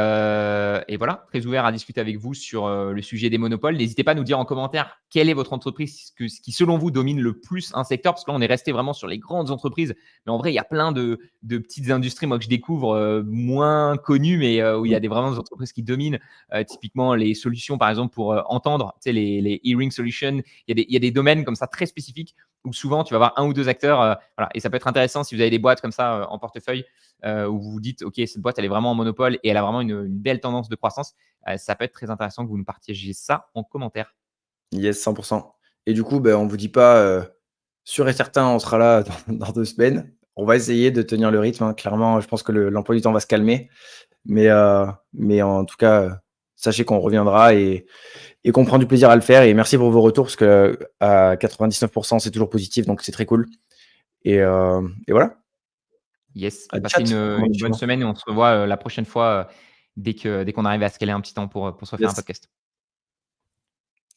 voilà, très ouvert à discuter avec vous sur le sujet des monopoles. N'hésitez pas à nous dire en commentaire quelle est votre entreprise qui, selon vous, domine le plus un secteur. Parce que là, on est resté vraiment sur les grandes entreprises. Mais en vrai, il y a plein de petites industries, moi, que je découvre moins connues, mais où il y Mmh. a vraiment des entreprises qui dominent. Typiquement, les solutions, par exemple, pour entendre, tu sais, les hearing solutions. Il y a des domaines comme ça très spécifiques où souvent, tu vas avoir un ou deux acteurs. Voilà. Et ça peut être intéressant si vous avez des boîtes comme ça en portefeuille où vous vous dites, OK, cette boîte, elle est vraiment en monopole et elle a vraiment une belle tendance de croissance, ça peut être très intéressant que vous nous partagiez ça en commentaire. Yes, 100. Et du coup, ben, on vous dit pas, sûr et certain, on sera là dans 2 semaines. On va essayer de tenir le rythme, hein. Clairement, je pense que l'emploi du temps va se calmer. Mais en tout cas, sachez qu'on reviendra et qu'on prend du plaisir à le faire et merci pour vos retours parce que, à 99 c'est toujours positif, donc c'est très cool et voilà. Yes, À passez tchat, comme on une dit chez bonne nous. semaine et on se revoit la prochaine fois dès qu'on arrive à se caler un petit temps pour se refaire un Yes. podcast.